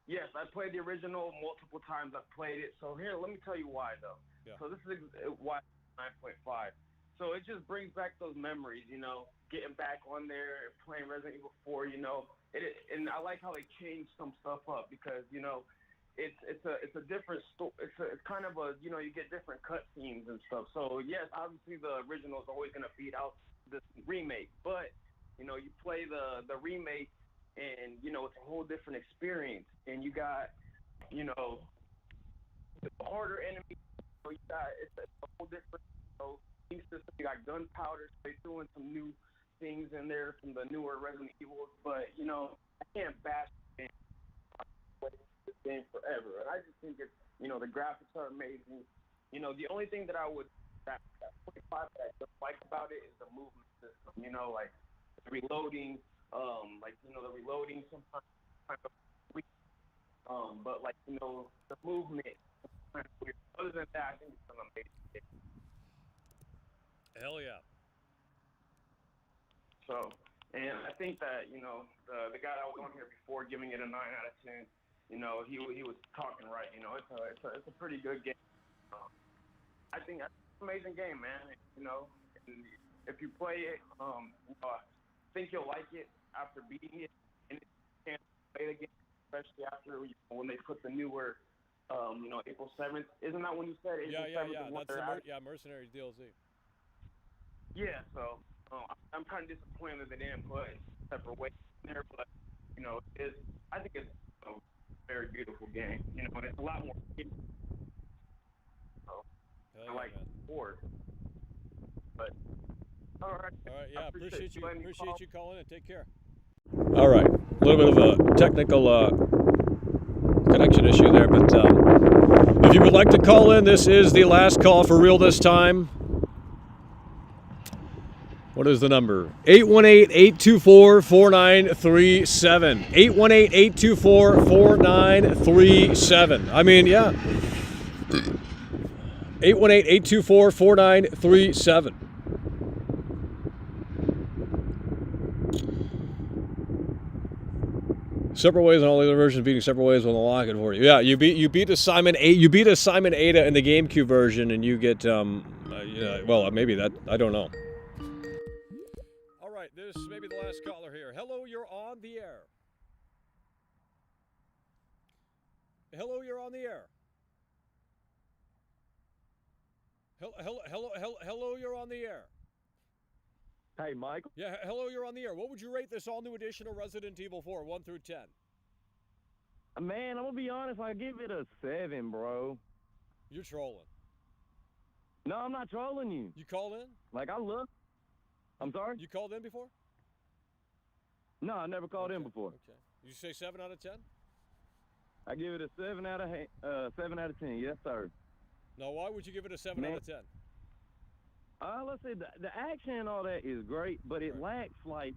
Yes, I played the original multiple times. I've played it. So here, let me tell you why though. Yeah. So this is why 9.5. So it just brings back those memories, getting back on there, playing Resident Evil 4, and I like how they changed some stuff up because, it's a different story. It's kind of a, you get different cutscenes and stuff. So yes, obviously the original is always going to beat out this remake, but you play the remake and it's a whole different experience, and you got harder enemies. So you got it's a whole different team system. You got gunpowder. So they threw in some new things in there from the newer Resident Evil, but I can't bash this game forever. And I just think it's the graphics are amazing. The only thing that I would that 25 that I don't like about it is the movement system. Like the reloading, the reloading sometimes kind of weak. But the movement is kind of weird. Other than that, I think it's an amazing game. Hell yeah. So, and I think that the guy that was on here before giving it a 9 out of 10, he was talking right. It's a pretty good game. I think that's an amazing game, man. And if you play it, I think you'll like it after beating it, and if you can't play the game, especially after when they put the newer, April 7th. Isn't that when you said April 7th? That's Mercenaries DLC. Yeah, so I'm kind of disappointed that they didn't put separate ways in there, but I think it's a very beautiful game. And it's a lot more. So I like sport, but all right. Yeah, appreciate you calling in. Take care. All right, a little bit of a technical connection issue there, but if you would like to call in, this is the last call for real this time. What is the number? 818-824-4937. 818-824-4937. I mean, yeah. 818-824-4937. Separate ways on all the other versions, beating separate ways will unlock it for you. Yeah, you beat a Simon Ada in the GameCube version, and you get well, maybe that, I don't know. All right, this may be the last caller here. Hello, you're on the air. Hello, you're on the air. Hello, you're on the air. Hey, Michael. Yeah, hello, you're on the air. What would you rate this all-new edition of Resident Evil 4, 1 through 10? Man, I'm going to be honest. I give it a 7, bro. You're trolling. No, I'm not trolling you. You called in? Like, I look. I'm sorry? You called in before? No, I never called in before. Okay. Did you say 7 out of 10? I give it a 7 out of 10. Yes, sir. No, why would you give it a 7 out of 10? Let's say the action and all that is great, but it lacks, like,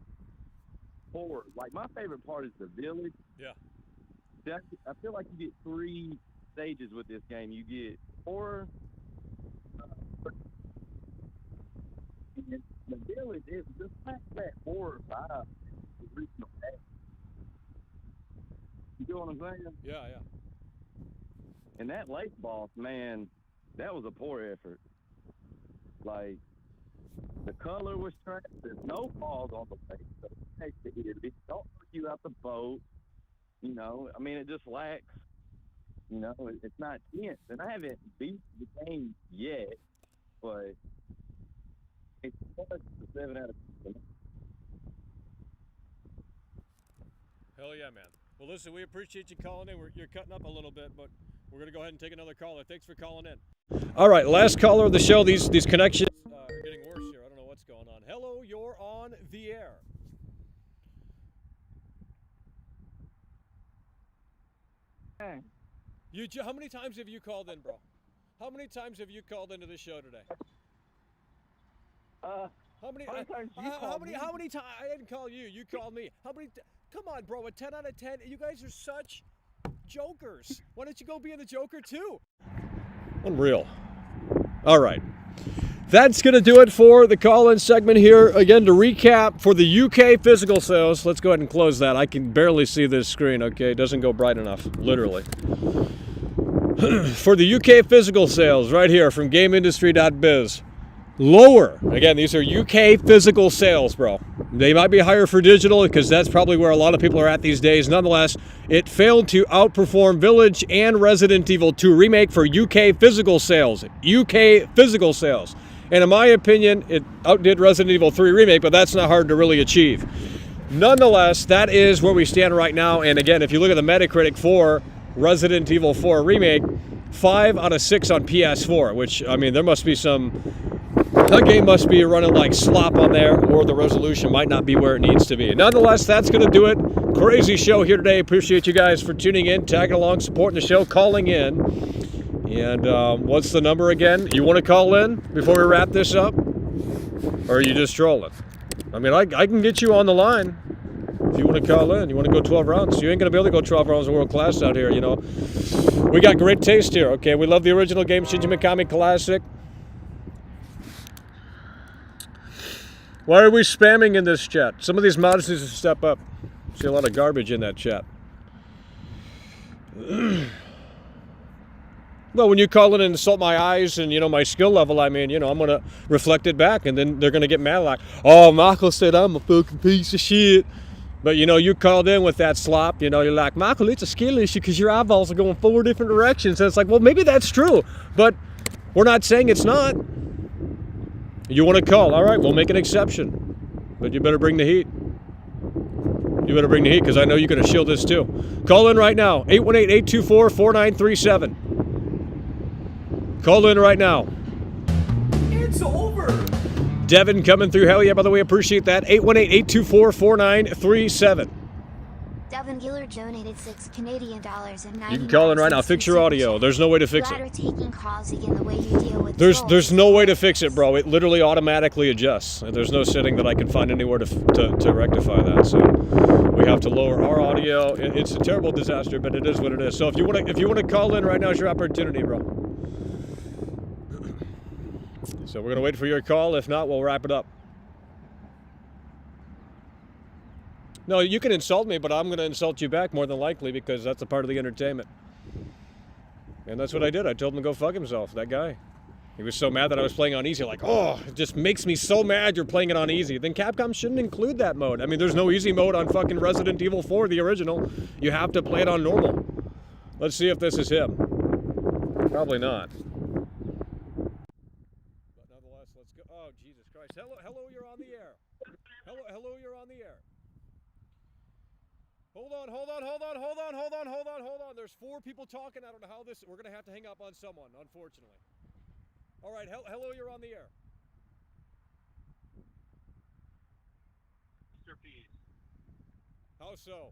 horror. Like, my favorite part is the village. Yeah. I feel like you get 3 stages with this game. You get horror. The village is just lacks that horror vibe. The original game. You know what I'm saying? Yeah. And that lake boss, man, that was a poor effort. Like, the color was trash. There's no falls on the lake. So it takes the hit. It don't put you out the boat. I mean, it just lacks. It's not tense. And I haven't beat the game yet, but it's a 7 out of 10. Hell yeah, man. Well, listen, we appreciate you calling in. You're cutting up a little bit, but we're going to go ahead and take another caller. Thanks for calling in. All right, last caller of the show. These connections are getting worse here. I don't know what's going on. Hello, you're on the air. How many times have you called in, bro? How many times have you called into the show today? How many times How many times? I didn't call you. You called me. How many? Come on, bro. A 10 out of 10. You guys are such jokers. Why don't you go be in the Joker too? Unreal. All right. That's going to do it for the call-in segment here. Again, to recap, for the UK physical sales, let's go ahead and close that. I can barely see this screen, okay? It doesn't go bright enough, literally. For the UK physical sales, right here from GameIndustry.biz, lower. Again, these are UK physical sales, bro. They might be higher for digital because that's probably where a lot of people are at these days. Nonetheless, it failed to outperform Village and Resident Evil 2 Remake for UK physical sales. UK physical sales. And in my opinion, it outdid Resident Evil 3 Remake, but that's not hard to really achieve. Nonetheless, that is where we stand right now. And again, if you look at the Metacritic for Resident Evil 4 Remake, 5 out of 6 on PS4, which, I mean, there must be that game must be running like slop on there, or the resolution might not be where it needs to be. Nonetheless, that's going to do it. Crazy show here today. Appreciate you guys for tuning in, tagging along, supporting the show, calling in. And what's the number again? You want to call in before we wrap this up? Or are you just trolling? I mean, I can get you on the line if you want to call in. You want to go 12 rounds. You ain't going to be able to go 12 rounds of world class out here, you know. We got great taste here, okay? We love the original game, Shinji Mikami Classic. Why are we spamming in this chat? Some of these mods need to step up. See a lot of garbage in that chat. Well, when you call in and insult my eyes and, you know, my skill level, I mean, you know, I'm going to reflect it back, and then they're going to get mad like, oh, Michael said I'm a fucking piece of shit. But, you know, you called in with that slop, you know, you're like, Michael, it's a skill issue because your eyeballs are going 4 different directions. And it's like, well, maybe that's true, but we're not saying it's not. You want to call, all right, we'll make an exception. But you better bring the heat. You better bring the heat because I know you're going to shield this too. Call in right now, 818-824-4937. Call in right now. It's over. Devin coming through. Hell yeah, by the way, appreciate that. 818-824-4937. Devin Gillard donated $6 dollars and 99 You can call in right now. Fix your audio. There's no way to fix it. Taking calls again the way you deal with There's no way to fix it, bro. It literally automatically adjusts. There's no setting that I can find anywhere to rectify that. So we have to lower our audio. It's a terrible disaster, but it is what it is. So if you want to call in right now, it's your opportunity, bro. So we're gonna wait for your call. If not, we'll wrap it up. No, you can insult me, but I'm going to insult you back more than likely because that's a part of the entertainment. And that's what I did. I told him to go fuck himself, that guy. He was so mad that I was playing on easy. Like, oh, it just makes me so mad you're playing it on easy. Then Capcom shouldn't include that mode. I mean, there's no easy mode on fucking Resident Evil 4, the original. You have to play it on normal. Let's see if this is him. Probably not. But nonetheless, let's go. Oh, Jesus Christ. Hello, you're on the air. Hello, you're on the air. Hold on. There's 4 people talking. I don't know how this... We're going to have to hang up on someone, unfortunately. All right, hello, you're on the air. Mr. P. How so?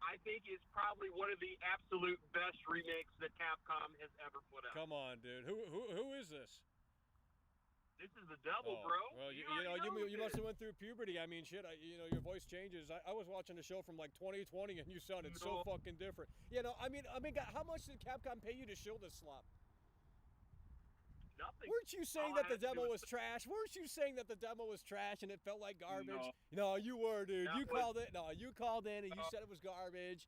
I think it's probably one of the absolute best remakes that Capcom has ever put out. Come on, dude. Who is this? This is the devil, bro. Well, you must have went through puberty. I mean, shit. Your voice changes. I was watching a show from like 2020, and you sounded so fucking different. You know, I mean, God, how much did Capcom pay you to show this slop? Nothing. Weren't you saying that the demo was trash? Weren't you saying that the demo was trash and it felt like garbage? No, you were, dude. You called it. No, you called in and you said it was garbage.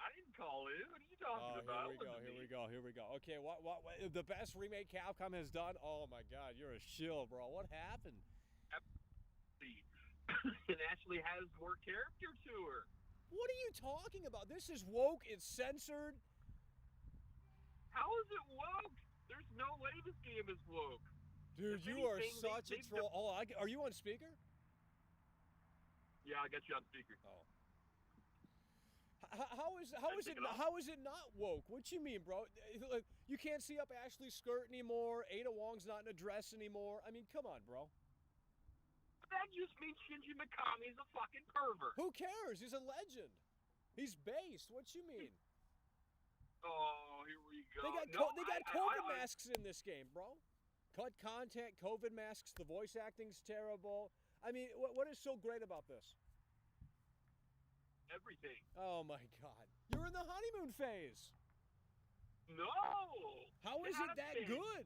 I didn't call it. What are you talking about? Here we go. Okay, what the best remake Capcom has done? Oh my God, you're a shill, bro. What happened? It actually has more character to her. What are you talking about? This is woke. It's censored. How is it woke? There's no way this game is woke. Dude, you are such a troll. Are you on speaker? Yeah, I got you on speaker. Oh. How is it not woke? What you mean, bro? You can't see up Ashley's skirt anymore. Ada Wong's not in a dress anymore. I mean, come on, bro. That just means Shinji Mikami's a fucking pervert. Who cares? He's a legend. He's based. What you mean? Oh, here we go. They got COVID masks in this game, bro. Cut content, COVID masks. The voice acting's terrible. I mean, what is so great about this? Everything. Oh my God! You're in the honeymoon phase. No. How is it that good?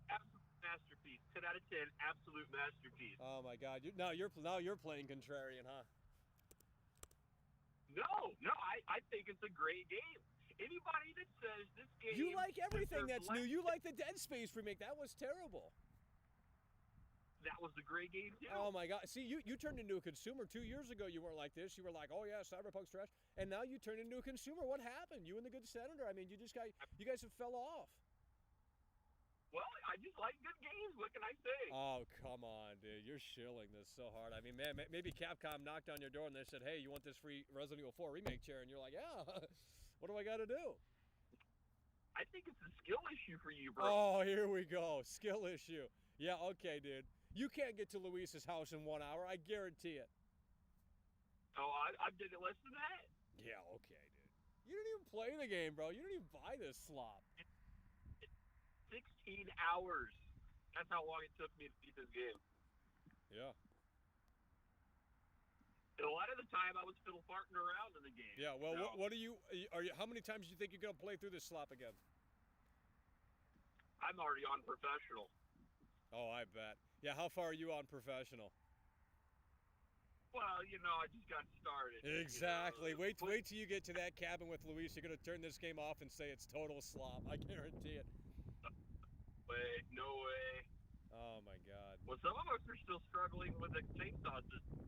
Absolute masterpiece. 10 out of 10. Absolute masterpiece. Oh my God! Now you're playing contrarian, huh? No, I think it's a great game. Anybody that says this game... You like everything that's new. You like the Dead Space remake. That was terrible. That was a great game, too. Oh, my God. See, you turned into a consumer. 2 years ago, you weren't like this. You were like, oh, yeah, Cyberpunk's trash. And now you turned into a consumer. What happened? You and the good senator. I mean, you guys have fell off. Well, I just like good games. What can I say? Oh, come on, dude. You're shilling this so hard. I mean, man, maybe Capcom knocked on your door and they said, hey, you want this free Resident Evil 4 remake chair? And you're like, yeah. What do I got to do? I think it's a skill issue for you, bro. Oh, here we go. Skill issue. Yeah, okay, dude. You can't get to Luis's house in 1 hour. I guarantee it. Oh, I did it less than that. Yeah, okay, dude. You didn't even play the game, bro. You didn't even buy this slop. 16 hours. That's how long it took me to beat this game. Yeah. And a lot of the time, I was fiddle farting around in the game. Yeah, well, so. What are you? How many times do you think you're going to play through this slop again? I'm already on professional. Oh, I bet. Yeah, how far are you on professional? Well, I just got started. Exactly. Wait till you get to that cabin with Luis. You're going to turn this game off and say it's total slop. I guarantee it. No way. Oh, my God. Well, some of us are still struggling with the chainsaw system.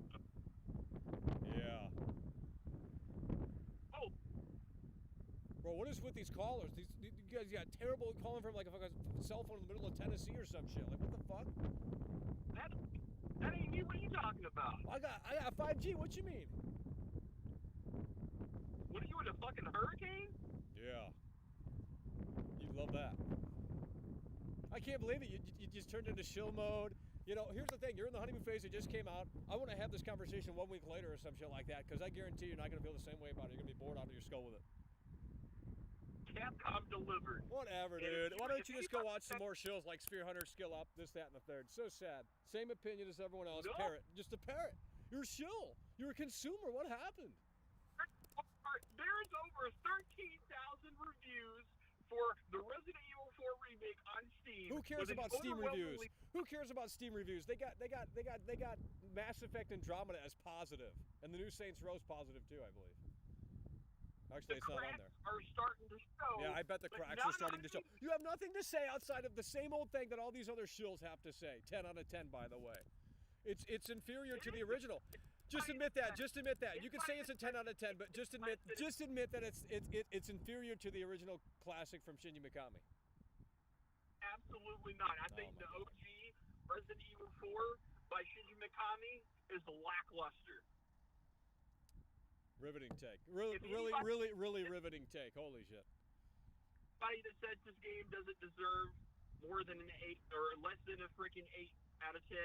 Yeah. Oh. Bro, what is with these callers? These guys got terrible calling from like a cell phone in the middle of Tennessee or some shit. Like, what the fuck? That ain't me. What are you talking about? I got 5G. What you mean? What are you in a fucking hurricane? Yeah. You'd love that. I can't believe it. You just turned into shill mode. Here's the thing. You're in the honeymoon phase. It just came out. I want to have this conversation 1 week later or some shit like that, because I guarantee you're not going to feel the same way about it. You're going to be bored out of your skull with it. Capcom delivered. Whatever, dude. Why don't you just go watch some more shows like Spear Hunter, Skill Up, this, that, and the third. So sad. Same opinion as everyone else. No. Parrot. Just a parrot. You're a shill. You're a consumer. What happened? There's over 13,000 reviews for the Resident Evil 4 remake on Steam. Who cares about Steam reviews? Who cares about Steam reviews? They got Mass Effect Andromeda as positive, and the new Saints Row's positive too, I believe. Actually, it's not on there. Are starting to show. Yeah, I bet the cracks are starting to show. You have nothing to say outside of the same old thing that all these other shills have to say. 10 out of 10, by the way. It's inferior to the original. Just admit that. Just admit that. You can say it's a 10 out of 10, but just admit that it's inferior to the original classic from Shinji Mikami. Absolutely not. I think the OG Resident Evil 4 by Shinji Mikami is lackluster. Riveting take. Really riveting take. Holy shit. Anybody that says this game doesn't deserve more than an 8 or less than a freaking 8 out of 10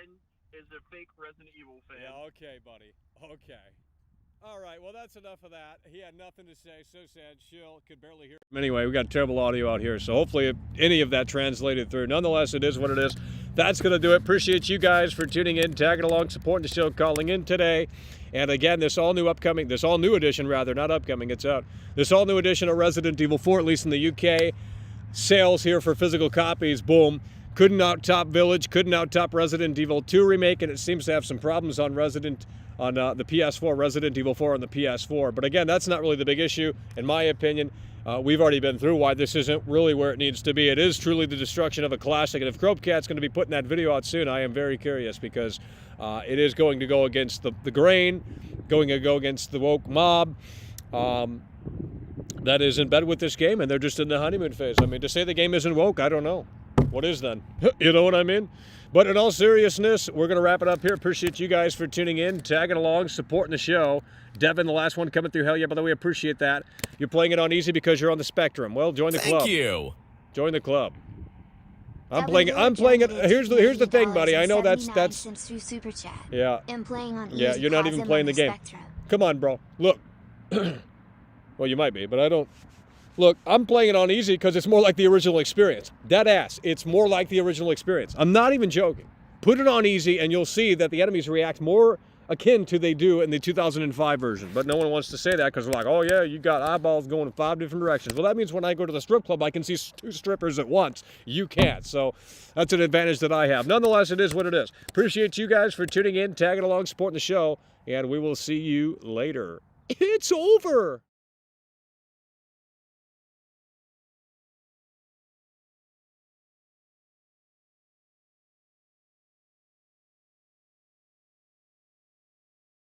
is a fake Resident Evil fan. Yeah, okay, buddy. Okay. All right, well, that's enough of that. He had nothing to say. So sad. Shill could barely hear him. Anyway, we got terrible audio out here, so hopefully any of that translated through. Nonetheless, it is what it is. That's going to do it. Appreciate you guys for tuning in, tagging along, supporting the show, calling in today. And again, this all-new edition, not upcoming, it's out. This all-new edition of Resident Evil 4, at least in the UK. Sales here for physical copies, boom. Couldn't out-top Village, couldn't out-top Resident Evil 2 Remake, and it seems to have some problems on the PS4, Resident Evil 4 on the PS4. But again, that's not really the big issue, in my opinion. We've already been through why this isn't really where it needs to be. It is truly the destruction of a classic, and if Cropecat's going to be putting that video out soon, I am very curious, because it is going to go against the grain, going to go against the woke mob that is in bed with this game, and they're just in the honeymoon phase. I mean, to say the game isn't woke, I don't know. What is then? You know what I mean? But in all seriousness, we're going to wrap it up here. Appreciate you guys for tuning in, tagging along, supporting the show. Devin, the last one coming through. Hell yeah, by the way, appreciate that. You're playing it on easy because you're on the spectrum. Well, join the club. Thank you. Join the club. I'm playing it. Here's the thing, buddy. I know that's through Super Chat. Yeah. I'm playing on easy. Yeah, you're not even playing the game. Come on, bro. Look. Well, you might be, but I don't. Look, I'm playing it on easy because it's more like the original experience. Dead ass. It's more like the original experience. I'm not even joking. Put it on easy and you'll see that the enemies react more akin to they do in the 2005 version. But no one wants to say that because they're like, oh yeah, you got eyeballs going in 5 different directions. Well, that means when I go to the strip club, I can see 2 strippers at once. You can't. So that's an advantage that I have. Nonetheless, it is what it is. Appreciate you guys for tuning in, tagging along, supporting the show, and we will see you later. It's over.